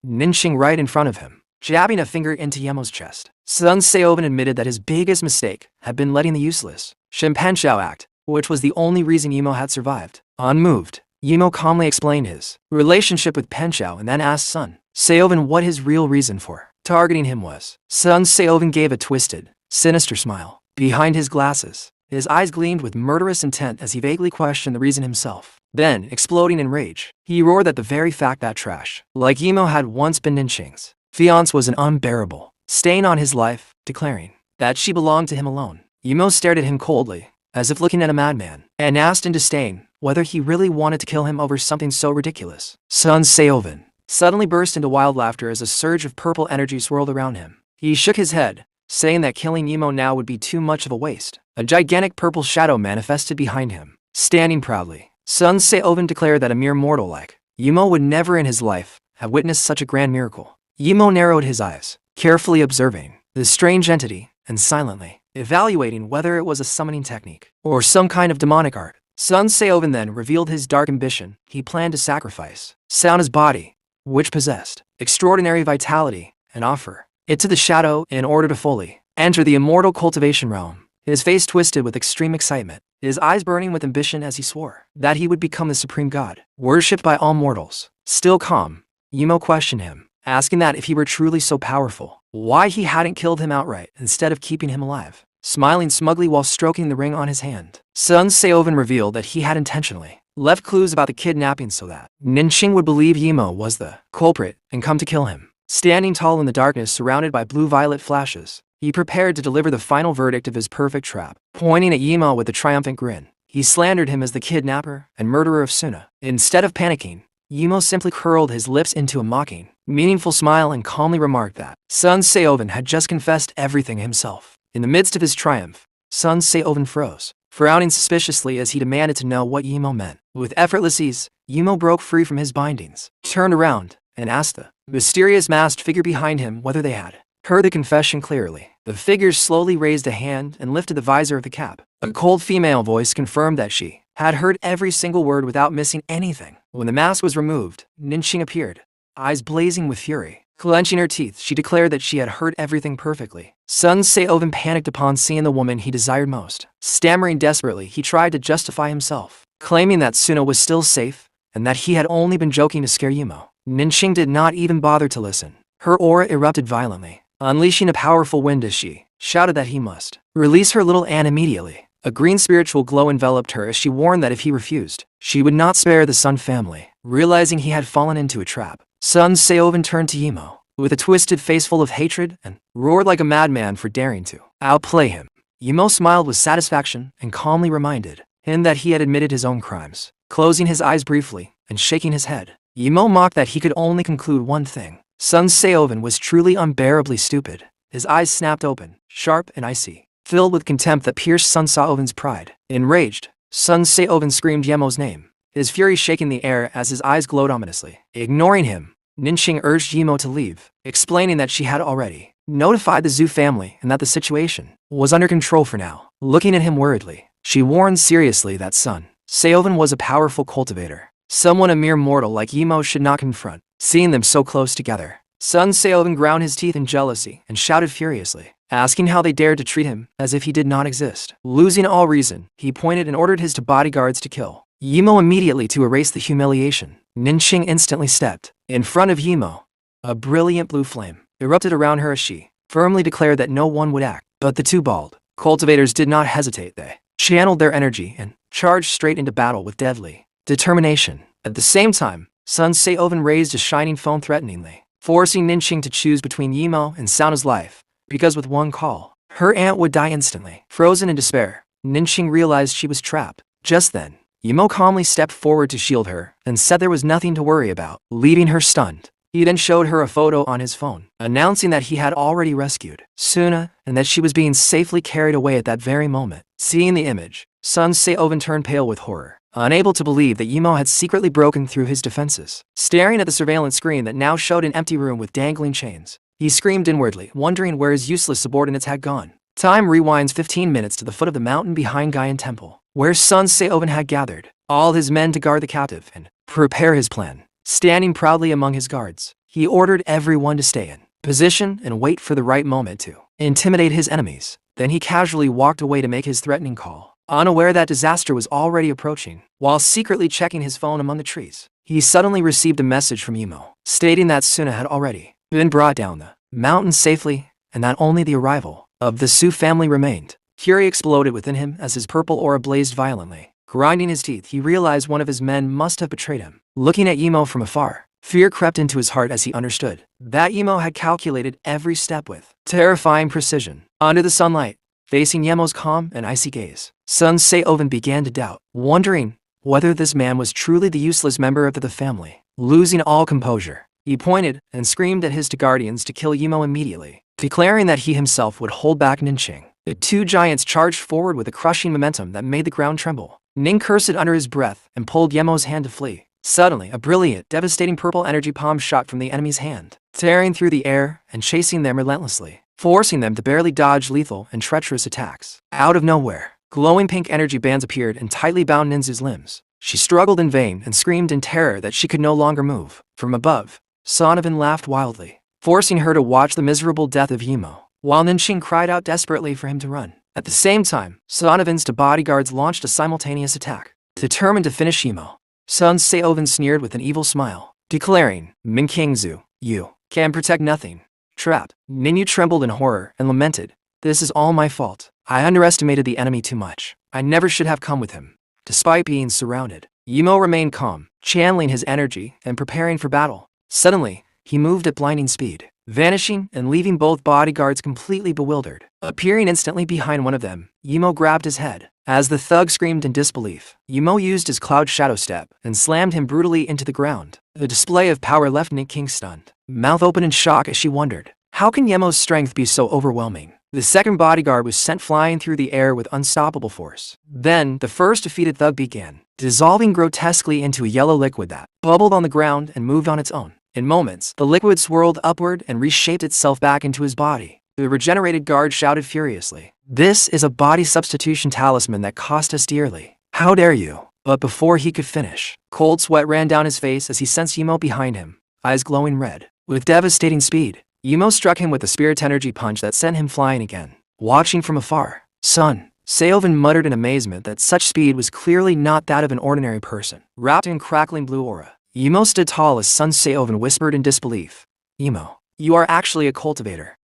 Ninqing right in front of him, jabbing a finger into Yemo's chest. Sun Seoven admitted that his biggest mistake had been letting the useless Shen Penshao act, which was the only reason Yimo had survived. Unmoved, Yimo calmly explained his relationship with Penshao and then asked Sun Seoven what his real reason for targeting him was. Sun Seoven gave a twisted, sinister smile. Behind his glasses, his eyes gleamed with murderous intent as he vaguely questioned the reason himself. Then, exploding in rage, he roared that the very fact that trash, like Yimo, had once been Ninqing's fiancé was an unbearable stain on his life, declaring that she belonged to him alone. Yimo stared at him coldly, as if looking at a madman, and asked in disdain whether he really wanted to kill him over something so ridiculous. Sun Seoven suddenly burst into wild laughter as a surge of purple energy swirled around him. He shook his head, saying that killing Yimo now would be too much of a waste. A gigantic purple shadow manifested behind him. Standing proudly, Sun Seoven declared that a mere mortal like Yimo would never in his life have witnessed such a grand miracle. Yimo narrowed his eyes, carefully observing the strange entity and silently evaluating whether it was a summoning technique or some kind of demonic art. Sun Seoven then revealed his dark ambition. He planned to sacrifice Sauna's body, which possessed extraordinary vitality, and offer it to the shadow in order to fully enter the immortal cultivation realm. His face twisted with extreme excitement, his eyes burning with ambition as he swore that he would become the supreme god, worshipped by all mortals. Still calm, Yimo questioned him, asking that if he were truly so powerful, why he hadn't killed him outright instead of keeping him alive. Smiling smugly while stroking the ring on his hand, Sun Seoven revealed that he had intentionally left clues about the kidnapping so that Ninqing would believe Yimo was the culprit and come to kill him. Standing tall in the darkness surrounded by blue-violet flashes, he prepared to deliver the final verdict of his perfect trap. Pointing at Yimo with a triumphant grin, he slandered him as the kidnapper and murderer of Suna. Instead of panicking, Yimo simply curled his lips into a mocking, meaningful smile and calmly remarked that Sun Seoven had just confessed everything himself. In the midst of his triumph, Sun Seoven froze, frowning suspiciously as he demanded to know what Yimo meant. With effortless ease, Yimo broke free from his bindings, turned around, and asked the mysterious masked figure behind him whether they had heard the confession clearly. The figure slowly raised a hand and lifted the visor of the cap. A cold female voice confirmed that she had heard every single word without missing anything. When the mask was removed, Ninqing appeared, eyes blazing with fury, Clenching her teeth, she declared that she had heard everything perfectly. Sun Se-oven panicked upon seeing the woman he desired most. Stammering desperately, he tried to justify himself, claiming that Suna was still safe and that he had only been joking to scare Yimo. Ninqing did not even bother to listen. Her aura erupted violently, unleashing a powerful wind as she shouted that he must release her little Anne immediately. A green spiritual glow enveloped her as she warned that if he refused, she would not spare the Sun family. Realizing he had fallen into a trap, Sun Se-oven turned to Yimo with a twisted face full of hatred and roared like a madman for daring to outplay him. Yimo smiled with satisfaction and calmly reminded him that he had admitted his own crimes. Closing his eyes briefly and shaking his head, Yimo mocked that he could only conclude one thing. Sun Se-oven was truly unbearably stupid. His eyes snapped open, sharp and icy, filled with contempt that pierced Sun Se-oven's pride. Enraged, Sun Se-oven screamed Yemo's name, his fury shaking the air as his eyes glowed ominously. Ignoring him, Ninqing urged Yimo to leave, explaining that she had already notified the Zhu family and that the situation was under control for now. Looking at him worriedly, she warned seriously that Sun Se-oven was a powerful cultivator, someone a mere mortal like Yimo should not confront. Seeing them so close together, Sun Se-oven ground his teeth in jealousy and shouted furiously, asking how they dared to treat him as if he did not exist. Losing all reason, he pointed and ordered his bodyguards to kill Yimo immediately to erase the humiliation. Ninqing instantly stepped in front of Yimo. A brilliant blue flame erupted around her as she firmly declared that no one would act. But the two bald cultivators did not hesitate. They channeled their energy and charged straight into battle with deadly determination. At the same time, Sun Se-oven raised a shining phone threateningly, forcing Ninqing to choose between Yimo and Suna's life, because with one call, her aunt would die instantly. Frozen in despair, Ninqing realized she was trapped. Just then, Yimo calmly stepped forward to shield her and said there was nothing to worry about, leaving her stunned. He then showed her a photo on his phone, announcing that he had already rescued Suna and that she was being safely carried away at that very moment. Seeing the image, Sun Se-oven turned pale with horror, unable to believe that Yimo had secretly broken through his defenses. Staring at the surveillance screen that now showed an empty room with dangling chains, he screamed inwardly, wondering where his useless subordinates had gone. Time rewinds 15 minutes to the foot of the mountain behind Gaian Temple, where Sun Se-oven had gathered all his men to guard the captive and prepare his plan. Standing proudly among his guards, he ordered everyone to stay in position and wait for the right moment to intimidate his enemies. Then he casually walked away to make his threatening call, unaware that disaster was already approaching. While secretly checking his phone among the trees, he suddenly received a message from Yimo, stating that Suna had already been brought down the mountain safely and that only the arrival of the Su family remained. Fury exploded within him as his purple aura blazed violently. Grinding his teeth, he realized one of his men must have betrayed him. Looking at Yimo from afar, fear crept into his heart as he understood that Yimo had calculated every step with terrifying precision. Under the sunlight, facing Yemo's calm and icy gaze, Sun Se-oven began to doubt, wondering whether this man was truly the useless member of the family. Losing all composure, he pointed and screamed at his guardians to kill Yimo immediately, declaring that he himself would hold back Ninqing. The two giants charged forward with a crushing momentum that made the ground tremble. Ning cursed under his breath and pulled Yemo's hand to flee. Suddenly, a brilliant, devastating purple energy palm shot from the enemy's hand, tearing through the air and chasing them relentlessly, forcing them to barely dodge lethal and treacherous attacks. Out of nowhere, glowing pink energy bands appeared and tightly bound Ninzu's limbs. She struggled in vain and screamed in terror that she could no longer move. From above, Sonovan laughed wildly, forcing her to watch the miserable death of Yimo, while Ninqing cried out desperately for him to run. At the same time, Sonovan's bodyguards launched a simultaneous attack, determined to finish Yimo. Sun Se-oven sneered with an evil smile, declaring, "Min Kingzu, you can protect nothing. Trapped." Ninyu trembled in horror and lamented, "This is all my fault. I underestimated the enemy too much. I never should have come with him." Despite being surrounded, Yimo remained calm, channeling his energy and preparing for battle. Suddenly, he moved at blinding speed, vanishing and leaving both bodyguards completely bewildered. Appearing instantly behind one of them, Yimo grabbed his head. As the thug screamed in disbelief, Yimo used his cloud shadow step and slammed him brutally into the ground. The display of power left Ning stunned, mouth open in shock as she wondered, how can Yemo's strength be so overwhelming? The second bodyguard was sent flying through the air with unstoppable force. Then, the first defeated thug began, dissolving grotesquely into a yellow liquid that bubbled on the ground and moved on its own. In moments, the liquid swirled upward and reshaped itself back into his body. The regenerated guard shouted furiously, "This is a body substitution talisman that cost us dearly. How dare you?" But before he could finish, cold sweat ran down his face as he sensed Yimo behind him, eyes glowing red. With devastating speed, Yimo struck him with a spirit energy punch that sent him flying again. Watching from afar, Sun Seoven muttered in amazement that such speed was clearly not that of an ordinary person. Wrapped in crackling blue aura, Yimo stood tall as Sun Seoven whispered in disbelief. Yimo, you are actually a cultivator.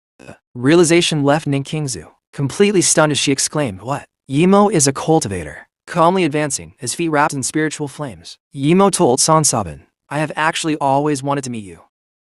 Realization left Ning Kingzu, completely stunned as she exclaimed, what? Yimo is a cultivator. Calmly advancing, his feet wrapped in spiritual flames, Yimo told San Sabin, I have actually always wanted to meet you.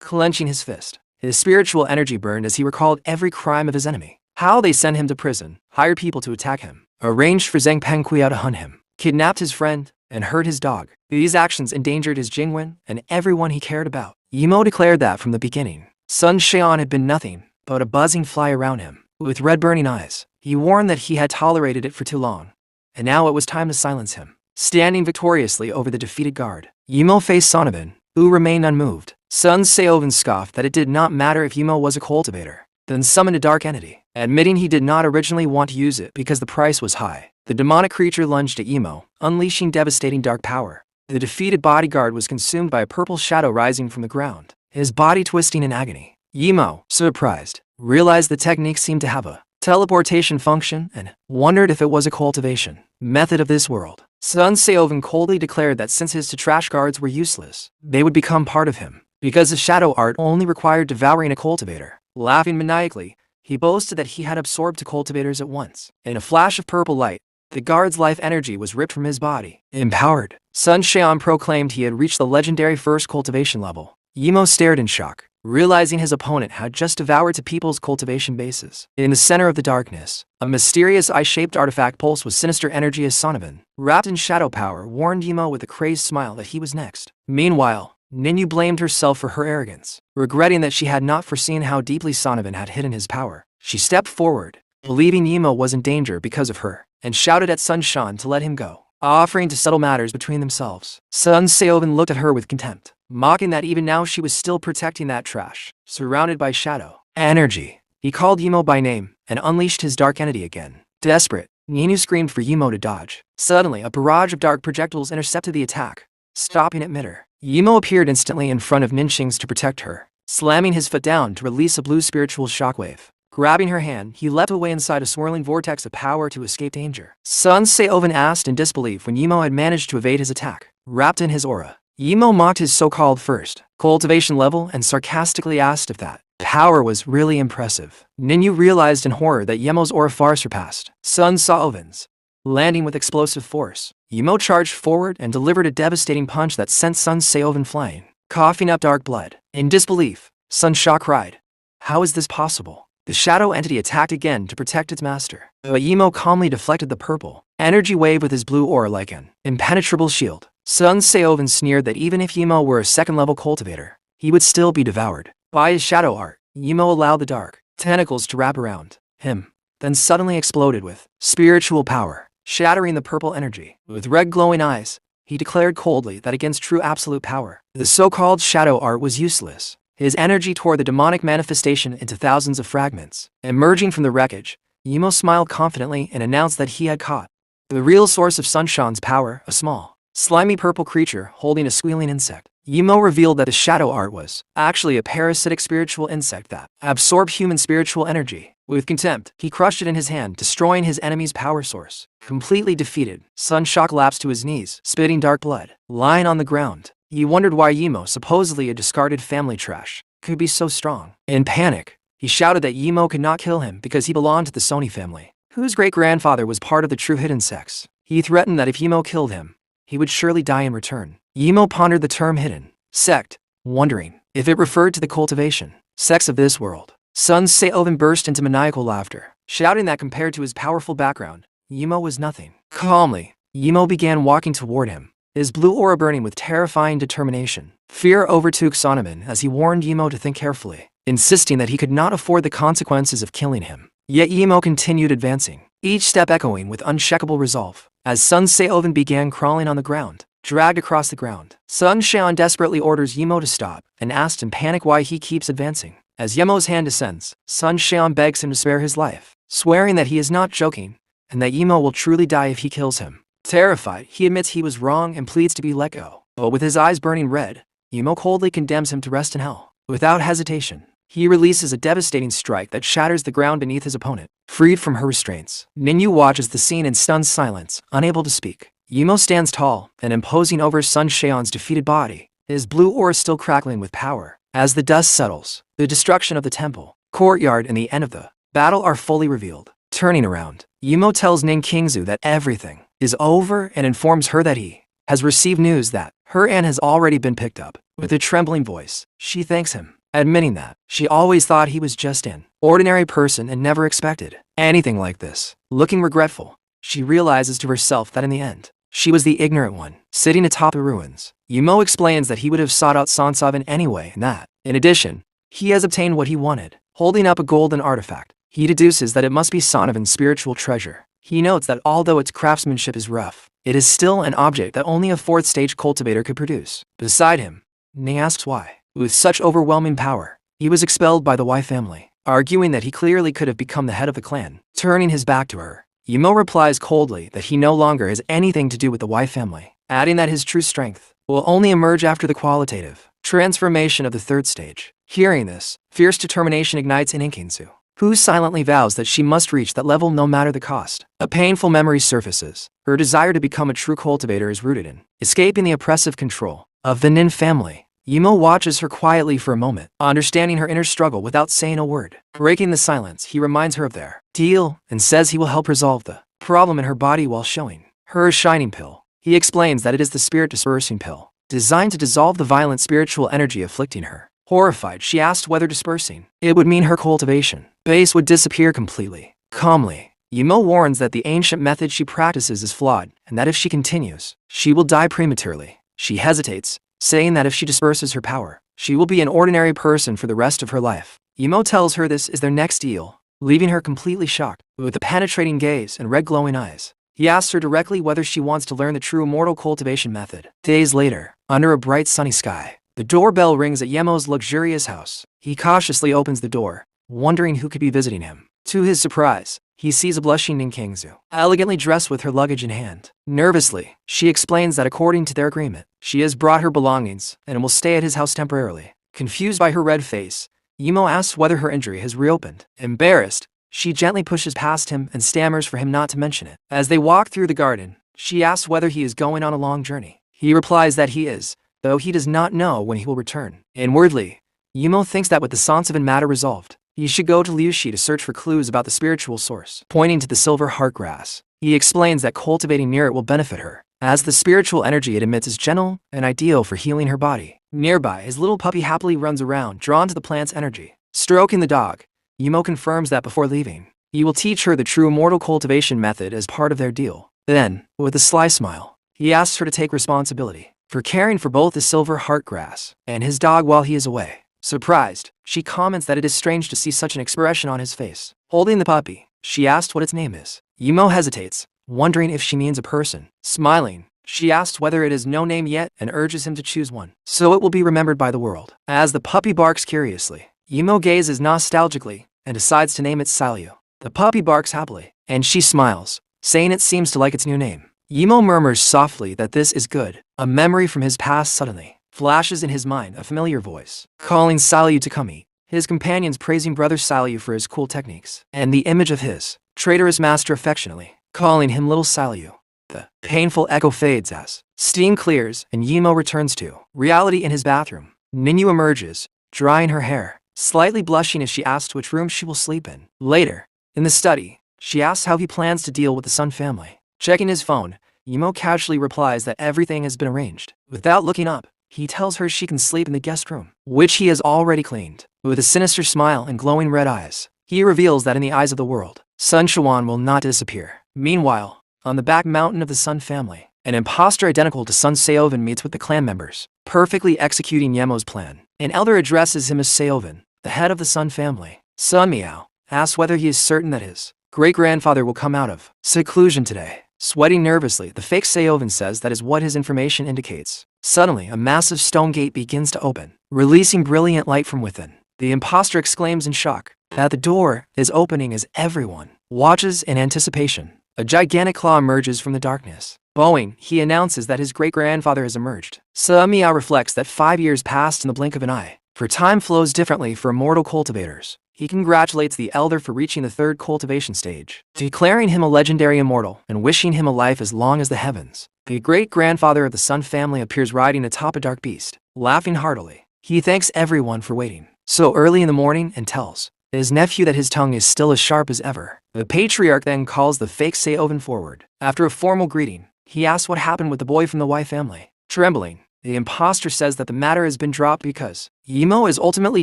Clenching his fist, his spiritual energy burned as he recalled every crime of his enemy. How they sent him to prison, hired people to attack him, arranged for Zhang Pengqiao to hunt him, kidnapped his friend, and hurt his dog. These actions endangered his Jingwen and everyone he cared about. Yimo declared that from the beginning, Sun Xian had been nothing but a buzzing fly around him. With red burning eyes, he warned that he had tolerated it for too long. And now it was time to silence him. Standing victoriously over the defeated guard, Yimo faced Sonobin, who remained unmoved. Sun Seoven scoffed that it did not matter if Yimo was a cultivator, then summoned a dark entity, admitting he did not originally want to use it because the price was high. The demonic creature lunged at Yimo, unleashing devastating dark power. The defeated bodyguard was consumed by a purple shadow rising from the ground, his body twisting in agony. Yimo, surprised, realized the technique seemed to have a teleportation function and wondered if it was a cultivation method of this world. Sun Seoven coldly declared that since his trash guards were useless, they would become part of him, because the shadow art only required devouring a cultivator. Laughing maniacally, he boasted that he had absorbed two cultivators at once. In a flash of purple light, the guard's life energy was ripped from his body. Empowered, Sun Xian proclaimed he had reached the legendary first cultivation level. Yimo stared in shock, realizing his opponent had just devoured two people's cultivation bases. In the center of the darkness, a mysterious eye-shaped artifact pulsed with sinister energy as Sonobin, wrapped in shadow power, warned Yimo with a crazed smile that he was next. Meanwhile, Ninyu blamed herself for her arrogance, regretting that she had not foreseen how deeply Sonobin had hidden his power. She stepped forward, believing Yimo was in danger because of her, and shouted at Sun Shan to let him go, offering to settle matters between themselves. Sun Seoven looked at her with contempt, mocking that even now she was still protecting that trash, surrounded by shadow energy. He called Yimo by name and unleashed his dark entity again. Desperate, Ninyu screamed for Yimo to dodge. Suddenly, a barrage of dark projectiles intercepted the attack, stopping it mid-air. Yimo appeared instantly in front of Ninxing's to protect her, slamming his foot down to release a blue spiritual shockwave. Grabbing her hand, he leapt away inside a swirling vortex of power to escape danger. Sun Seoven asked in disbelief when Yimo had managed to evade his attack. Wrapped in his aura, Yimo mocked his so-called first cultivation level and sarcastically asked if that power was really impressive. Ninyu realized in horror that Yimo's aura far surpassed Sun Seoven's. Landing with explosive force, Yimo charged forward and delivered a devastating punch that sent Sun Seoven flying, coughing up dark blood. In disbelief, Sun Sha cried, how is this possible? The shadow entity attacked again to protect its master, but Yimo calmly deflected the purple energy wave with his blue aura like an impenetrable shield. Sun Seoven sneered that even if Yimo were a second-level cultivator, he would still be devoured. By his shadow art, Yimo allowed the dark tentacles to wrap around him, then suddenly exploded with spiritual power, shattering the purple energy. With red glowing eyes, he declared coldly that against true absolute power, the so-called shadow art was useless. His energy tore the demonic manifestation into thousands of fragments. Emerging from the wreckage, Yimo smiled confidently and announced that he had caught the real source of Sun Shan's power, a small, slimy purple creature holding a squealing insect. Yimo revealed that the shadow art was actually a parasitic spiritual insect that absorbed human spiritual energy. With contempt, he crushed it in his hand, destroying his enemy's power source. Completely defeated, Sun Sha collapsed to his knees, spitting dark blood. Lying on the ground, he wondered why Yimo, supposedly a discarded family trash, could be so strong. In panic, he shouted that Yimo could not kill him because he belonged to the Sony family, whose great-grandfather was part of the true hidden sects. He threatened that if Yimo killed him, he would surely die in return. Yimo pondered the term hidden sect, wondering if it referred to the cultivation sects of this world. Sun Seoven burst into maniacal laughter, shouting that compared to his powerful background, Yimo was nothing. Calmly, Yimo began walking toward him, his blue aura burning with terrifying determination. Fear overtook Sonobin as he warned Yimo to think carefully, insisting that he could not afford the consequences of killing him. Yet Yimo continued advancing, each step echoing with unshakable resolve. As Sun Seoven began crawling on the ground, dragged across the ground, Sun Shan desperately orders Yimo to stop and asked in panic why he keeps advancing. As Yimo's hand descends, Sun Shan begs him to spare his life, swearing that he is not joking and that Yimo will truly die if he kills him. Terrified, he admits he was wrong and pleads to be let go. But with his eyes burning red, Yimo coldly condemns him to rest in hell. Without hesitation, he releases a devastating strike that shatters the ground beneath his opponent. Freed from her restraints, Ninyu watches the scene in stunned silence, unable to speak. Yumo stands tall and imposing over Sun Shaon's defeated body, his blue aura still crackling with power. As the dust settles, the destruction of the temple, courtyard, and the end of the battle are fully revealed. Turning around, Yumo tells Ning Qingzu that everything is over and informs her that he has received news that her aunt has already been picked up. With a trembling voice, she thanks him, admitting that she always thought he was just an ordinary person and never expected anything like this. Looking regretful, she realizes to herself that in the end, she was the ignorant one, sitting atop the ruins. Yumo explains that he would have sought out Sansavan anyway and that, in addition, he has obtained what he wanted. Holding up a golden artifact, he deduces that it must be Sansavan's spiritual treasure. He notes that although its craftsmanship is rough, it is still an object that only a 4th stage cultivator could produce. Beside him, Ning asks why, with such overwhelming power, he was expelled by the Wei family, arguing that he clearly could have become the head of the clan. Turning his back to her, Yumo replies coldly that he no longer has anything to do with the Wei family, adding that his true strength will only emerge after the qualitative transformation of the 3rd stage. Hearing this, fierce determination ignites in Qingzu, who silently vows that she must reach that level no matter the cost. A painful memory surfaces. Her desire to become a true cultivator is rooted in escaping the oppressive control of the Nin family. Yumo watches her quietly for a moment, understanding her inner struggle without saying a word. Breaking the silence, he reminds her of their deal and says he will help resolve the problem in her body while showing her a shining pill. He explains that it is the spirit dispersing pill, designed to dissolve the violent spiritual energy afflicting her. Horrified, she asked whether dispersing it would mean her cultivation base would disappear completely. Calmly, Yumo warns that the ancient method she practices is flawed and that if she continues, she will die prematurely. She hesitates, saying that if she disperses her power, she will be an ordinary person for the rest of her life. Yumo tells her this is their next deal, leaving her completely shocked. With a penetrating gaze and red glowing eyes, he asks her directly whether she wants to learn the true immortal cultivation method. Days later, under a bright sunny sky, the doorbell rings at Yemo's luxurious house. He cautiously opens the door, wondering who could be visiting him. To his surprise, he sees a blushing Ning Qingzu, elegantly dressed with her luggage in hand. Nervously, she explains that according to their agreement, she has brought her belongings and will stay at his house temporarily. Confused by her red face, Yumo asks whether her injury has reopened. Embarrassed, she gently pushes past him and stammers for him not to mention it. As they walk through the garden, she asks whether he is going on a long journey. He replies that he is, though he does not know when he will return. Inwardly, Yumo thinks that with the Sansavan matter resolved, he should go to Liushi to search for clues about the spiritual source. Pointing to the silver heartgrass, he explains that cultivating near it will benefit her, as the spiritual energy it emits is gentle and ideal for healing her body. Nearby, his little puppy happily runs around, drawn to the plant's energy. Stroking the dog, Yumo confirms that before leaving, he will teach her the true immortal cultivation method as part of their deal. Then, with a sly smile, he asks her to take responsibility for caring for both the silver heartgrass and his dog while he is away. Surprised, she comments that it is strange to see such an expression on his face. Holding the puppy, she asks what its name is. Yumo hesitates, wondering if she means a person. Smiling, she asks whether it has no name yet and urges him to choose one, so it will be remembered by the world. As the puppy barks curiously, Yumo gazes nostalgically and decides to name it Salyu. The puppy barks happily, and she smiles, saying it seems to like its new name. Yumo murmurs softly that this is good. A memory from his past suddenly flashes in his mind, a familiar voice calling Salyu to come eat. His companions praising brother Salyu for his cool techniques, and the image of his traitorous master affectionately calling him little Salyu. The painful echo fades as steam clears and Yumo returns to reality in his bathroom. Ninyu emerges, drying her hair, slightly blushing as she asks which room she will sleep in. Later, in the study, she asks how he plans to deal with the Sun family. Checking his phone, Yumo casually replies that everything has been arranged. Without looking up, he tells her she can sleep in the guest room, which he has already cleaned. With a sinister smile and glowing red eyes, he reveals that in the eyes of the world, Sun Shawan will not disappear. Meanwhile, on the back mountain of the Sun family, an imposter identical to Sun Seovan meets with the clan members, perfectly executing Yemo's plan. An elder addresses him as Seovan, the head of the Sun family. Sun Miao asks whether he is certain that his great-grandfather will come out of seclusion today. Sweating nervously, the fake Seovan says that is what his information indicates. Suddenly, a massive stone gate begins to open, releasing brilliant light from within. The imposter exclaims in shock that the door is opening as everyone watches in anticipation. A gigantic claw emerges from the darkness. Bowing, he announces that his great-grandfather has emerged. Miao reflects that 5 years passed in the blink of an eye. For time flows differently for immortal cultivators. He congratulates the elder for reaching the third cultivation stage, declaring him a legendary immortal and wishing him a life as long as the heavens. The great-grandfather of the Sun family appears riding atop a dark beast, laughing heartily. He thanks everyone for waiting so early in the morning and tells his nephew that his tongue is still as sharp as ever. The patriarch then calls the fake Seoven forward. After a formal greeting, he asks what happened with the boy from the Y family. Trembling, the imposter says that the matter has been dropped because Imo is ultimately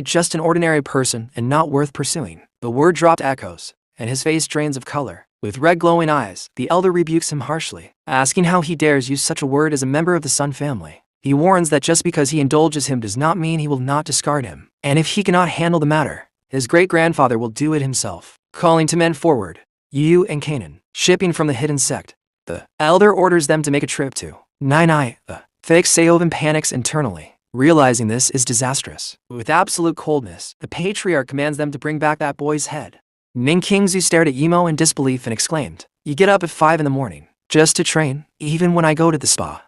just an ordinary person and not worth pursuing. The word dropped echoes, and his face drains of color. With red glowing eyes, the elder rebukes him harshly, asking how he dares use such a word as a member of the Sun family. He warns that just because he indulges him does not mean he will not discard him, and if he cannot handle the matter, his great-grandfather will do it himself. Calling to men forward, Yu and Kanan, shipping from the hidden sect, the elder orders them to make a trip to Nai. The fake Seoven panics internally, realizing this is disastrous. With absolute coldness, the patriarch commands them to bring back that boy's head. Ning Kingzu stared at Imo in disbelief and exclaimed, "You get up at 5 in the morning, just to train, even when I go to the spa.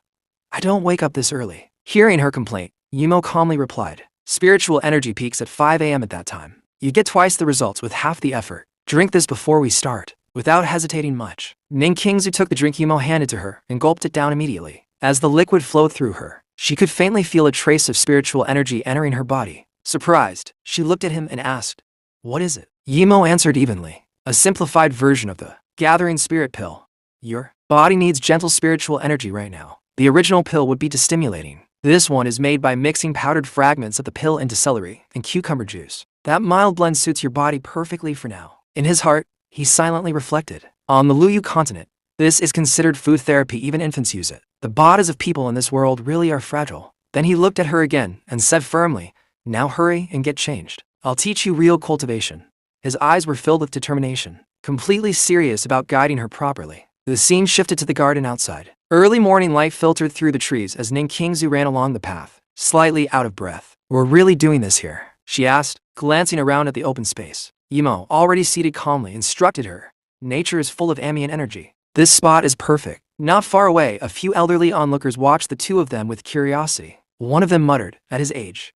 I don't wake up this early." Hearing her complaint, Imo calmly replied, "Spiritual energy peaks at 5 a.m. at that time. You get twice the results with half the effort. Drink this before we start." Without hesitating much, Ning Kingzu took the drink Imo handed to her and gulped it down immediately. As the liquid flowed through her, she could faintly feel a trace of spiritual energy entering her body. Surprised, she looked at him and asked, "What is it?" Imo answered evenly, "A simplified version of the gathering spirit pill. Your body needs gentle spiritual energy right now. The original pill would be destimulating. This one is made by mixing powdered fragments of the pill into celery and cucumber juice. That mild blend suits your body perfectly for now." In his heart, he silently reflected. On the Luyu continent, this is considered food therapy. Even infants use it. The bodies of people in this world really are fragile. Then he looked at her again and said firmly, "Now hurry and get changed. I'll teach you real cultivation." His eyes were filled with determination, completely serious about guiding her properly. The scene shifted to the garden outside. Early morning light filtered through the trees as Ning Kingzu ran along the path, slightly out of breath. "We're really doing this here?" she asked, glancing around at the open space. Imo, already seated calmly, instructed her. "Nature is full of ambient energy. This spot is perfect." Not far away, a few elderly onlookers watched the two of them with curiosity. One of them muttered, at his age,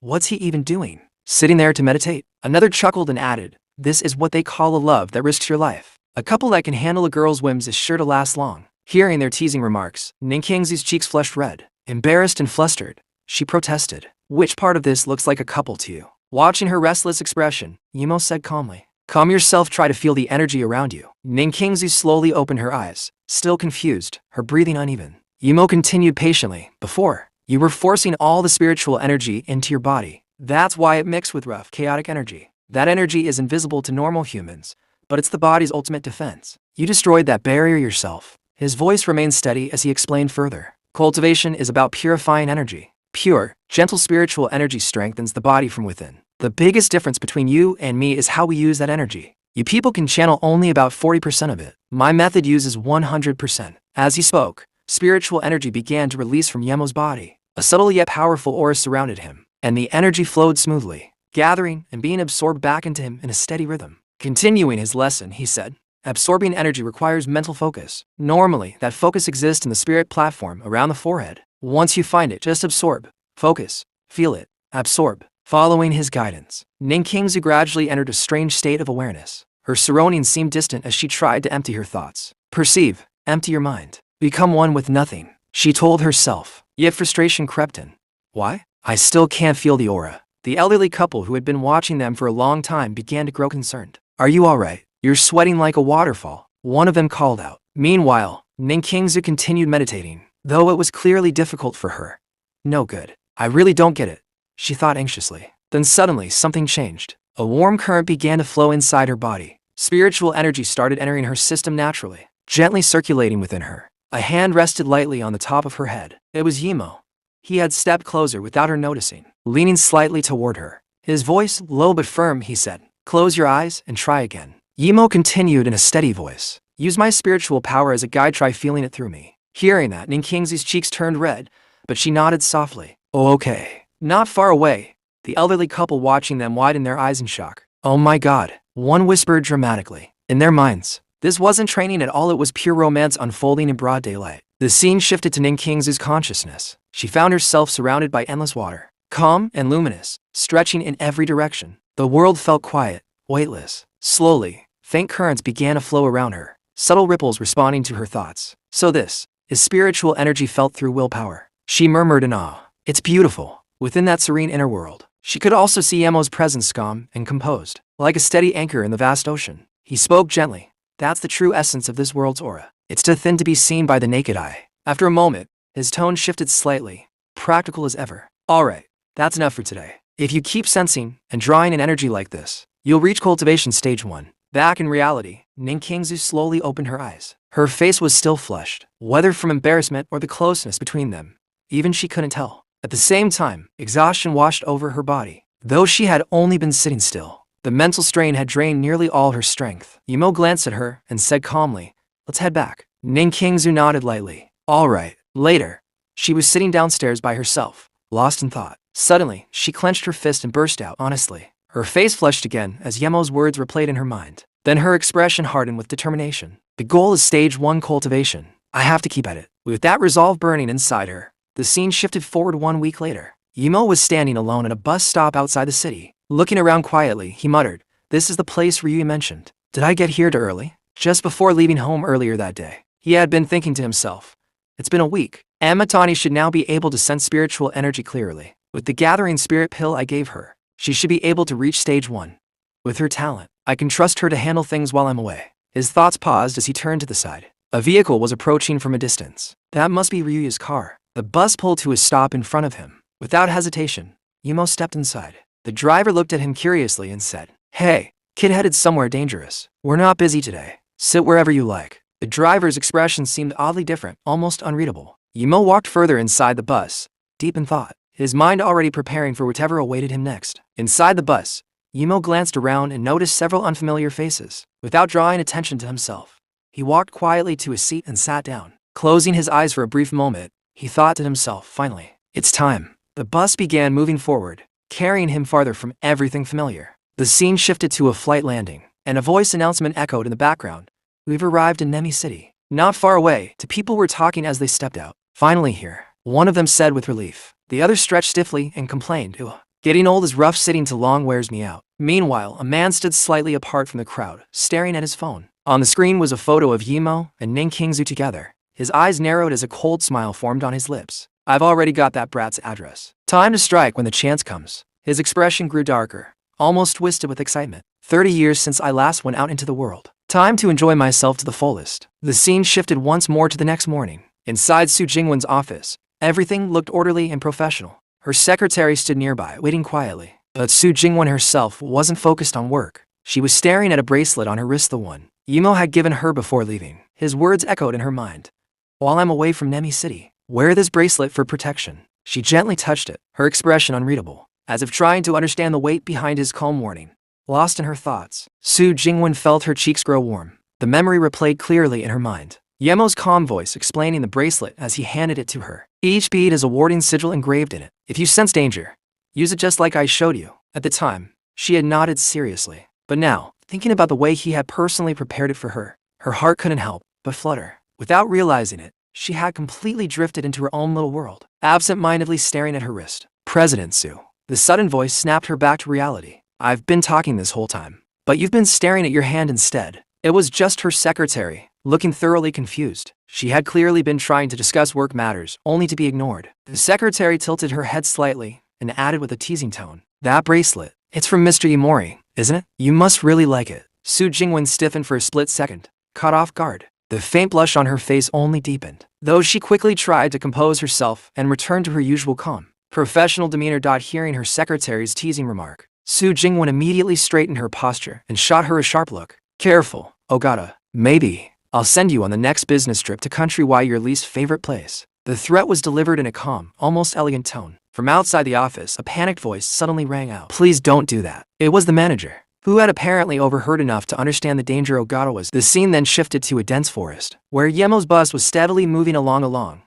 "What's he even doing? Sitting there to meditate?" Another chuckled and added, "This is what they call a love that risks your life. A couple that can handle a girl's whims is sure to last long." Hearing their teasing remarks, Ning Kingzu's cheeks flushed red. Embarrassed and flustered, she protested, "Which part of this looks like a couple to you?" Watching her restless expression, Imo said calmly, "Calm yourself, try to feel the energy around you." Ning Kingzu slowly opened her eyes, still confused, her breathing uneven. Imo continued patiently, "Before, you were forcing all the spiritual energy into your body. That's why it mixed with rough, chaotic energy. That energy is invisible to normal humans, but it's the body's ultimate defense. You destroyed that barrier yourself." His voice remained steady as he explained further. Cultivation is about purifying energy. Pure, gentle spiritual energy strengthens the body from within. The biggest difference between you and me is how we use that energy. You people can channel only about 40% of it. My method uses 100%. As he spoke, spiritual energy began to release from Yemo's body. A subtle yet powerful aura surrounded him, and the energy flowed smoothly, gathering and being absorbed back into him in a steady rhythm. Continuing his lesson, he said, "Absorbing energy requires mental focus. Normally, that focus exists in the spirit platform around the forehead. Once you find it, just absorb, focus, feel it, absorb." Following his guidance, Ning Kingzu gradually entered a strange state of awareness. Her surroundings seemed distant as she tried to empty her thoughts. "Perceive, empty your mind, become one with nothing," she told herself. Yet frustration crept in. "Why? I still can't feel the aura." The elderly couple who had been watching them for a long time began to grow concerned. "Are you all right? You're sweating like a waterfall," one of them called out. Meanwhile, Ning Kingzu continued meditating, though it was clearly difficult for her. "No good. I really don't get it," she thought anxiously. Then suddenly something changed. A warm current began to flow inside her body. Spiritual energy started entering her system naturally, gently circulating within her. A hand rested lightly on the top of her head. It was Yimo. He had stepped closer without her noticing, leaning slightly toward her. His voice, low but firm, he said, "Close your eyes and try again." Yimo continued in a steady voice, "Use my spiritual power as a guide, try feeling it through me." Hearing that, Ning Kingzu's cheeks turned red, but she nodded softly. "Oh, okay." Not far away, the elderly couple watching them widened their eyes in shock. "Oh my God," one whispered dramatically. In their minds, this wasn't training at all, it was pure romance unfolding in broad daylight. The scene shifted to Ning Kingzu's consciousness. She found herself surrounded by endless water, calm and luminous, stretching in every direction. The world felt quiet, weightless. Slowly, faint currents began to flow around her, subtle ripples responding to her thoughts. So this is spiritual energy felt through willpower. She murmured in awe. It's beautiful. Within that serene inner world, she could also see Yemo's presence calm and composed, like a steady anchor in the vast ocean. He spoke gently. That's the true essence of this world's aura. It's too thin to be seen by the naked eye. After a moment, his tone shifted slightly, practical as ever. All right, that's enough for today. If you keep sensing and drawing an energy like this, you'll reach cultivation stage 1. Back in reality, Ninkingzu slowly opened her eyes. Her face was still flushed, whether from embarrassment or the closeness between them. Even she couldn't tell. At the same time, exhaustion washed over her body. Though she had only been sitting still, the mental strain had drained nearly all her strength. Yemo glanced at her and said calmly, "Let's head back." Ninkingzu nodded lightly. All right. Later, she was sitting downstairs by herself, lost in thought. Suddenly, she clenched her fist and burst out honestly. Her face flushed again as Yemo's words replayed in her mind. Then her expression hardened with determination. The goal is stage 1 cultivation. I have to keep at it. With that resolve burning inside her, the scene shifted forward 1 week later. Yemo was standing alone at a bus stop outside the city. Looking around quietly, he muttered, "This is the place Ryuya mentioned. Did I get here too early?" Just before leaving home earlier that day, he had been thinking to himself, "It's been a week. Amatani should now be able to sense spiritual energy clearly. With the gathering spirit pill I gave her, she should be able to reach stage 1. With her talent, I can trust her to handle things while I'm away." His thoughts paused as he turned to the side. A vehicle was approaching from a distance. That must be Ryuya's car. The bus pulled to a stop in front of him. Without hesitation, Yemo stepped inside. The driver looked at him curiously and said, "Hey, kid headed somewhere dangerous. We're not busy today. Sit wherever you like." The driver's expression seemed oddly different, almost unreadable. Yemo walked further inside the bus, deep in thought, his mind already preparing for whatever awaited him next. Inside the bus, Yemo glanced around and noticed several unfamiliar faces. Without drawing attention to himself, he walked quietly to his seat and sat down. Closing his eyes for a brief moment, he thought to himself, finally, it's time. The bus began moving forward, carrying him farther from everything familiar. The scene shifted to a flight landing, and a voice announcement echoed in the background. We've arrived in Nemi City. Not far away, two people were talking as they stepped out. Finally here, one of them said with relief. The other stretched stiffly and complained, "Ugh, getting old is rough, sitting too long wears me out." Meanwhile, a man stood slightly apart from the crowd, staring at his phone. On the screen was a photo of Yemo and Ninkingzu together. His eyes narrowed as a cold smile formed on his lips. "I've already got that brat's address. Time to strike when the chance comes." His expression grew darker, almost twisted with excitement. 30 years since I last went out into the world. Time to enjoy myself to the fullest. The scene shifted once more to the next morning. Inside Su Jingwen's office, everything looked orderly and professional. Her secretary stood nearby, waiting quietly. But Su Jingwen herself wasn't focused on work. She was staring at a bracelet on her wrist, the one Yemo had given her before leaving. His words echoed in her mind. "While I'm away from Nemi City, wear this bracelet for protection." She gently touched it, her expression unreadable, as if trying to understand the weight behind his calm warning. Lost in her thoughts, Su Jingwen felt her cheeks grow warm. The memory replayed clearly in her mind. Yemo's calm voice explaining the bracelet as he handed it to her. Each bead has a warding sigil engraved in it. If you sense danger, use it just like I showed you. At the time, she had nodded seriously. But now, thinking about the way he had personally prepared it for her heart couldn't help but flutter. Without realizing it, she had completely drifted into her own little world, absent-mindedly staring at her wrist. "President Su." The sudden voice snapped her back to reality. "I've been talking this whole time, but you've been staring at your hand instead." It was just her secretary, looking thoroughly confused. She had clearly been trying to discuss work matters, only to be ignored. The secretary tilted her head slightly and added with a teasing tone, "That bracelet, it's from Mr. Imori, isn't it? You must really like it." Su Jingwen stiffened for a split second, caught off guard. The faint blush on her face only deepened, though she quickly tried to compose herself and return to her usual calm, professional demeanor. Hearing her secretary's teasing remark, Su Jingwen immediately straightened her posture and shot her a sharp look. "Careful, Ogata. Maybe I'll send you on the next business trip to country Y, your least favorite place." The threat was delivered in a calm, almost elegant tone. From outside the office, a panicked voice suddenly rang out. "Please don't do that." It was the manager, who had apparently overheard enough to understand the danger Ogata was. The scene then shifted to a dense forest, where Yemo's bus was steadily moving along a long,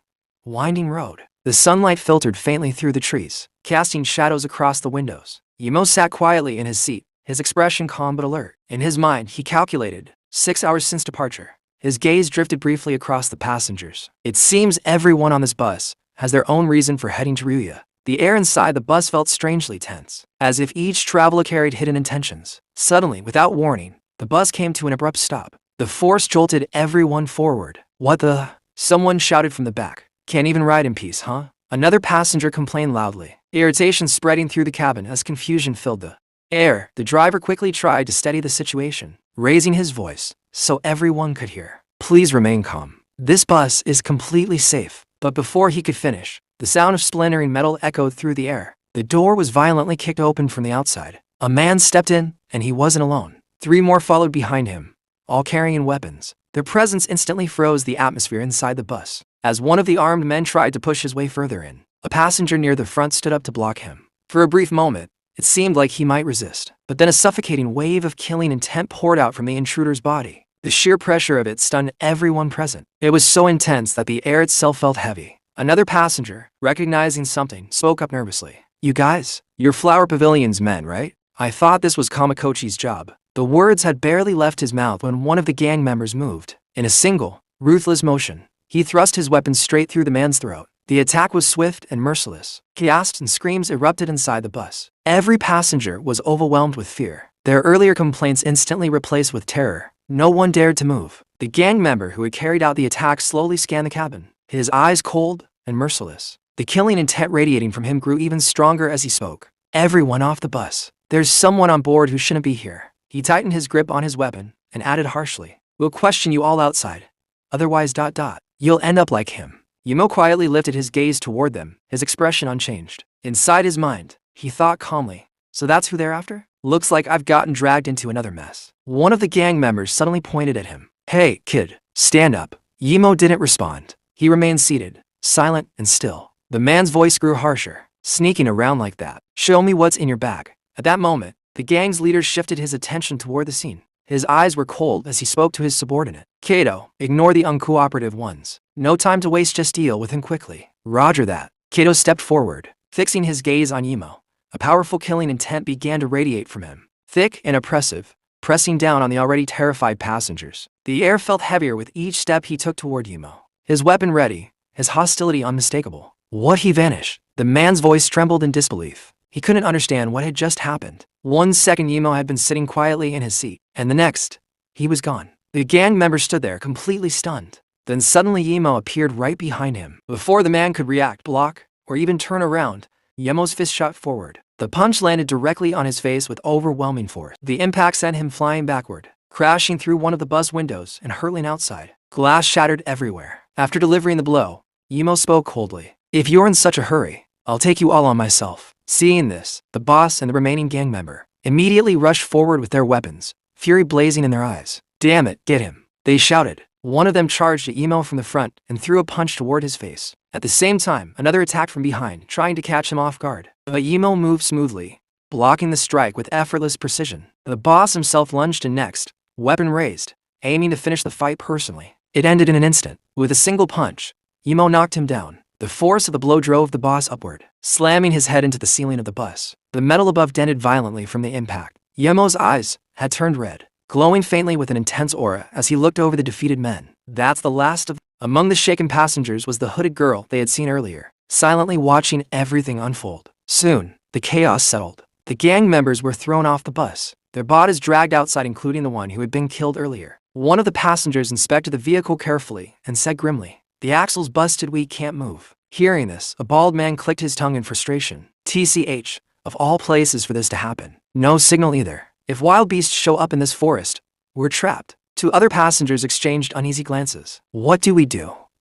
winding road. The sunlight filtered faintly through the trees, casting shadows across the windows. Yemo sat quietly in his seat, his expression calm but alert. In his mind, he calculated 6 hours since departure. His gaze drifted briefly across the passengers. It seems everyone on this bus has their own reason for heading to Ryuya. The air inside the bus felt strangely tense, as if each traveler carried hidden intentions. Suddenly, without warning, the bus came to an abrupt stop. The force jolted everyone forward. What the? Someone shouted from the back. Can't even ride in peace, huh? Another passenger complained loudly, irritation spreading through the cabin as confusion filled the air. The driver quickly tried to steady the situation, raising his voice so everyone could hear. Please remain calm. This bus is completely safe. But before he could finish, the sound of splintering metal echoed through the air. The door was violently kicked open from the outside. A man stepped in, and he wasn't alone. 3 more followed behind him, all carrying weapons. Their presence instantly froze the atmosphere inside the bus. As one of the armed men tried to push his way further in, a passenger near the front stood up to block him. For a brief moment, it seemed like he might resist, but then a suffocating wave of killing intent poured out from the intruder's body. The sheer pressure of it stunned everyone present. It was so intense that the air itself felt heavy. Another passenger, recognizing something, spoke up nervously. You guys, you're Flower Pavilion's men, right? I thought this was Kamakochi's job. The words had barely left his mouth when one of the gang members moved. In a single, ruthless motion, he thrust his weapon straight through the man's throat. The attack was swift and merciless. Chaos and screams erupted inside the bus. Every passenger was overwhelmed with fear. Their earlier complaints instantly replaced with terror. No one dared to move. The gang member who had carried out the attack slowly scanned the cabin, his eyes cold and merciless. The killing intent radiating from him grew even stronger as he spoke. Everyone off the bus. There's someone on board who shouldn't be here. He tightened his grip on his weapon and added harshly. We'll question you all outside. Otherwise ... you'll end up like him. Yumo quietly lifted his gaze toward them, his expression unchanged. Inside his mind, he thought calmly. So that's who they're after? Looks like I've gotten dragged into another mess. One of the gang members suddenly pointed at him. Hey, kid, stand up. Yumo didn't respond. He remained seated, silent and still. The man's voice grew harsher. Sneaking around like that. Show me what's in your bag. At that moment, the gang's leader shifted his attention toward the scene. His eyes were cold as he spoke to his subordinate. Kato, ignore the uncooperative ones. No time to waste, just deal with him quickly. Roger that. Kato stepped forward, fixing his gaze on Yumo. A powerful killing intent began to radiate from him, thick and oppressive, pressing down on the already terrified passengers. The air felt heavier with each step he took toward Yumo. His weapon ready, his hostility unmistakable. What? He vanished. The man's voice trembled in disbelief. He couldn't understand what had just happened. 1 second Yumo had been sitting quietly in his seat, and the next, he was gone. The gang member stood there completely stunned. Then suddenly Yumo appeared right behind him. Before the man could react, block, or even turn around, Yumo's fist shot forward. The punch landed directly on his face with overwhelming force. The impact sent him flying backward, crashing through one of the bus windows and hurtling outside. Glass shattered everywhere. After delivering the blow, Yumo spoke coldly. If you're in such a hurry, I'll take you all on myself. Seeing this, the boss and the remaining gang member immediately rushed forward with their weapons, fury blazing in their eyes. Damn it, get him, they shouted. One of them charged at Yumo from the front and threw a punch toward his face. At the same time, another attacked from behind, trying to catch him off guard. But Yumo moved smoothly, blocking the strike with effortless precision. The boss himself lunged in next, weapon raised, aiming to finish the fight personally. It ended in an instant. With a single punch, Yumo knocked him down. The force of the blow drove the boss upward, slamming his head into the ceiling of the bus. The metal above dented violently from the impact. Yumo's eyes had turned red, glowing faintly with an intense aura as he looked over the defeated men. That's the last of... Among the shaken passengers was the hooded girl they had seen earlier, silently watching everything unfold. Soon, the chaos settled. The gang members were thrown off the bus, their bodies dragged outside, including the one who had been killed earlier. One of the passengers inspected the vehicle carefully and said grimly, "The axle's busted, we can't move." Hearing this, a bald man clicked his tongue in frustration. TCH, of all places for this to happen. No signal either. If wild beasts show up in this forest, we're trapped. 2 other passengers exchanged uneasy glances. What do?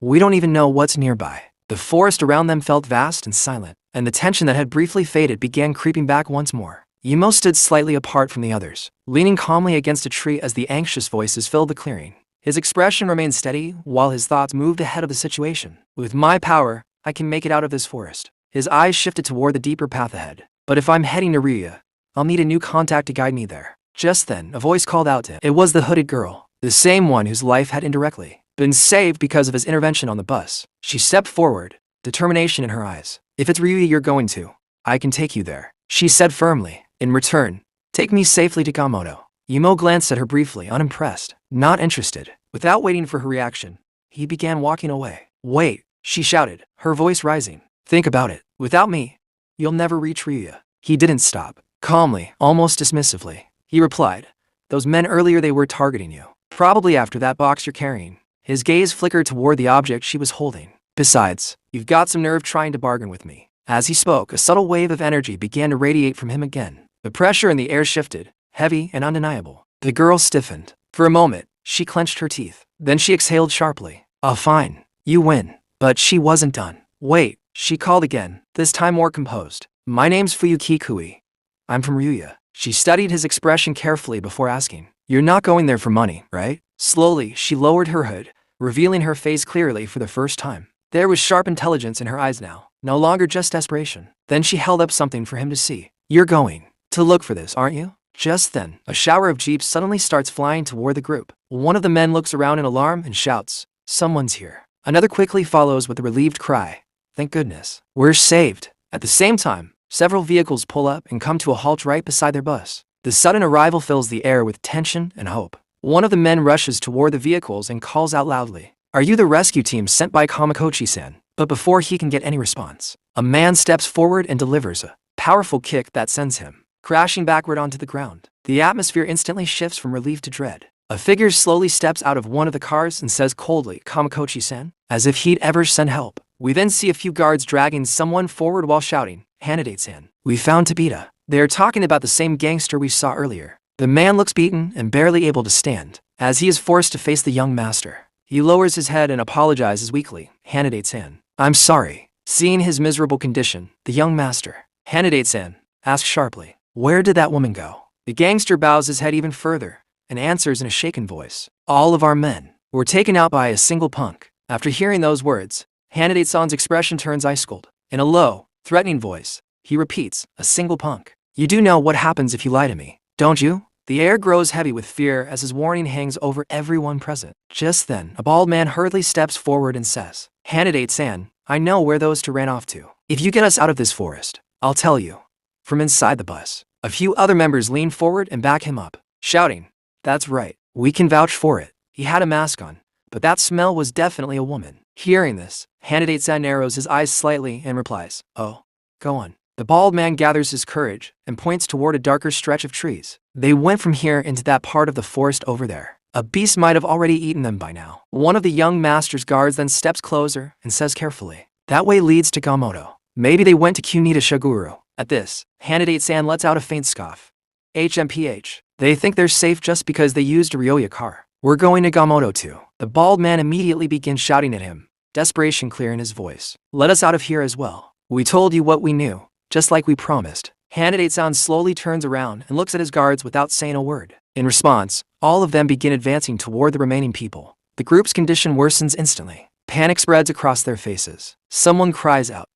We don't even know what's nearby. The forest around them felt vast and silent, and the tension that had briefly faded began creeping back once more. Yumo stood slightly apart from the others, leaning calmly against a tree as the anxious voices filled the clearing. His expression remained steady while his thoughts moved ahead of the situation. With my power, I can make it out of this forest. His eyes shifted toward the deeper path ahead. But if I'm heading to Ria, I'll need a new contact to guide me there. Just then, a voice called out to him. It was the hooded girl, the same one whose life had indirectly been saved because of his intervention on the bus. She stepped forward, determination in her eyes. If it's Ria you're going to, I can take you there, she said firmly. In return, take me safely to Gamoto. Yumo glanced at her briefly, unimpressed, not interested. Without waiting for her reaction, he began walking away. Wait, she shouted, her voice rising. Think about it. Without me, you'll never reach Ryuya. He didn't stop. Calmly, almost dismissively, he replied, those men earlier, they were targeting you. Probably after that box you're carrying. His gaze flickered toward the object she was holding. Besides, you've got some nerve trying to bargain with me. As he spoke, a subtle wave of energy began to radiate from him again. The pressure in the air shifted, heavy and undeniable. The girl stiffened. For a moment, she clenched her teeth. Then she exhaled sharply. Fine. You win. But she wasn't done. Wait, she called again, this time more composed. My name's Fuyuki Kui. I'm from Ryuya. She studied his expression carefully before asking. You're not going there for money, right? Slowly, she lowered her hood, revealing her face clearly for the first time. There was sharp intelligence in her eyes now, no longer just desperation. Then she held up something for him to see. You're going to look for this, aren't you? Just then, a shower of jeeps suddenly starts flying toward the group. One of the men looks around in alarm and shouts, someone's here. Another quickly follows with a relieved cry. Thank goodness. We're saved. At the same time, several vehicles pull up and come to a halt right beside their bus. The sudden arrival fills the air with tension and hope. One of the men rushes toward the vehicles and calls out loudly, are you the rescue team sent by Kamakochi-san? But before he can get any response, a man steps forward and delivers a powerful kick that sends him crashing backward onto the ground. The atmosphere instantly shifts from relief to dread. A figure slowly steps out of one of the cars and says coldly, Kamakochi-san, as if he'd ever send help. We then see a few guards dragging someone forward while shouting, Hanade-san, we found Tabita. They are talking about the same gangster we saw earlier. The man looks beaten and barely able to stand, as he is forced to face the young master. He lowers his head and apologizes weakly, Hanade-san, I'm sorry. Seeing his miserable condition, the young master, Hanade-san, asks sharply, where did that woman go? The gangster bows his head even further and answers in a shaken voice, all of our men were taken out by a single punk. After hearing those words, Hanade-san's expression turns ice cold. In a low, threatening voice, he repeats, a single punk. You do know what happens if you lie to me, don't you? The air grows heavy with fear as his warning hangs over everyone present. Just then, a bald man hurriedly steps forward and says, Hanade-san, I know where those two ran off to. If you get us out of this forest, I'll tell you. From inside the bus, a few other members lean forward and back him up, shouting, that's right, we can vouch for it. He had a mask on, but that smell was definitely a woman. Hearing this, Hanade-san narrows his eyes slightly and replies, oh, go on. The bald man gathers his courage and points toward a darker stretch of trees. They went from here into that part of the forest over there. A beast might have already eaten them by now. One of the young master's guards then steps closer and says carefully, that way leads to Gamoto. Maybe they went to Kunita Shiguru. At this, Hanade-san lets out a faint scoff. HMPH. They think they're safe just because they used a Ryoya car. We're going to Gamoto too. The bald man immediately begins shouting at him, desperation clear in his voice. Let us out of here as well. We told you what we knew, just like we promised. Hanade-san slowly turns around and looks at his guards without saying a word. In response, all of them begin advancing toward the remaining people. The group's condition worsens instantly. Panic spreads across their faces. Someone cries out,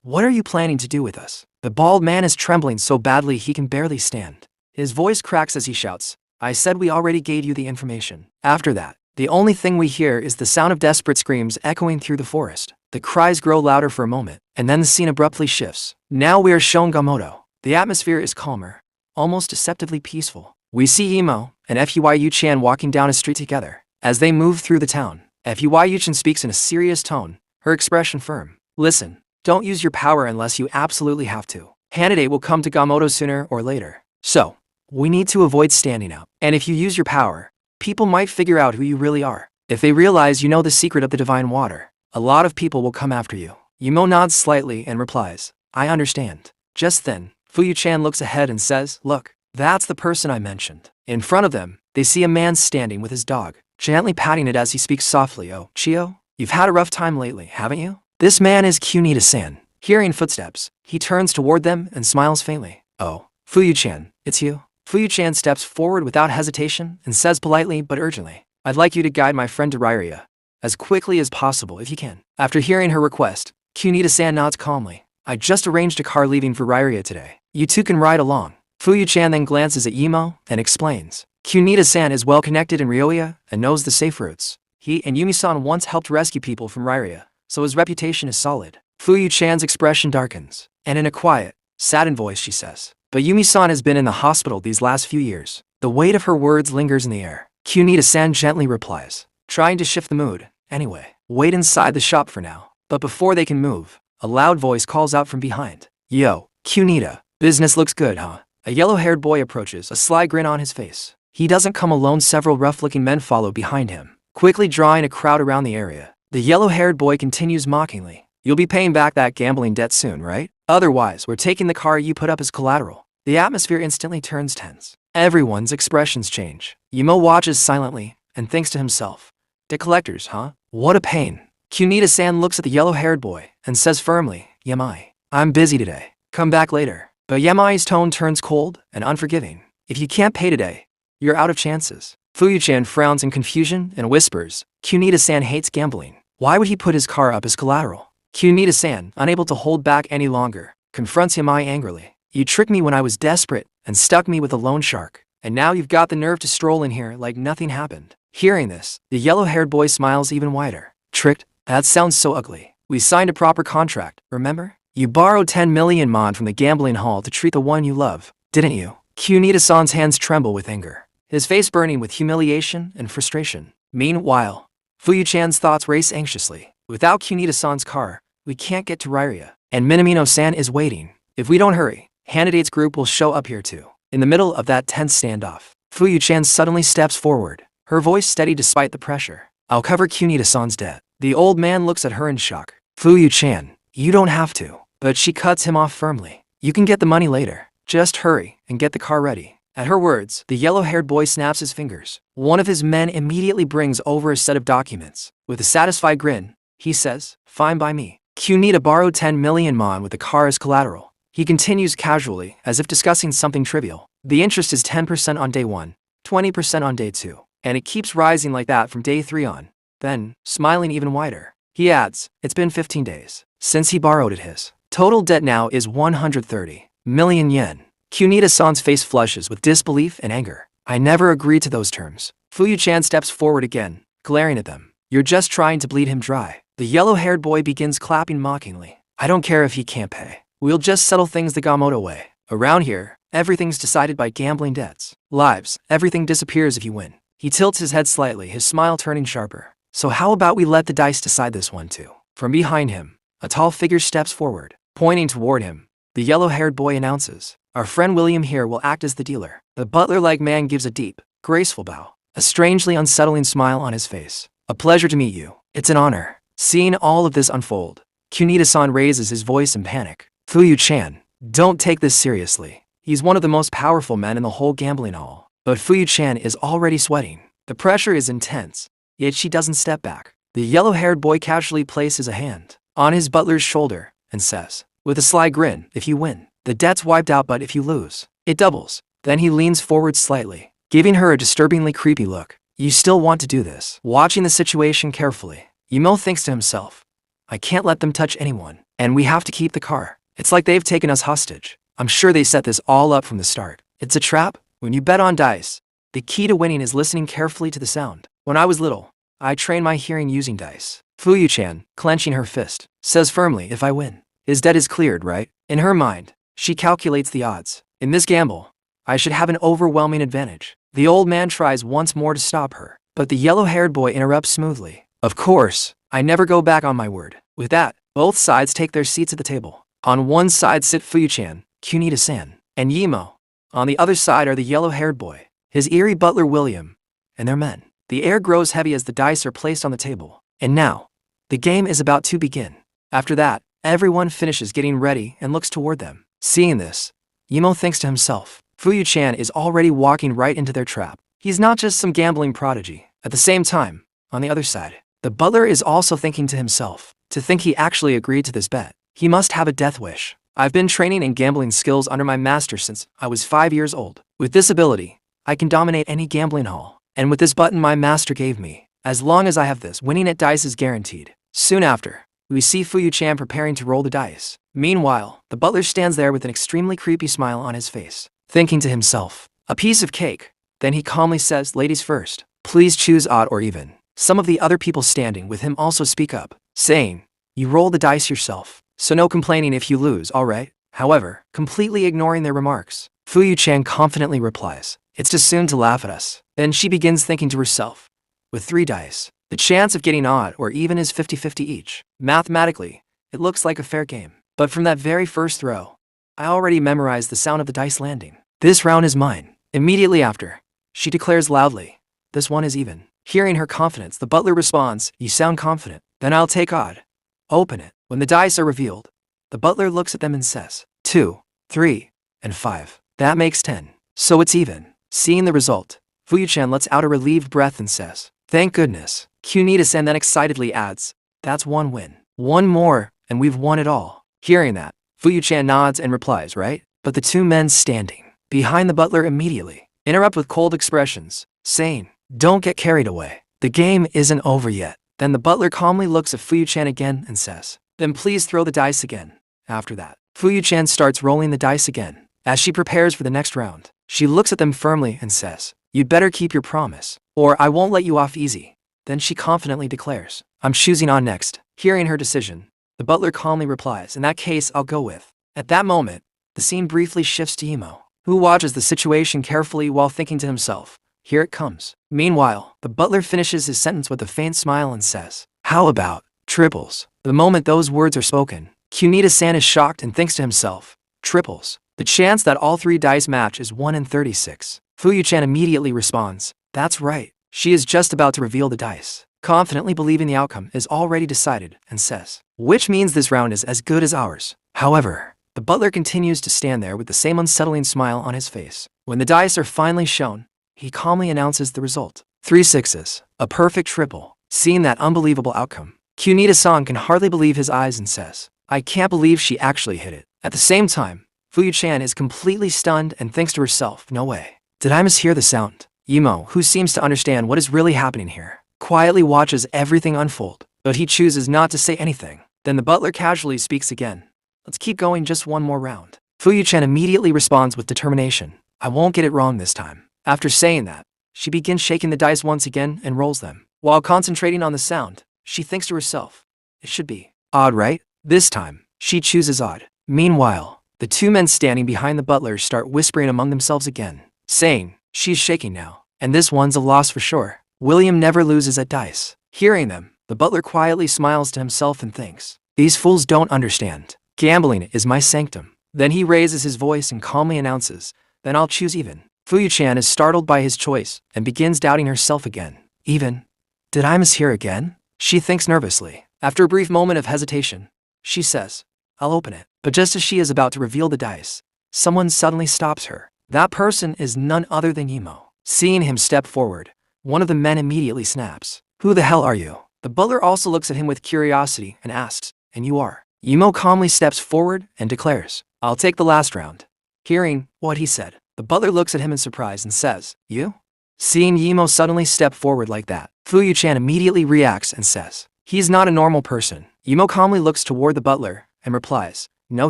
what are you planning to do with us? The bald man is trembling so badly he can barely stand. His voice cracks as he shouts, I said we already gave you the information. After that, the only thing we hear is the sound of desperate screams echoing through the forest. The cries grow louder for a moment, and then the scene abruptly shifts. Now we are shown Gamoto. The atmosphere is calmer, almost deceptively peaceful. We see Imo and Fuyuchan walking down a street together. As they move through the town, Fuyuchan speaks in a serious tone, her expression firm. Listen, don't use your power unless you absolutely have to. Hanade will come to Gamoto sooner or later. So, we need to avoid standing out. And if you use your power, people might figure out who you really are. If they realize you know the secret of the divine water, a lot of people will come after you. Imo nods slightly and replies, I understand. Just then, Fuyuchan looks ahead and says, look, that's the person I mentioned. In front of them, they see a man standing with his dog, gently patting it as he speaks softly. Oh, Chio, you've had a rough time lately, haven't you? This man is Kunita-san. Hearing footsteps, he turns toward them and smiles faintly. Oh, Fuyuchan, it's you? Fuyuchan steps forward without hesitation and says politely but urgently, I'd like you to guide my friend to Rairia as quickly as possible if you can. After hearing her request, Kunita-san nods calmly. I just arranged a car leaving for Rairia today. You two can ride along. Fuyuchan then glances at Imo and explains. Kunita-san is well connected in Ryoya and knows the safe routes. He and Yumi-san once helped rescue people from Rairia, so his reputation is solid. Fuyuchan's expression darkens, and in a quiet, saddened voice she says, but Yumi-san has been in the hospital these last few years. The weight of her words lingers in the air. Kunita-san gently replies, trying to shift the mood. Anyway, wait inside the shop for now. But before they can move, a loud voice calls out from behind. Yo, Cunita, business looks good, huh? A yellow-haired boy approaches, a sly grin on his face. He doesn't come alone, several rough-looking men follow behind him, quickly drawing a crowd around the area. The yellow-haired boy continues mockingly. You'll be paying back that gambling debt soon, right? Otherwise, we're taking the car you put up as collateral. The atmosphere instantly turns tense. Everyone's expressions change. Yumo watches silently and thinks to himself, "The collectors, huh? What a pain." Cunita-san looks at the yellow-haired boy and says firmly, "Yamai, I'm busy today. Come back later." But Yamai's tone turns cold and unforgiving. "If you can't pay today, you're out of chances." Fuyuchan frowns in confusion and whispers, "Cunita-san hates gambling. Why would he put his car up as collateral?" Cunita-san, unable to hold back any longer, confronts Yamai angrily. "You tricked me when I was desperate and stuck me with a loan shark. And now you've got the nerve to stroll in here like nothing happened." Hearing this, the yellow-haired boy smiles even wider. "Tricked? That sounds so ugly. We signed a proper contract, remember? You borrowed 10 million mon from the gambling hall to treat the one you love, didn't you?" Cunita-san's hands tremble with anger, his face burning with humiliation and frustration. Meanwhile, Fuyuchan's thoughts race anxiously. Without Cunita-san's car, we can't get to Rairia, and Minamino-san is waiting. If we don't hurry, Hanadate's group will show up here too. In the middle of that tense standoff, Fuyuchan suddenly steps forward, her voice steady despite the pressure. "I'll cover Cunita-san's debt." The old man looks at her in shock. "Fuyuchan, you don't have to." But she cuts him off firmly. "You can get the money later. Just hurry and get the car ready." At her words, the yellow-haired boy snaps his fingers. One of his men immediately brings over a set of documents. With a satisfied grin, he says, "Fine by me." Cunita borrowed 10 million mon with the car as collateral. He continues casually, as if discussing something trivial. "The interest is 10% on day 1, 20% on day 2, and it keeps rising like that from day 3 on." Then, smiling even wider, he adds, "It's been 15 days since he borrowed it his. Total debt now is 130 million yen." Cunita-san's face flushes with disbelief and anger. "I never agreed to those terms." Fuyuchan steps forward again, glaring at them. "You're just trying to bleed him dry." The yellow-haired boy begins clapping mockingly. "I don't care if he can't pay. We'll just settle things the Gamoto way. Around here, everything's decided by gambling debts. Lives, everything disappears if you win." He tilts his head slightly, his smile turning sharper. "So how about we let the dice decide this one too?" From behind him, a tall figure steps forward. Pointing toward him, the yellow-haired boy announces, "Our friend William here will act as the dealer." The butler-like man gives a deep, graceful bow, a strangely unsettling smile on his face. "A pleasure to meet you. It's an honor." Seeing all of this unfold, Cunita-san raises his voice in panic. "Fuyuchan, don't take this seriously. He's one of the most powerful men in the whole gambling hall." But Fuyuchan is already sweating. The pressure is intense, yet she doesn't step back. The yellow-haired boy casually places a hand on his butler's shoulder and says, with a sly grin, "If you win, the debt's wiped out, but if you lose, it doubles." Then he leans forward slightly, giving her a disturbingly creepy look. "You still want to do this?" Watching the situation carefully, Yumo thinks to himself, "I can't let them touch anyone, and we have to keep the car. It's like they've taken us hostage. I'm sure they set this all up from the start. It's a trap. When you bet on dice, the key to winning is listening carefully to the sound. When I was little, I trained my hearing using dice." Fuyuchan, clenching her fist, says firmly, "If I win, his debt is cleared, right?" In her mind, she calculates the odds. "In this gamble, I should have an overwhelming advantage." The old man tries once more to stop her, but the yellow-haired boy interrupts smoothly. "Of course, I never go back on my word." With that, both sides take their seats at the table. On one side sit Fuyuchan, Cunita-san, and Yimo. On the other side are the yellow-haired boy, his eerie butler William, and their men. The air grows heavy as the dice are placed on the table. And now, the game is about to begin. After that, everyone finishes getting ready and looks toward them. Seeing this, Yimo thinks to himself, Fuyuchan is already walking right into their trap. He's not just some gambling prodigy. At the same time, on the other side, the butler is also thinking to himself, to think he actually agreed to this bet. He must have a death wish. I've been training in gambling skills under my master since I was 5 years old. With this ability, I can dominate any gambling hall. And with this button my master gave me, as long as I have this, winning at dice is guaranteed. Soon after, we see Fuyuchan preparing to roll the dice. Meanwhile, the butler stands there with an extremely creepy smile on his face, thinking to himself, a piece of cake. Then he calmly says, "Ladies first, please choose odd or even." Some of the other people standing with him also speak up, saying, "You roll the dice yourself, so no complaining if you lose, alright?" However, completely ignoring their remarks, Fuyuchan confidently replies, "It's too soon to laugh at us." Then she begins thinking to herself, with 3 dice, the chance of getting odd or even is 50-50 each. Mathematically, it looks like a fair game. But from that very first throw, I already memorized the sound of the dice landing. This round is mine. Immediately after, she declares loudly, this one is even. Hearing her confidence, the butler responds, you sound confident. Then I'll take odd. Open it. When the dice are revealed, the butler looks at them and says, 2, 3, and 5. That makes 10. So it's even. Seeing the result, Fuyuchan lets out a relieved breath and says, thank goodness. Kunita-san then excitedly adds, that's one win. One more, and we've won it all. Hearing that, Fuyuchan nods and replies, right? But the two men standing behind the butler immediately interrupt with cold expressions, saying, don't get carried away. The game isn't over yet. Then the butler calmly looks at Fuyuchan again and says, then please throw the dice again. After that, Fuyuchan starts rolling the dice again. As she prepares for the next round, she looks at them firmly and says, you'd better keep your promise, or I won't let you off easy. Then she confidently declares, I'm choosing on next. Hearing her decision, the butler calmly replies, in that case, I'll go with. At that moment, the scene briefly shifts to Imo, who watches the situation carefully while thinking to himself, here it comes. Meanwhile, the butler finishes his sentence with a faint smile and says, how about triples? The moment those words are spoken, Kunita-san is shocked and thinks to himself, triples. The chance that all three dice match is 1 in 36. Fuyuchan immediately responds, that's right. She is just about to reveal the dice, confidently believing the outcome is already decided, and says, which means this round is as good as ours. However, the butler continues to stand there with the same unsettling smile on his face. When the dice are finally shown, he calmly announces the result. 3 sixes, a perfect triple. Seeing that unbelievable outcome, Kunita-san can hardly believe his eyes and says, I can't believe she actually hit it. At the same time, Fuyuchan is completely stunned and thinks to herself, no way. Did I mishear the sound? Imo, who seems to understand what is really happening here, quietly watches everything unfold, but he chooses not to say anything. Then the butler casually speaks again. Let's keep going just one more round. Fuyuchan immediately responds with determination. I won't get it wrong this time. After saying that, she begins shaking the dice once again and rolls them. While concentrating on the sound, she thinks to herself, it should be odd, right? This time, she chooses odd. Meanwhile, the two men standing behind the butler start whispering among themselves again, saying, she's shaking now, and this one's a loss for sure. William never loses at dice. Hearing them, the butler quietly smiles to himself and thinks, these fools don't understand. Gambling is my sanctum. Then he raises his voice and calmly announces, then I'll choose even. Fuyuchan is startled by his choice and begins doubting herself again. Even? Did I mishear again? She thinks nervously. After a brief moment of hesitation, she says, I'll open it. But just as she is about to reveal the dice, someone suddenly stops her. That person is none other than Imo. Seeing him step forward, one of the men immediately snaps. Who the hell are you? The butler also looks at him with curiosity and asks, and you are? Imo calmly steps forward and declares, I'll take the last round. Hearing what he said, the butler looks at him in surprise and says, you? Seeing Imo suddenly step forward like that, Fuyuchan immediately reacts and says, he's not a normal person. Imo calmly looks toward the butler and replies, no,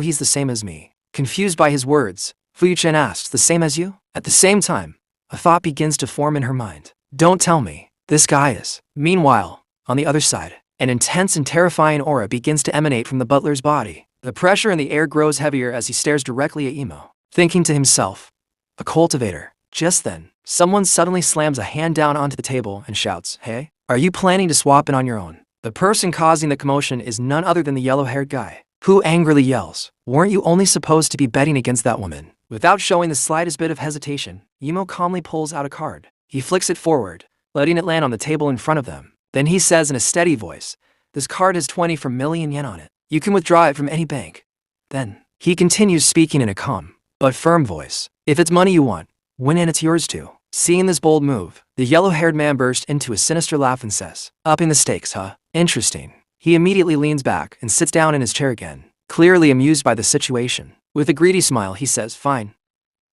he's the same as me. Confused by his words, Fuyuchan asks, the same as you? At the same time, a thought begins to form in her mind. Don't tell me, this guy is. Meanwhile, on the other side, an intense and terrifying aura begins to emanate from the butler's body. The pressure in the air grows heavier as he stares directly at Imo, thinking to himself, a cultivator. Just then, someone suddenly slams a hand down onto the table and shouts, hey, are you planning to swap in on your own? The person causing the commotion is none other than the yellow-haired guy, who angrily yells, weren't you only supposed to be betting against that woman? Without showing the slightest bit of hesitation, Imo calmly pulls out a card. He flicks it forward, letting it land on the table in front of them. Then he says in a steady voice, this card has 24 million yen on it. You can withdraw it from any bank. Then, he continues speaking in a calm, but firm voice. If it's money you want, win and it's yours too. Seeing this bold move, the yellow-haired man bursts into a sinister laugh and says, upping the stakes, huh? Interesting. He immediately leans back and sits down in his chair again, clearly amused by the situation. With a greedy smile, he says, fine.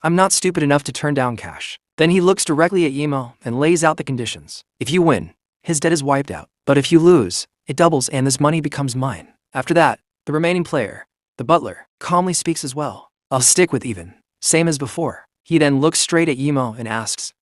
I'm not stupid enough to turn down cash. Then he looks directly at Imo and lays out the conditions. If you win, his debt is wiped out. But if you lose, it doubles and this money becomes mine. After that, the remaining player, the butler, calmly speaks as well. I'll stick with even. Same as before. He then looks straight at Imo and asks,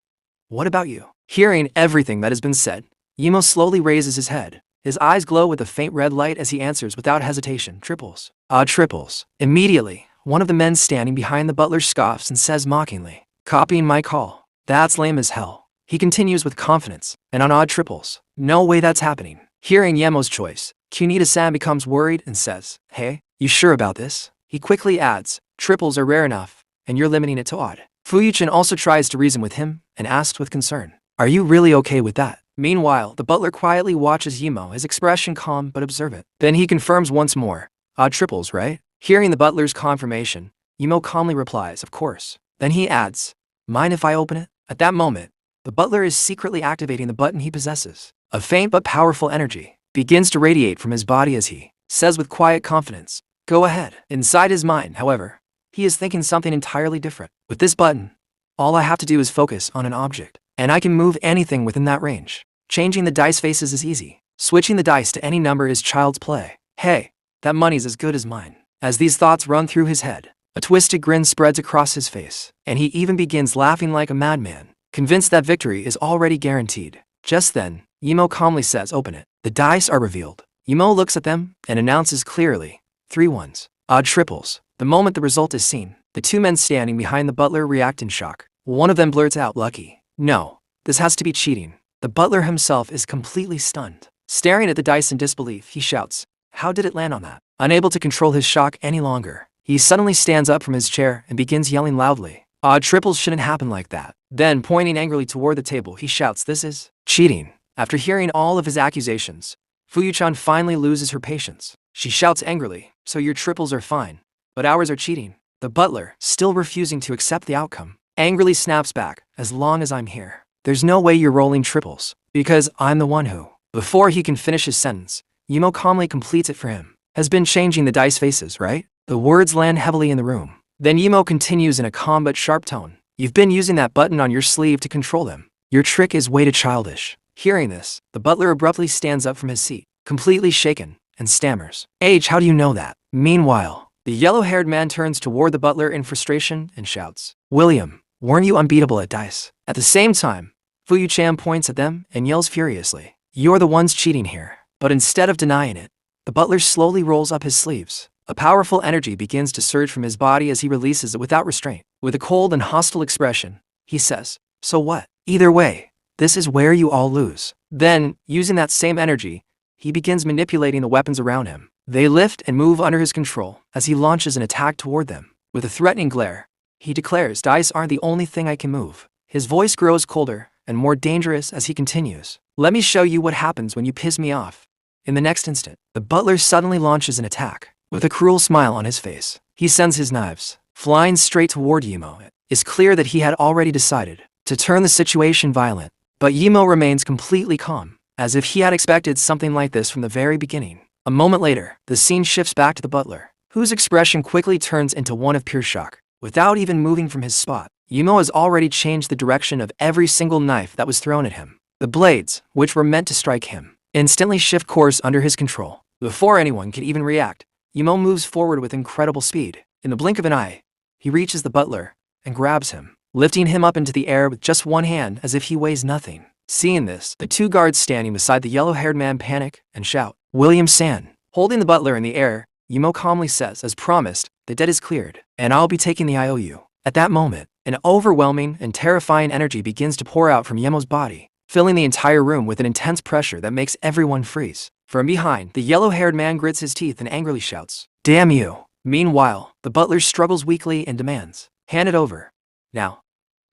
what about you? Hearing everything that has been said, Imo slowly raises his head. His eyes glow with a faint red light as he answers without hesitation, triples. Triples. Immediately, one of the men standing behind the butler scoffs and says mockingly, copying my call. That's lame as hell. He continues with confidence, and on odd triples. No way that's happening. Hearing Yemo's choice, Kunita-san becomes worried and says, hey, you sure about this? He quickly adds, triples are rare enough, and you're limiting it to odd. Fu Yuchen also tries to reason with him and asks with concern, are you really okay with that? Meanwhile, the butler quietly watches Yimo, his expression calm but observant. Then he confirms once more, odd triples, right? Hearing the butler's confirmation, Yimo calmly replies, of course. Then he adds, mind if I open it? At that moment, the butler is secretly activating the button he possesses. A faint but powerful energy begins to radiate from his body as he says with quiet confidence, go ahead. Inside his mind, however, he is thinking something entirely different. With this button, all I have to do is focus on an object, and I can move anything within that range. Changing the dice faces is easy. Switching the dice to any number is child's play. Hey, that money's as good as mine. As these thoughts run through his head, a twisted grin spreads across his face, and he even begins laughing like a madman, convinced that victory is already guaranteed. Just then, Yimo calmly says, open it. The dice are revealed. Yimo looks at them and announces clearly, 3 ones. Odd triples. The moment the result is seen, the 2 men standing behind the butler react in shock. One of them blurts out, lucky. No, this has to be cheating. The butler himself is completely stunned. Staring at the dice in disbelief, he shouts, how did it land on that? Unable to control his shock any longer, he suddenly stands up from his chair and begins yelling loudly, odd triples shouldn't happen like that. Then, pointing angrily toward the table, he shouts, this is cheating. After hearing all of his accusations, Fu Yuchan finally loses her patience. She shouts angrily, so your triples are fine, but ours are cheating. The butler, still refusing to accept the outcome, angrily snaps back, as long as I'm here, there's no way you're rolling triples, because I'm the one who. Before he can finish his sentence, Yimo calmly completes it for him. Has been changing the dice faces, right? The words land heavily in the room. Then Yimo continues in a calm but sharp tone. You've been using that button on your sleeve to control them. Your trick is way too childish. Hearing this, the butler abruptly stands up from his seat, completely shaken, and stammers. How do you know that? Meanwhile, the yellow-haired man turns toward the butler in frustration and shouts, William, weren't you unbeatable at dice? At the same time, Fu Yuchan points at them and yells furiously, you're the ones cheating here. But instead of denying it, the butler slowly rolls up his sleeves. A powerful energy begins to surge from his body as he releases it without restraint. With a cold and hostile expression, he says, so what? Either way, this is where you all lose. Then, using that same energy, he begins manipulating the weapons around him. They lift and move under his control as he launches an attack toward them. With a threatening glare, he declares, dice aren't the only thing I can move. His voice grows colder and more dangerous as he continues. Let me show you what happens when you piss me off. In the next instant, the butler suddenly launches an attack. With a cruel smile on his face, he sends his knives, flying straight toward Yimo. It is clear that he had already decided to turn the situation violent, but Yimo remains completely calm, as if he had expected something like this from the very beginning. A moment later, the scene shifts back to the butler, whose expression quickly turns into one of pure shock. Without even moving from his spot, Yimo has already changed the direction of every single knife that was thrown at him. The blades, which were meant to strike him, instantly shift course under his control. Before anyone can even react, Yimo moves forward with incredible speed. In the blink of an eye, he reaches the butler and grabs him, lifting him up into the air with just one hand as if he weighs nothing. Seeing this, the 2 guards standing beside the yellow-haired man panic and shout, William San. Holding the butler in the air, Yimo calmly says, as promised, the debt is cleared, and I'll be taking the IOU. At that moment, an overwhelming and terrifying energy begins to pour out from Yimo's body, filling the entire room with an intense pressure that makes everyone freeze. From behind, the yellow-haired man grits his teeth and angrily shouts, damn you. Meanwhile, the butler struggles weakly and demands, hand it over. Now.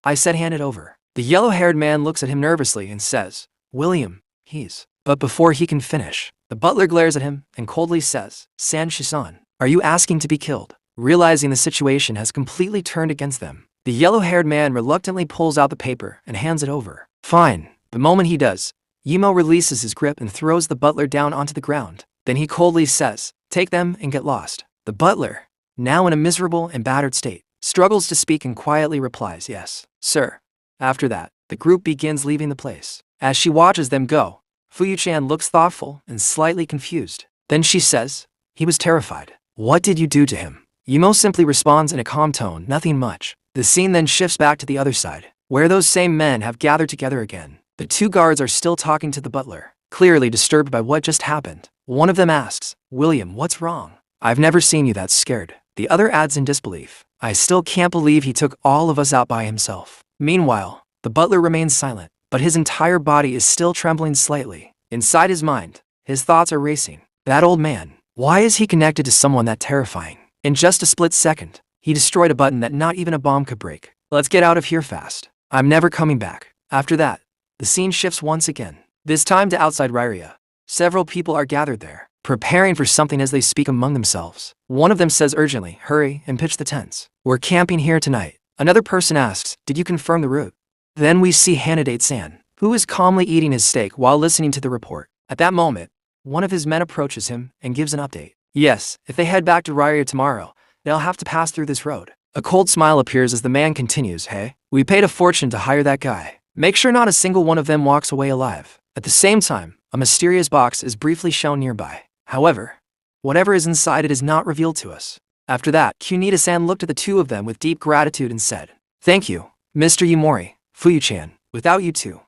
I said hand it over. The yellow-haired man looks at him nervously and says, William, he's. But before he can finish, the butler glares at him and coldly says, San Shisan, are you asking to be killed? Realizing the situation has completely turned against them, the yellow-haired man reluctantly pulls out the paper and hands it over. Fine. The moment he does, Yimo releases his grip and throws the butler down onto the ground. Then he coldly says, take them and get lost. The butler, now in a miserable and battered state, struggles to speak and quietly replies, yes, sir. After that, the group begins leaving the place. As she watches them go, Fu Yuchan looks thoughtful and slightly confused. Then she says, he was terrified. What did you do to him? Yimo simply responds in a calm tone, nothing much. The scene then shifts back to the other side, where those same men have gathered together again. The 2 guards are still talking to the butler, clearly disturbed by what just happened. One of them asks, William, what's wrong? I've never seen you that scared. The other adds in disbelief, I still can't believe he took all of us out by himself. Meanwhile, the butler remains silent, but his entire body is still trembling slightly. Inside his mind, his thoughts are racing. That old man, why is he connected to someone that terrifying? In just a split second, he destroyed a button that not even a bomb could break. Let's get out of here fast. I'm never coming back. After that, the scene shifts once again. This time to outside Rairia. Several people are gathered there, preparing for something as they speak among themselves. One of them says urgently, "Hurry and pitch the tents. We're camping here tonight." Another person asks, "Did you confirm the route?" Then we see Hanadate-san, who is calmly eating his steak while listening to the report. At that moment, one of his men approaches him and gives an update. Yes, if they head back to Rairia tomorrow, they'll have to pass through this road. A cold smile appears as the man continues, "Hey, we paid a fortune to hire that guy. Make sure not a single one of them walks away alive." At the same time, a mysterious box is briefly shown nearby. However, whatever is inside it is not revealed to us. After that, Kunita-san looked at the two of them with deep gratitude and said, "Thank you, Mr. Yumori, Fuyu-chan. Without you two,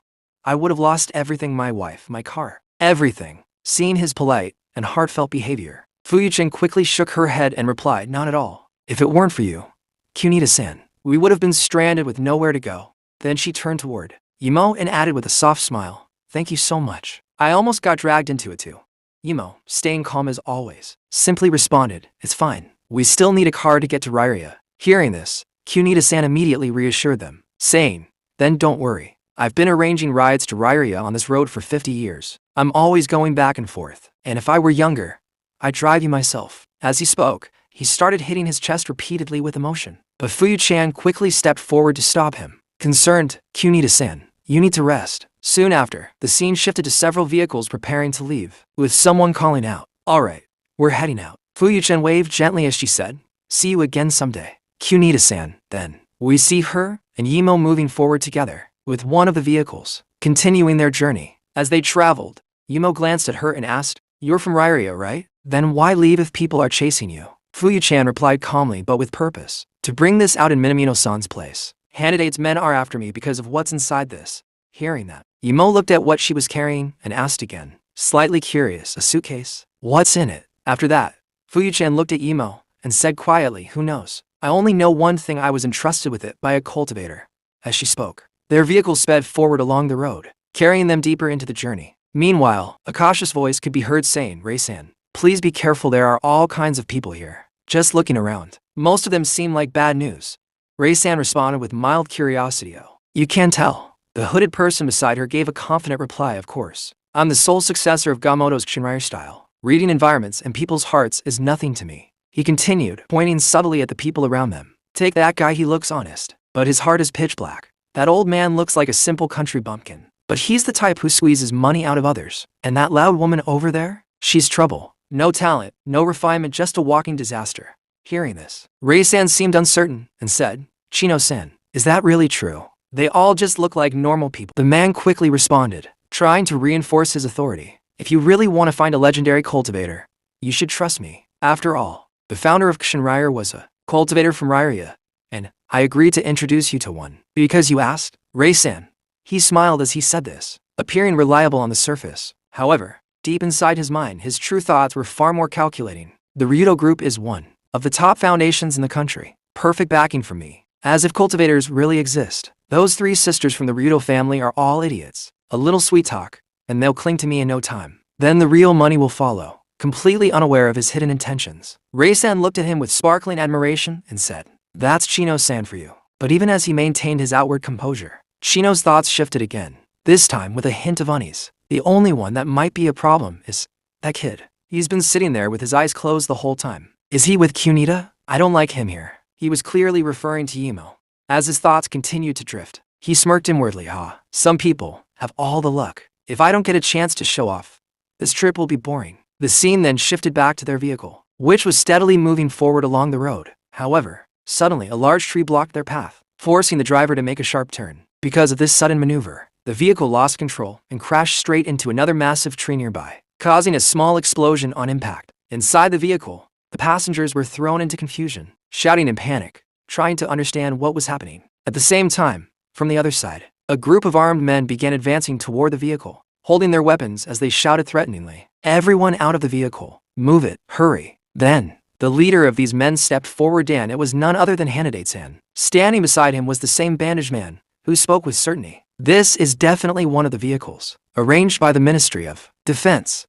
I would have lost everything, my wife, my car, everything." Seeing his polite and heartfelt behavior, Fuyu-chan quickly shook her head and replied, "Not at all. If it weren't for you, Kunita-san, we would have been stranded with nowhere to go." Then she turned toward Yumo and added with a soft smile, "Thank you so much. I almost got dragged into it too." Yumo, staying calm as always, simply responded, "It's fine. We still need a car to get to Rairia." Hearing this, Kunita-san immediately reassured them, saying, "Then don't worry. I've been arranging rides to Rairia on this road for 50 years. I'm always going back and forth, and if I were younger, I'd drive you myself." As he spoke, he started hitting his chest repeatedly with emotion, but Fuyu-chan quickly stepped forward to stop him. Concerned, "Kunita-san, you need to rest." Soon after, the scene shifted to several vehicles preparing to leave, with someone calling out, "All right, we're heading out." Fuyu-chan waved gently as she said, "See you again someday, Kunita-san." Then, we see her and Yimo moving forward together, with one of the vehicles, continuing their journey. As they traveled, Yimo glanced at her and asked, "You're from Rairia, right? Then why leave if people are chasing you?" Fuyu-chan replied calmly but with purpose, "To bring this out in Minamino-san's place. Hanadate's men are after me because of what's inside this." Hearing that, Yimo looked at what she was carrying and asked again, slightly curious, "A suitcase? What's in it?" After that, Fuyu-chan looked at Yimo and said quietly, "Who knows? I only know one thing, I was entrusted with it by a cultivator." As she spoke, their vehicle sped forward along the road, carrying them deeper into the journey. Meanwhile, a cautious voice could be heard saying, "Rei-san, please be careful, there are all kinds of people here." Just looking around, most of them seem like bad news. Rei-san responded with mild curiosity, "Oh, you can tell." The hooded person beside her gave a confident reply, "Of course. I'm the sole successor of Gamoto's Shinryu style. Reading environments and people's hearts is nothing to me." He continued, pointing subtly at the people around them. "Take that guy, he looks honest, but his heart is pitch black. That old man looks like a simple country bumpkin, but he's the type who squeezes money out of others. And that loud woman over there? She's trouble. No talent, no refinement, just a walking disaster." Hearing this, Rei-san seemed uncertain and said, "Chino-san, is that really true? They all just look like normal people." The man quickly responded, trying to reinforce his authority, "If you really want to find a legendary cultivator, you should trust me. After all, the founder of Shinryu was a cultivator from Rairia, and I agreed to introduce you to one." "Because you asked, Rei-san?" He smiled as he said this, appearing reliable on the surface. However, deep inside his mind, his true thoughts were far more calculating. The Ryudo Group is one of the top foundations in the country. Perfect backing for me. As if cultivators really exist. Those three sisters from the Ryudo family are all idiots. A little sweet talk, and they'll cling to me in no time. Then the real money will follow." Completely unaware of his hidden intentions, Rei-san looked at him with sparkling admiration and said, "That's Chino-san for you." But even as he maintained his outward composure, Chino's thoughts shifted again, this time with a hint of unease. The only one that might be a problem is that kid. He's been sitting there with his eyes closed the whole time. Is he with Kunita? I don't like him here. He was clearly referring to Yimo. As his thoughts continued to drift, he smirked inwardly. Some people have all the luck. If I don't get a chance to show off, this trip will be boring." The scene then shifted back to their vehicle, which was steadily moving forward along the road. However, suddenly a large tree blocked their path, forcing the driver to make a sharp turn. Because of this sudden maneuver, the vehicle lost control and crashed straight into another massive tree nearby, causing a small explosion on impact. Inside the vehicle, the passengers were thrown into confusion, shouting in panic, trying to understand what was happening. At the same time, from the other side, a group of armed men began advancing toward the vehicle, holding their weapons as they shouted threateningly, "Everyone out of the vehicle! Move it! Hurry!" Then, the leader of these men stepped forward. It was none other than Hanadate-san. Standing beside him was the same bandaged man, who spoke with certainty. "This is definitely one of the vehicles, arranged by the Ministry of Defense."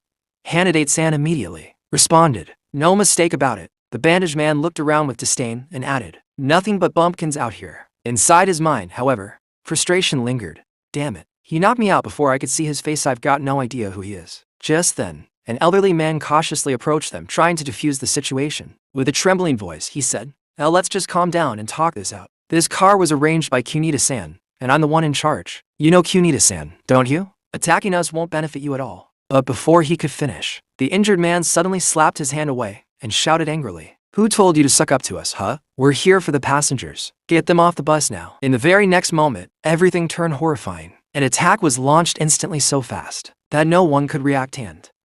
Hanadate-san immediately responded, "No mistake about it. The bandaged man looked around with disdain and added, "Nothing but bumpkins out here." Inside his mind, however, frustration lingered. Damn it. He knocked me out before I could see his face. I've got no idea who he is. Just then, an elderly man cautiously approached them, trying to defuse the situation. With a trembling voice, he said, let's just calm down and talk this out. This car was arranged by Kunita-san, and I'm the one in charge. You know Kunita-san, don't you? Attacking us won't benefit you at all." But before he could finish, the injured man suddenly slapped his hand away and shouted angrily, "Who told you to suck up to us, huh? We're here for the passengers. Get them off the bus now." In the very next moment, everything turned horrifying. An attack was launched instantly, so fast that no one could react.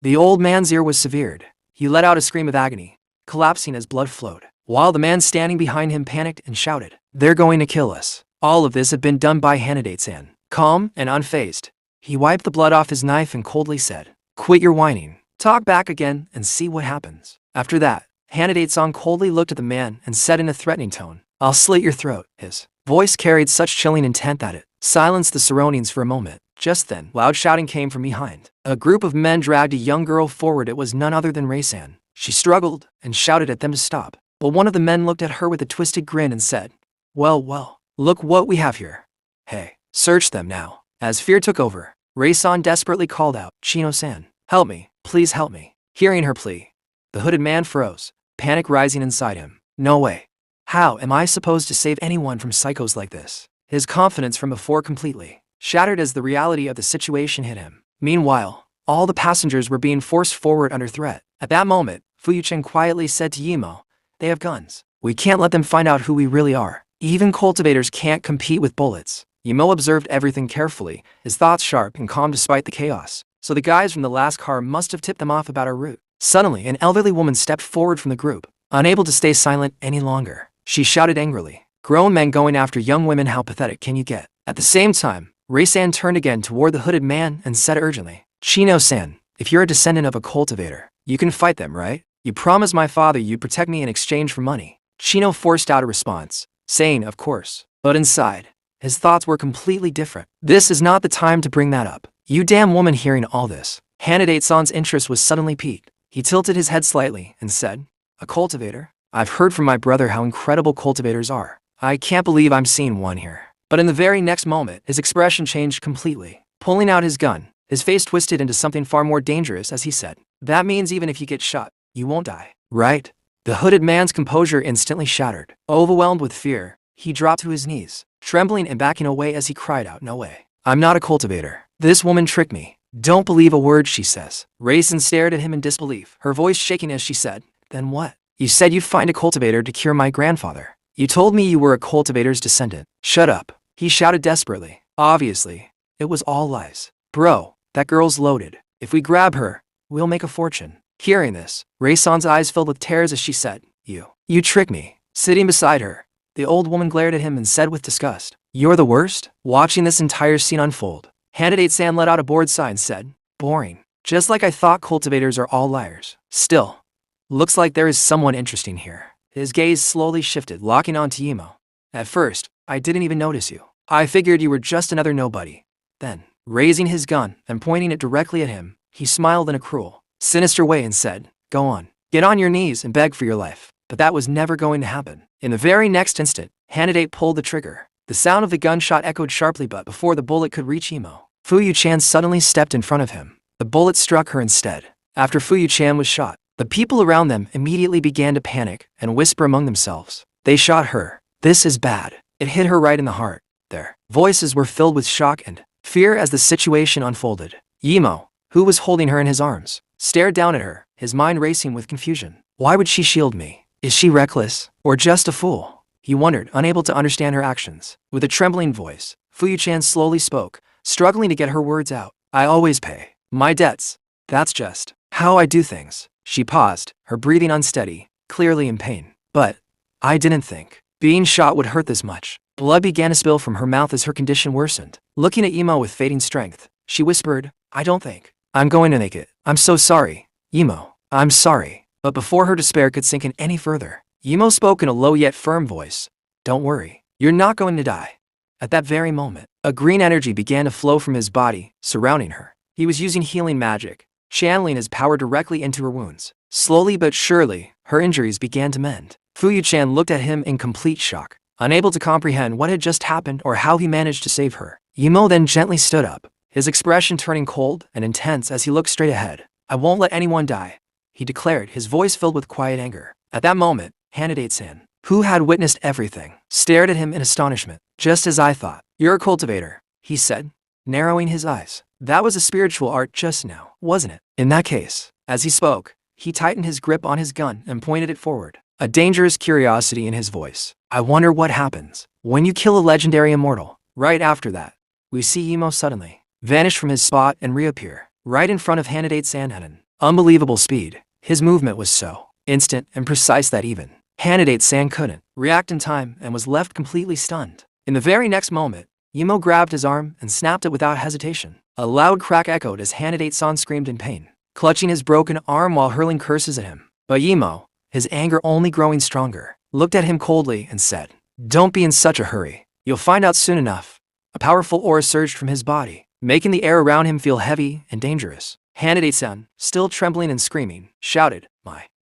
The old man's ear was severed. He let out a scream of agony, collapsing as blood flowed, while the man standing behind him panicked and shouted, "They're going to kill us." All of this had been done by Hanade-san. Calm and unfazed, he wiped the blood off his knife and coldly said, "Quit your whining. Talk back again and see what happens." After that, Hanade-san coldly looked at the man and said in a threatening tone, "I'll slit your throat." His voice carried such chilling intent that it silenced the surroundings for a moment. Just then, loud shouting came from behind. A group of men dragged a young girl forward. It was none other than Rei-san. She struggled and shouted at them to stop, but one of the men looked at her with a twisted grin and said, well, look what we have here. Hey, search them now." As fear took over, Rei-san desperately called out, "Chino-san, help me, please help me." Hearing her plea, the hooded man froze, panic rising inside him. No way. How am I supposed to save anyone from psychos like this? His confidence from before completely shattered as the reality of the situation hit him. Meanwhile, all the passengers were being forced forward under threat. At that moment, Fuyuchen quietly said to Yimo, "They have guns. We can't let them find out who we really are. Even cultivators can't compete with bullets." Yimo observed everything carefully, his thoughts sharp and calm despite the chaos. So the guys from the last car must have tipped them off about our route. Suddenly, an elderly woman stepped forward from the group, unable to stay silent any longer. She shouted angrily, "Grown men going after young women, how pathetic can you get?" At the same time, Rei-san turned again toward the hooded man and said urgently, "Chino-san, if you're a descendant of a cultivator, you can fight them, right? You promised my father you'd protect me in exchange for money." Chino forced out a response, saying, "Of course." But inside, his thoughts were completely different. This is not the time to bring that up. You damn woman. Hearing all this, Hanade-san's interest was suddenly piqued. He tilted his head slightly and said, "A cultivator? I've heard from my brother how incredible cultivators are. I can't believe I'm seeing one here." But in the very next moment, his expression changed completely. Pulling out his gun, his face twisted into something far more dangerous as he said, "That means even if you get shot, you won't die, right?" The hooded man's composure instantly shattered. Overwhelmed with fear, he dropped to his knees, trembling and backing away as he cried out, "No way. I'm not a cultivator. This woman tricked me. Don't believe a word she says." Raisin stared at him in disbelief, her voice shaking as she said, "Then what? You said you'd find a cultivator to cure my grandfather. You told me you were a cultivator's descendant." "Shut up," he shouted desperately. Obviously, it was all lies. "Bro, that girl's loaded. If we grab her, we'll make a fortune." Hearing this, Rei-san's eyes filled with tears as she said, You tricked me." Sitting beside her, the old woman glared at him and said with disgust, "You're the worst." Watching this entire scene unfold, Hanade-san let out a bored sigh and said, "Boring. Just like I thought, cultivators are all liars. Still, looks like there is someone interesting here." His gaze slowly shifted, locking onto Yimo. "At first, I didn't even notice you. I figured you were just another nobody." Then, raising his gun and pointing it directly at him, he smiled in a cruel, sinister way and said, "Go on. Get on your knees and beg for your life." But that was never going to happen. In the very next instant, Hanade pulled the trigger. The sound of the gunshot echoed sharply, but before the bullet could reach Yimo, Fuyu-chan suddenly stepped in front of him. The bullet struck her instead. After Fuyu-chan was shot, the people around them immediately began to panic and whisper among themselves. They shot her. This is bad. It hit her right in the heart. Their voices were filled with shock and fear as the situation unfolded. Yimo, who was holding her in his arms, stared down at her, his mind racing with confusion. Why would she shield me? Is she reckless, or just a fool? He wondered, unable to understand her actions. With a trembling voice, Fuyu-chan slowly spoke, struggling to get her words out. "I always pay my debts. That's just how I do things." She paused, her breathing unsteady, clearly in pain. "But I didn't think being shot would hurt this much." Blood began to spill from her mouth as her condition worsened. Looking at Yimo with fading strength, she whispered, "I don't think I'm going to make it. I'm so sorry, Yimo. I'm sorry." But before her despair could sink in any further, Yimo spoke in a low yet firm voice. "Don't worry. You're not going to die." At that very moment, a green energy began to flow from his body, surrounding her. He was using healing magic, channeling his power directly into her wounds. Slowly but surely, her injuries began to mend. Fuyuchan looked at him in complete shock, unable to comprehend what had just happened or how he managed to save her. Yimo then gently stood up, his expression turning cold and intense as he looked straight ahead. "I won't let anyone die," he declared, his voice filled with quiet anger. At that moment, Hanade-san, who had witnessed everything, stared at him in astonishment. "Just as I thought. You're a cultivator," he said, narrowing his eyes. "That was a spiritual art just now, wasn't it? In that case," as he spoke, he tightened his grip on his gun and pointed it forward, a dangerous curiosity in his voice. "I wonder what happens when you kill a legendary immortal." Right after that, we see Imo suddenly vanish from his spot and reappear right in front of Hanade-san at an unbelievable speed. His movement was so instant and precise that even Hanade-san couldn't react in time and was left completely stunned. In the very next moment, Imo grabbed his arm and snapped it without hesitation. A loud crack echoed as Hanade-san screamed in pain, clutching his broken arm while hurling curses at him. But Imo, his anger only growing stronger, looked at him coldly and said, "Don't be in such a hurry. You'll find out soon enough." A powerful aura surged from his body, making the air around him feel heavy and dangerous. Hanade-san, still trembling and screaming, shouted,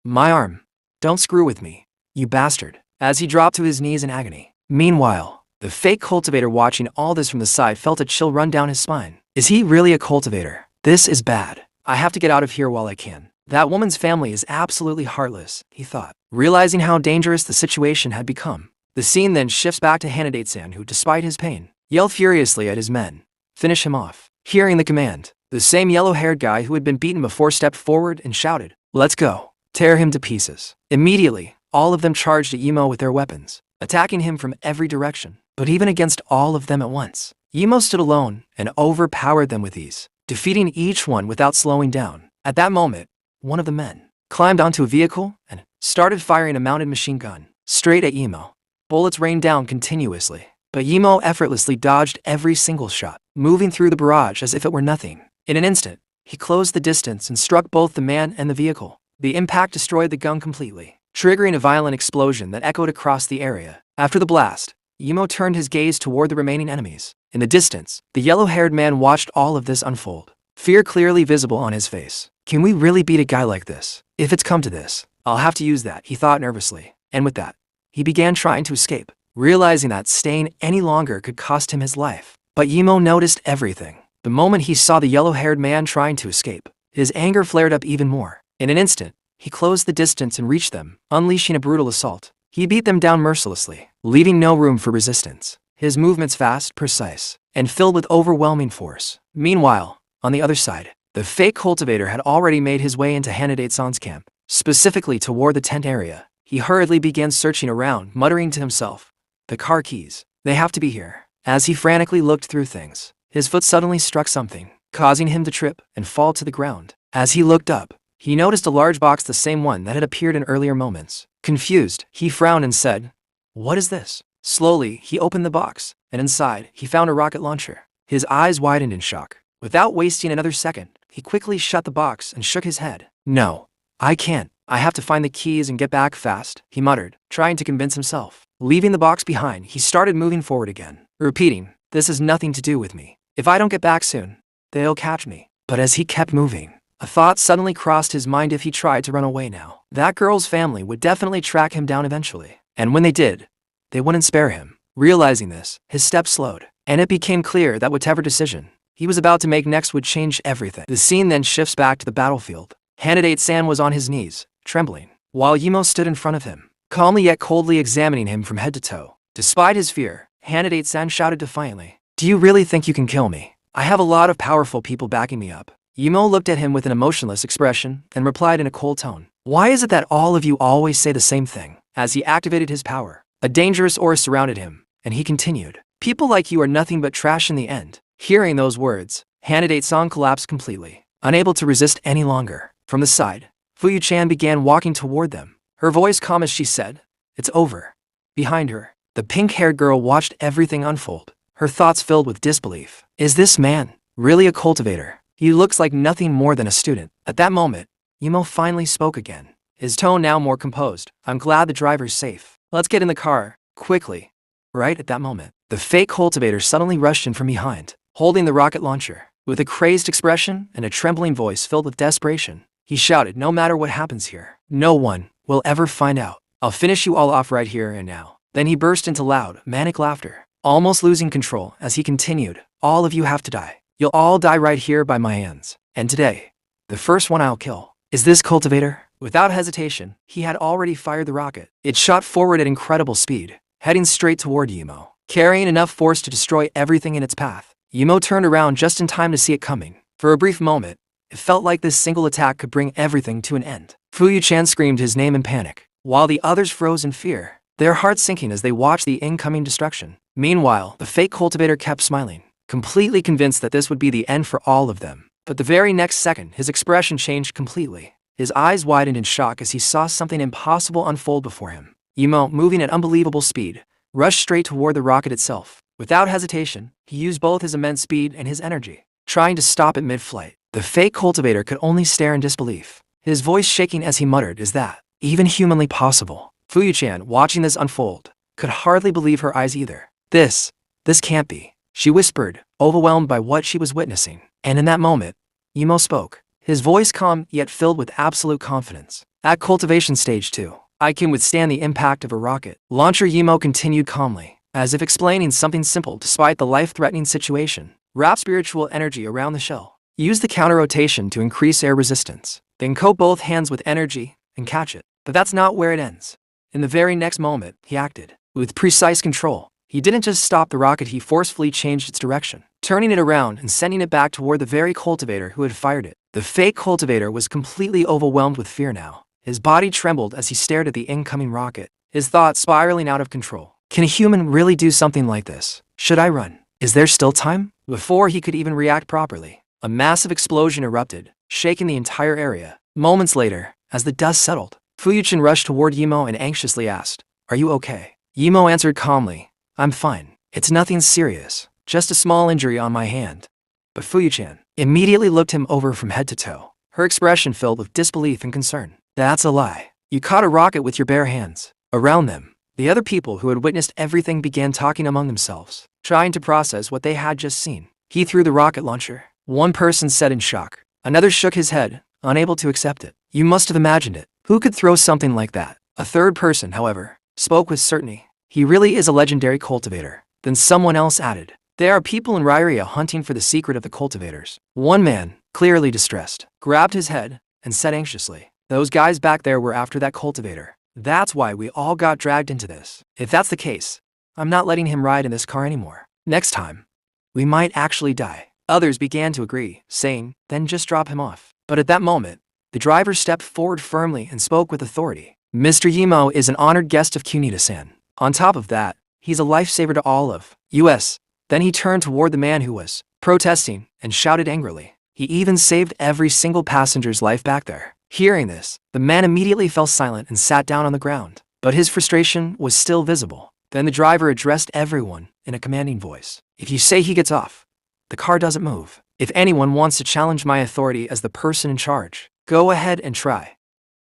My arm. Don't screw with me, you bastard," as he dropped to his knees in agony. Meanwhile, the fake cultivator watching all this from the side felt a chill run down his spine. Is he really a cultivator? This is bad. I have to get out of here while I can. That woman's family is absolutely heartless, he thought, realizing how dangerous the situation had become. The scene then shifts back to Hanade-san, who, despite his pain, yelled furiously at his men. "Finish him off." Hearing the command, the same yellow-haired guy who had been beaten before stepped forward and shouted, "Let's go. Tear him to pieces." Immediately, all of them charged at Imo with their weapons, attacking him from every direction. But even against all of them at once, Imo stood alone and overpowered them with ease, defeating each one without slowing down. At that moment, one of the men climbed onto a vehicle and started firing a mounted machine gun straight at Imo. Bullets rained down continuously, but Imo effortlessly dodged every single shot, moving through the barrage as if it were nothing. In an instant, he closed the distance and struck both the man and the vehicle. The impact destroyed the gun completely, triggering a violent explosion that echoed across the area. After the blast, Imo turned his gaze toward the remaining enemies. In the distance, the yellow-haired man watched all of this unfold, fear clearly visible on his face. Can we really beat a guy like this? If it's come to this, I'll have to use that, he thought nervously. And with that, he began trying to escape, realizing that staying any longer could cost him his life. But Imo noticed everything. The moment he saw the yellow-haired man trying to escape, his anger flared up even more. In an instant, he closed the distance and reached them, unleashing a brutal assault. He beat them down mercilessly, leaving no room for resistance. His movements fast, precise, and filled with overwhelming force. Meanwhile, on the other side, the fake cultivator had already made his way into Hanade-san's camp, specifically toward the tent area. He hurriedly began searching around, muttering to himself, "The car keys. They have to be here." As he frantically looked through things, his foot suddenly struck something, causing him to trip and fall to the ground. As he looked up, he noticed a large box, the same one that had appeared in earlier moments. Confused, he frowned and said, "What is this?" Slowly, he opened the box, and inside, he found a rocket launcher. His eyes widened in shock. Without wasting another second, he quickly shut the box and shook his head. "No, I can't. I have to find the keys and get back fast," he muttered, trying to convince himself. Leaving the box behind, he started moving forward again, repeating, "This has nothing to do with me. If I don't get back soon, they'll catch me." But as he kept moving, a thought suddenly crossed his mind. If he tried to run away now, that girl's family would definitely track him down eventually. And when they did, they wouldn't spare him. Realizing this, his steps slowed, and it became clear that whatever decision he was about to make next would change everything. The scene then shifts back to the battlefield. Hanade-san was on his knees, trembling, while Imo stood in front of him, calmly yet coldly examining him from head to toe. Despite his fear, Hanade-san shouted defiantly, "Do you really think you can kill me? I have a lot of powerful people backing me up." Imo looked at him with an emotionless expression and replied in a cold tone, "Why is it that all of you always say the same thing?" As he activated his power, a dangerous aura surrounded him, and he continued, "People like you are nothing but trash in the end." Hearing those words, Hanade-san collapsed completely, unable to resist any longer. From the side, Fuyuchan began walking toward them, her voice calm as she said, "It's over." Behind her, the pink-haired girl watched everything unfold, her thoughts filled with disbelief. Is this man really a cultivator? He looks like nothing more than a student. At that moment, Imo finally spoke again, his tone now more composed. "I'm glad the driver's safe. Let's get in the car, quickly." Right at that moment, the fake cultivator suddenly rushed in from behind, holding the rocket launcher. With a crazed expression and a trembling voice filled with desperation, he shouted, "No matter what happens here, no one will ever find out. I'll finish you all off right here and now." Then he burst into loud, manic laughter, almost losing control as he continued, "All of you have to die. You'll all die right here by my hands. And today, the first one I'll kill is this cultivator." Without hesitation, he had already fired the rocket. It shot forward at incredible speed, heading straight toward Yumo, carrying enough force to destroy everything in its path. Yumo turned around just in time to see it coming. For a brief moment, it felt like this single attack could bring everything to an end. Fu Yuchan screamed his name in panic, while the others froze in fear, their hearts sinking as they watched the incoming destruction. Meanwhile, the fake cultivator kept smiling, completely convinced that this would be the end for all of them. But the very next second, his expression changed completely. His eyes widened in shock as he saw something impossible unfold before him. Yumo, moving at unbelievable speed, rushed straight toward the rocket itself. Without hesitation, he used both his immense speed and his energy, trying to stop it mid-flight. The fake cultivator could only stare in disbelief, his voice shaking as he muttered, "Is that even humanly possible?" Fu Yuchan, watching this unfold, could hardly believe her eyes either. This can't be," she whispered, overwhelmed by what she was witnessing. And in that moment, Yumo spoke, his voice calm yet filled with absolute confidence. "At cultivation stage 2, I can withstand the impact of a rocket launcher." Yumo continued calmly, as if explaining something simple despite the life-threatening situation. "Wrap spiritual energy around the shell. Use the counter-rotation to increase air resistance. Then coat both hands with energy and catch it." But that's not where it ends. In the very next moment, he acted with precise control. He didn't just stop the rocket, he forcefully changed its direction, turning it around and sending it back toward the very cultivator who had fired it. The fake cultivator was completely overwhelmed with fear now. His body trembled as he stared at the incoming rocket, his thoughts spiraling out of control. Can a human really do something like this? Should I run? Is there still time? Before he could even react properly, a massive explosion erupted, shaking the entire area. Moments later, as the dust settled, Fu Yuchan rushed toward Yumo and anxiously asked, "Are you okay?" Yumo answered calmly, "I'm fine. It's nothing serious, just a small injury on my hand." But Fu Yuchan immediately looked him over from head to toe, her expression filled with disbelief and concern. "That's a lie. You caught a rocket with your bare hands." Around them, the other people who had witnessed everything began talking among themselves, trying to process what they had just seen. "He threw the rocket launcher," one person said in shock. Another shook his head, unable to accept it. "You must have imagined it. Who could throw something like that?" A third person, however, spoke with certainty. "He really is a legendary cultivator." Then someone else added, "There are people in Rairia hunting for the secret of the cultivators." One man, clearly distressed, grabbed his head and said anxiously, "Those guys back there were after that cultivator. That's why we all got dragged into this. If that's the case, I'm not letting him ride in this car anymore. Next time, we might actually die." Others began to agree, saying, "Then just drop him off." But at that moment, the driver stepped forward firmly and spoke with authority. "Mr. Yumo is an honored guest of Kunita-san. On top of that, he's a lifesaver to all of us." Then he turned toward the man who was protesting and shouted angrily, "He even saved every single passenger's life back there." Hearing this, the man immediately fell silent and sat down on the ground, but his frustration was still visible. Then the driver addressed everyone in a commanding voice, "If you say he gets off, the car doesn't move. If anyone wants to challenge my authority as the person in charge, go ahead and try."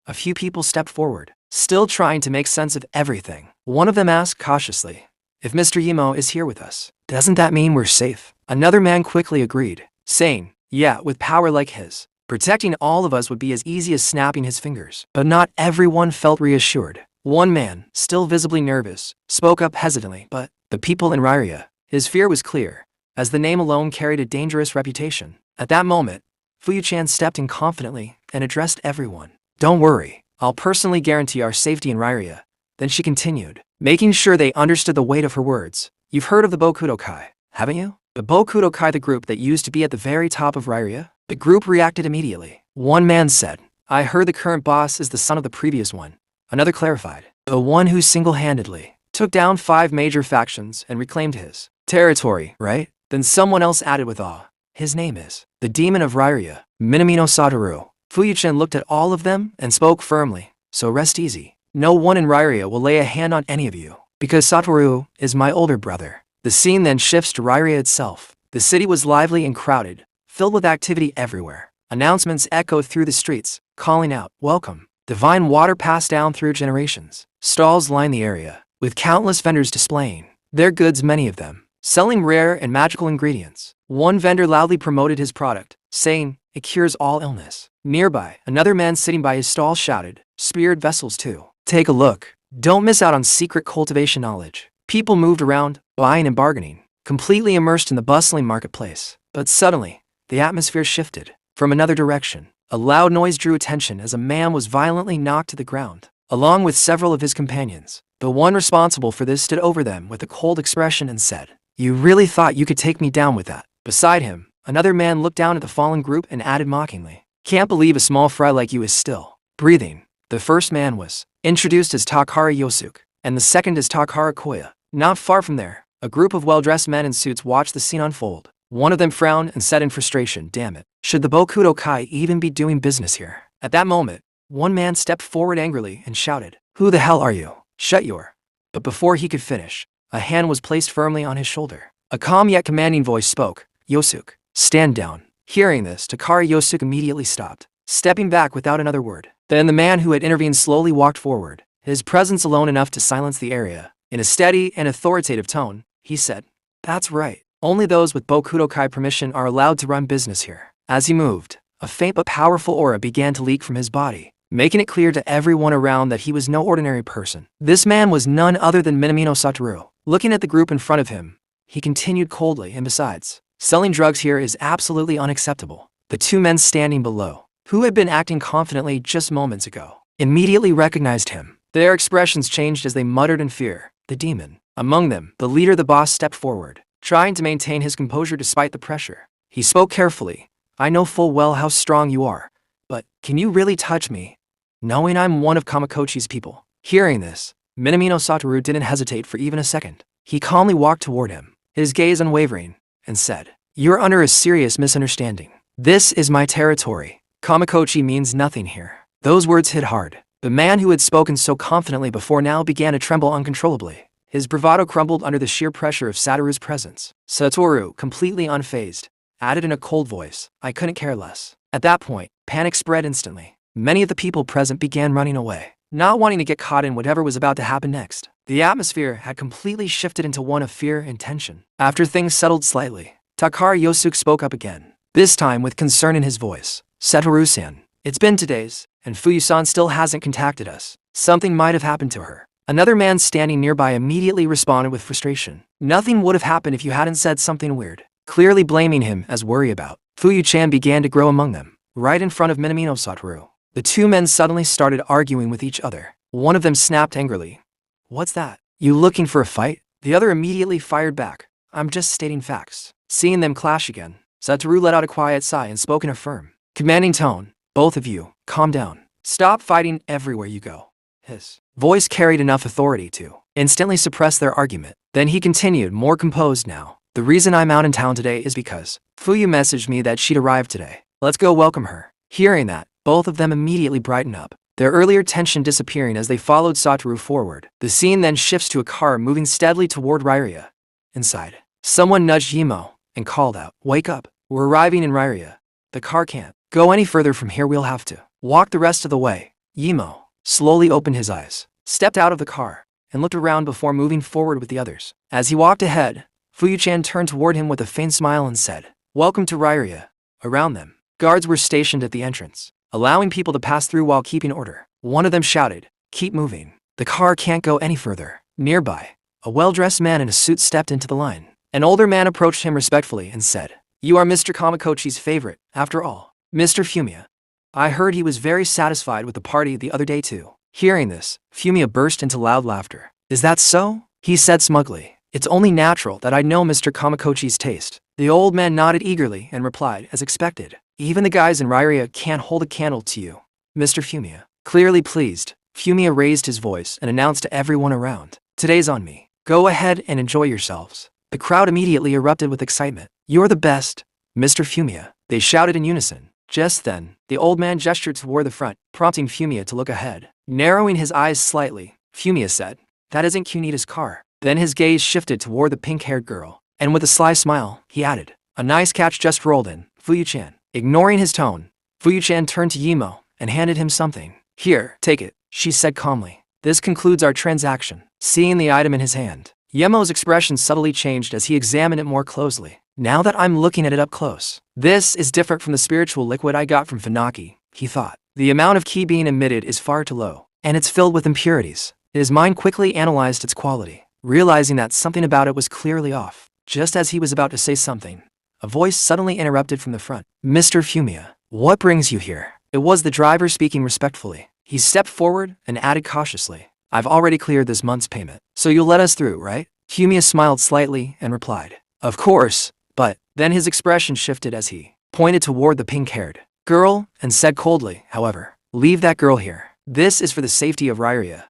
A few people stepped forward, still trying to make sense of everything. One of them asked cautiously, "If Mr. Yumo is here with us, doesn't that mean we're safe?" Another man quickly agreed, saying, "Yeah, with power like his, protecting all of us would be as easy as snapping his fingers." But not everyone felt reassured. One man, still visibly nervous, spoke up hesitantly, "But the people in Rairia." His fear was clear, as the name alone carried a dangerous reputation. At that moment, Fu Yuchan stepped in confidently and addressed everyone. "Don't worry, I'll personally guarantee our safety in Rairia." Then she continued, making sure they understood the weight of her words. "You've heard of the Bokudokai, haven't you? The Bokudokai, the group that used to be at the very top of Rairia?" The group reacted immediately. One man said, "I heard the current boss is the son of the previous one." Another clarified, "The one who single-handedly took down 5 major factions and reclaimed his territory, right?" Then someone else added with awe, "His name is the Demon of Rairia, Minamino Satoru." Fu Yuchan looked at all of them and spoke firmly, "So rest easy. No one in Rairia will lay a hand on any of you, because Satoru is my older brother." The scene then shifts to Rairia itself. The city was lively and crowded, filled with activity everywhere. Announcements echoed through the streets, calling out, "Welcome." Divine water passed down through generations. Stalls lined the area, with countless vendors displaying their goods, many of them selling rare and magical ingredients. One vendor loudly promoted his product, saying, "It cures all illness." Nearby, another man sitting by his stall shouted, "Spirit vessels too. Take a look. Don't miss out on secret cultivation knowledge." People moved around, buying and bargaining, completely immersed in the bustling marketplace. But suddenly, the atmosphere shifted. From another direction, a loud noise drew attention as a man was violently knocked to the ground, along with several of his companions. The one responsible for this stood over them with a cold expression and said, "You really thought you could take me down with that?" Beside him, another man looked down at the fallen group and added mockingly, "Can't believe a small fry like you is still breathing." The first man was introduced as Takara Yosuke, and the second as Takara Koya. Not far from there, a group of well-dressed men in suits watched the scene unfold. One of them frowned and said in frustration, "Damn it, should the Bokudo Kai even be doing business here?" At that moment, one man stepped forward angrily and shouted, "Who the hell are you? Shut your..." But before he could finish, a hand was placed firmly on his shoulder. A calm yet commanding voice spoke, "Yosuke, stand down." Hearing this, Takara Yosuke immediately stopped, stepping back without another word. Then the man who had intervened slowly walked forward, his presence alone enough to silence the area. In a steady and authoritative tone, he said, "That's right. Only those with Bokudo Kai permission are allowed to run business here." As he moved, a faint but powerful aura began to leak from his body, making it clear to everyone around that he was no ordinary person. This man was none other than Minamino Satoru. Looking at the group in front of him, he continued coldly, "And besides, selling drugs here is absolutely unacceptable." The two men standing below, who had been acting confidently just moments ago, immediately recognized him. Their expressions changed as they muttered in fear. The demon. Among them, the leader, the boss, stepped forward, trying to maintain his composure despite the pressure. He spoke carefully. "I know full well how strong you are, but can you really touch me, knowing I'm one of Kamakochi's people?" Hearing this, Minamino Satoru didn't hesitate for even a second. He calmly walked toward him, his gaze unwavering, and said, "You're under a serious misunderstanding. This is my territory. Kamakochi means nothing here." Those words hit hard. The man who had spoken so confidently before now began to tremble uncontrollably. His bravado crumbled under the sheer pressure of Satoru's presence. Satoru, completely unfazed, added in a cold voice, "I couldn't care less." At that point, panic spread instantly. Many of the people present began running away, not wanting to get caught in whatever was about to happen next. The atmosphere had completely shifted into one of fear and tension. After things settled slightly, Takara Yosuke spoke up again, this time with concern in his voice. "Satoru-san, it's been 2 days, and Fuyu-san still hasn't contacted us. Something might have happened to her." Another man standing nearby immediately responded with frustration. "Nothing would have happened if you hadn't said something weird." Clearly blaming him as worry about Fuyu-chan began to grow among them, right in front of Minamino Satoru. The two men suddenly started arguing with each other. One of them snapped angrily, "What's that? You looking for a fight?" The other immediately fired back, "I'm just stating facts." Seeing them clash again, Satoru let out a quiet sigh and spoke in a firm, commanding tone, "Both of you, calm down. Stop fighting everywhere you go." His voice carried enough authority to instantly suppress their argument. Then he continued, more composed now, "The reason I'm out in town today is because Fuyu messaged me that she'd arrived today. Let's go welcome her." Hearing that, both of them immediately brightened up, their earlier tension disappearing as they followed Satoru forward. The scene then shifts to a car moving steadily toward Rairia. Inside, someone nudged Yimo and called out, "Wake up, we're arriving in Rairia. The car can't go any further from here, we'll have to walk the rest of the way." Yimo slowly opened his eyes, stepped out of the car, and looked around before moving forward with the others. As he walked ahead, Fuyu-chan turned toward him with a faint smile and said, "Welcome to Rairia." Around them, guards were stationed at the entrance, allowing people to pass through while keeping order. One of them shouted, "Keep moving. The car can't go any further." Nearby, a well-dressed man in a suit stepped into the line. An older man approached him respectfully and said, "You are Mr. Kamakochi's favorite, after all, Mr. Fumiya. I heard he was very satisfied with the party the other day too." Hearing this, Fumiya burst into loud laughter. "Is that so?" he said smugly. "It's only natural that I know Mr. Kamakochi's taste." The old man nodded eagerly and replied, as expected, "Even the guys in Rairia can't hold a candle to you, Mr. Fumiya." Clearly pleased, Fumiya raised his voice and announced to everyone around, "Today's on me. Go ahead and enjoy yourselves." The crowd immediately erupted with excitement. "You're the best, Mr. Fumiya," they shouted in unison. Just then, the old man gestured toward the front, prompting Fumiya to look ahead. Narrowing his eyes slightly, Fumiya said, "That isn't Kunita's car." Then his gaze shifted toward the pink-haired girl, and with a sly smile, he added, "A nice catch just rolled in, Fuyu-chan." Ignoring his tone, Fuyu-chan turned to Yimo and handed him something. "Here, take it," she said calmly. "This concludes our transaction." Seeing the item in his hand, Yemo's expression subtly changed as he examined it more closely. "Now that I'm looking at it up close, this is different from the spiritual liquid I got from Funaki," he thought. The amount of ki being emitted is far too low, and it's filled with impurities. His mind quickly analyzed its quality, realizing that something about it was clearly off. Just as he was about to say something, a voice suddenly interrupted from the front. Mr. Fumia, what brings you here? It was the driver speaking respectfully. He stepped forward and added cautiously, I've already cleared this month's payment, so you'll let us through, right? Fumia smiled slightly and replied, of course, but then his expression shifted as he pointed toward the pink-haired girl and said coldly, however, leave that girl here. This is for the safety of Rairia.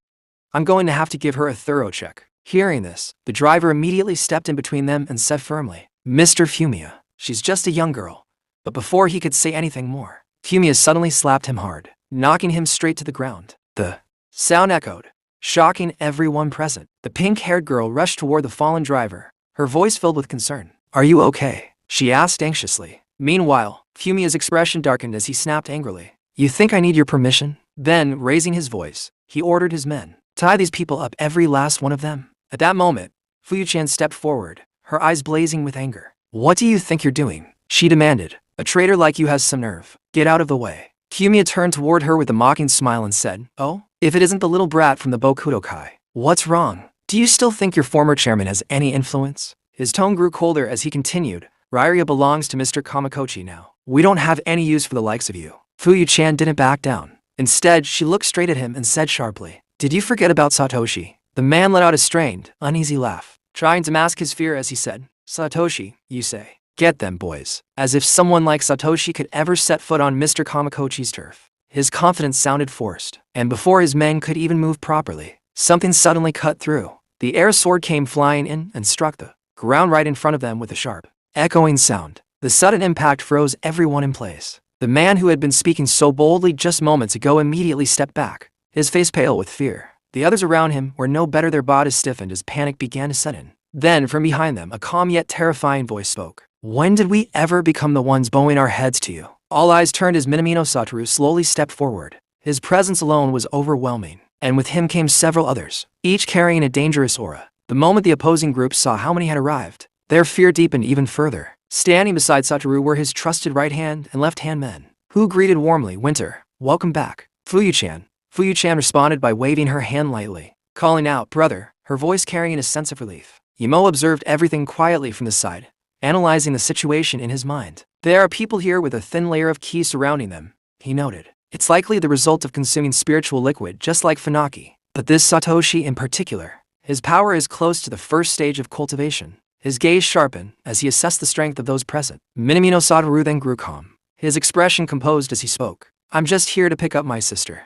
I'm going to have to give her a thorough check. Hearing this, the driver immediately stepped in between them and said firmly, Mr. Fumia, she's just a young girl. But before he could say anything more, Fumia suddenly slapped him hard, knocking him straight to the ground. The sound echoed, shocking everyone present. The pink-haired girl rushed toward the fallen driver, her voice filled with concern. Are you okay? She asked anxiously. Meanwhile, Fumia's expression darkened as he snapped angrily. You think I need your permission? Then, raising his voice, he ordered his men, tie these people up, every last one of them. At that moment, Fuyuchan stepped forward, her eyes blazing with anger. What do you think you're doing? She demanded. A traitor like you has some nerve. Get out of the way. Fumia turned toward her with a mocking smile and said, oh, if it isn't the little brat from the Bokudokai. What's wrong? Do you still think your former chairman has any influence? His tone grew colder as he continued. Rairia belongs to Mr. Kamakochi now. We don't have any use for the likes of you. Fuyuchan didn't back down. Instead, she looked straight at him and said sharply, did you forget about Satoshi? The man let out a strained, uneasy laugh, trying to mask his fear as he said, Satoshi, you say? Get them, boys. As if someone like Satoshi could ever set foot on Mr. Kamakochi's turf. His confidence sounded forced, and before his men could even move properly, something suddenly cut through. The air sword came flying in and struck the ground right in front of them with a sharp, echoing sound. The sudden impact froze everyone in place. The man who had been speaking so boldly just moments ago immediately stepped back, his face pale with fear. The others around him were no better, their bodies stiffened as panic began to set in. Then, from behind them, a calm yet terrifying voice spoke. When did we ever become the ones bowing our heads to you? All eyes turned as Minamino Satoru slowly stepped forward. His presence alone was overwhelming, and with him came several others, each carrying a dangerous aura. The moment the opposing groups saw how many had arrived, their fear deepened even further. Standing beside Satoru were his trusted right hand and left hand men, who greeted warmly, Winter, welcome back. Fuyuchan. Fuyuchan responded by waving her hand lightly, calling out, brother, her voice carrying a sense of relief. Yamo observed everything quietly from the side, analyzing the situation in his mind. There are people here with a thin layer of ki surrounding them, he noted. It's likely the result of consuming spiritual liquid just like Funaki. But this Satoshi in particular, his power is close to the first stage of cultivation. His gaze sharpened as he assessed the strength of those present. Minamino Satoru then grew calm, his expression composed as he spoke. I'm just here to pick up my sister.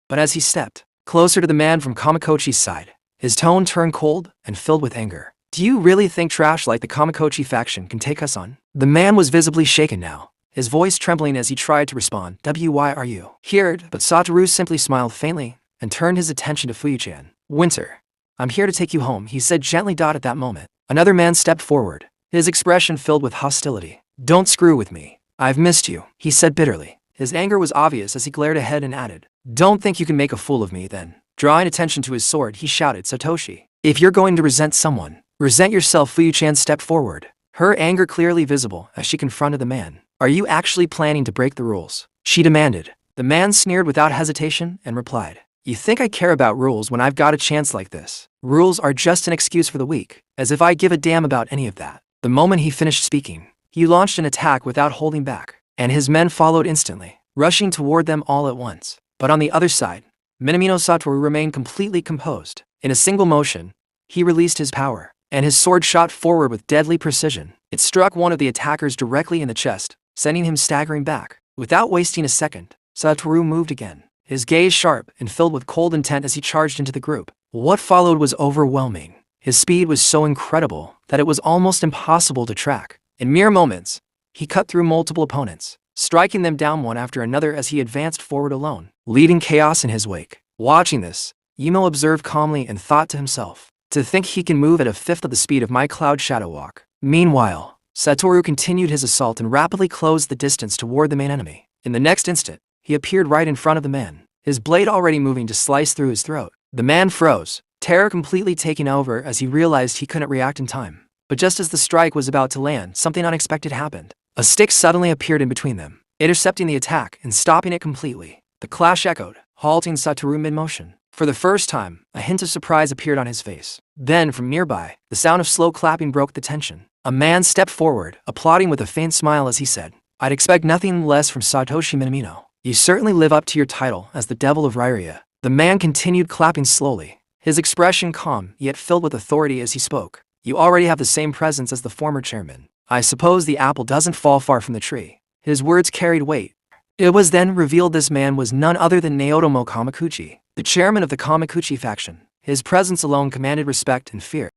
But as he stepped closer to the man from Kamakochi's side, his tone turned cold and filled with anger. Do you really think trash like the Kamakochi faction can take us on? The man was visibly shaken now, his voice trembling as he tried to respond. Why are you here? But Satoru simply smiled faintly and turned his attention to Fuyuchan. Winter, I'm here to take you home, he said gently. At that moment, another man stepped forward, his expression filled with hostility. Don't screw with me. I've missed you, he said bitterly. His anger was obvious as he glared ahead and added, don't think you can make a fool of me then. Drawing attention to his sword, he shouted, Satoshi, if you're going to resent someone, resent yourself. Fuyuchan stepped forward, her anger clearly visible as she confronted the man. Are you actually planning to break the rules? She demanded. The man sneered without hesitation and replied, you think I care about rules when I've got a chance like this? Rules are just an excuse for the weak, as if I give a damn about any of that. The moment he finished speaking, he launched an attack without holding back, and his men followed instantly, rushing toward them all at once. But on the other side, Minamino Satoru remained completely composed. In a single motion, he released his power, and his sword shot forward with deadly precision. It struck one of the attackers directly in the chest, sending him staggering back. Without wasting a second, Satoru moved again, his gaze sharp and filled with cold intent as he charged into the group. What followed was overwhelming. His speed was so incredible that it was almost impossible to track. In mere moments, he cut through multiple opponents, striking them down one after another as he advanced forward alone, leaving chaos in his wake. Watching this, Yumo observed calmly and thought to himself, to think he can move at a fifth of the speed of my Cloud Shadow Walk. Meanwhile, Satoru continued his assault and rapidly closed the distance toward the main enemy. In the next instant, he appeared right in front of the man, his blade already moving to slice through his throat. The man froze, terror completely taking over as he realized he couldn't react in time. But just as the strike was about to land, something unexpected happened. A stick suddenly appeared in between them, intercepting the attack and stopping it completely. The clash echoed, halting Satoru mid-motion. For the first time, a hint of surprise appeared on his face. Then, from nearby, the sound of slow clapping broke the tension. A man stepped forward, applauding with a faint smile as he said, "I'd expect nothing less from Satoshi Minamino. You certainly live up to your title as the Devil of Rairia." The man continued clapping slowly, his expression calm yet filled with authority as he spoke. "You already have the same presence as the former chairman. I suppose the apple doesn't fall far from the tree." His words carried weight. It was then revealed this man was none other than Naotomo Kawakuchi, the chairman of the Kawakuchi faction. His presence alone commanded respect and fear.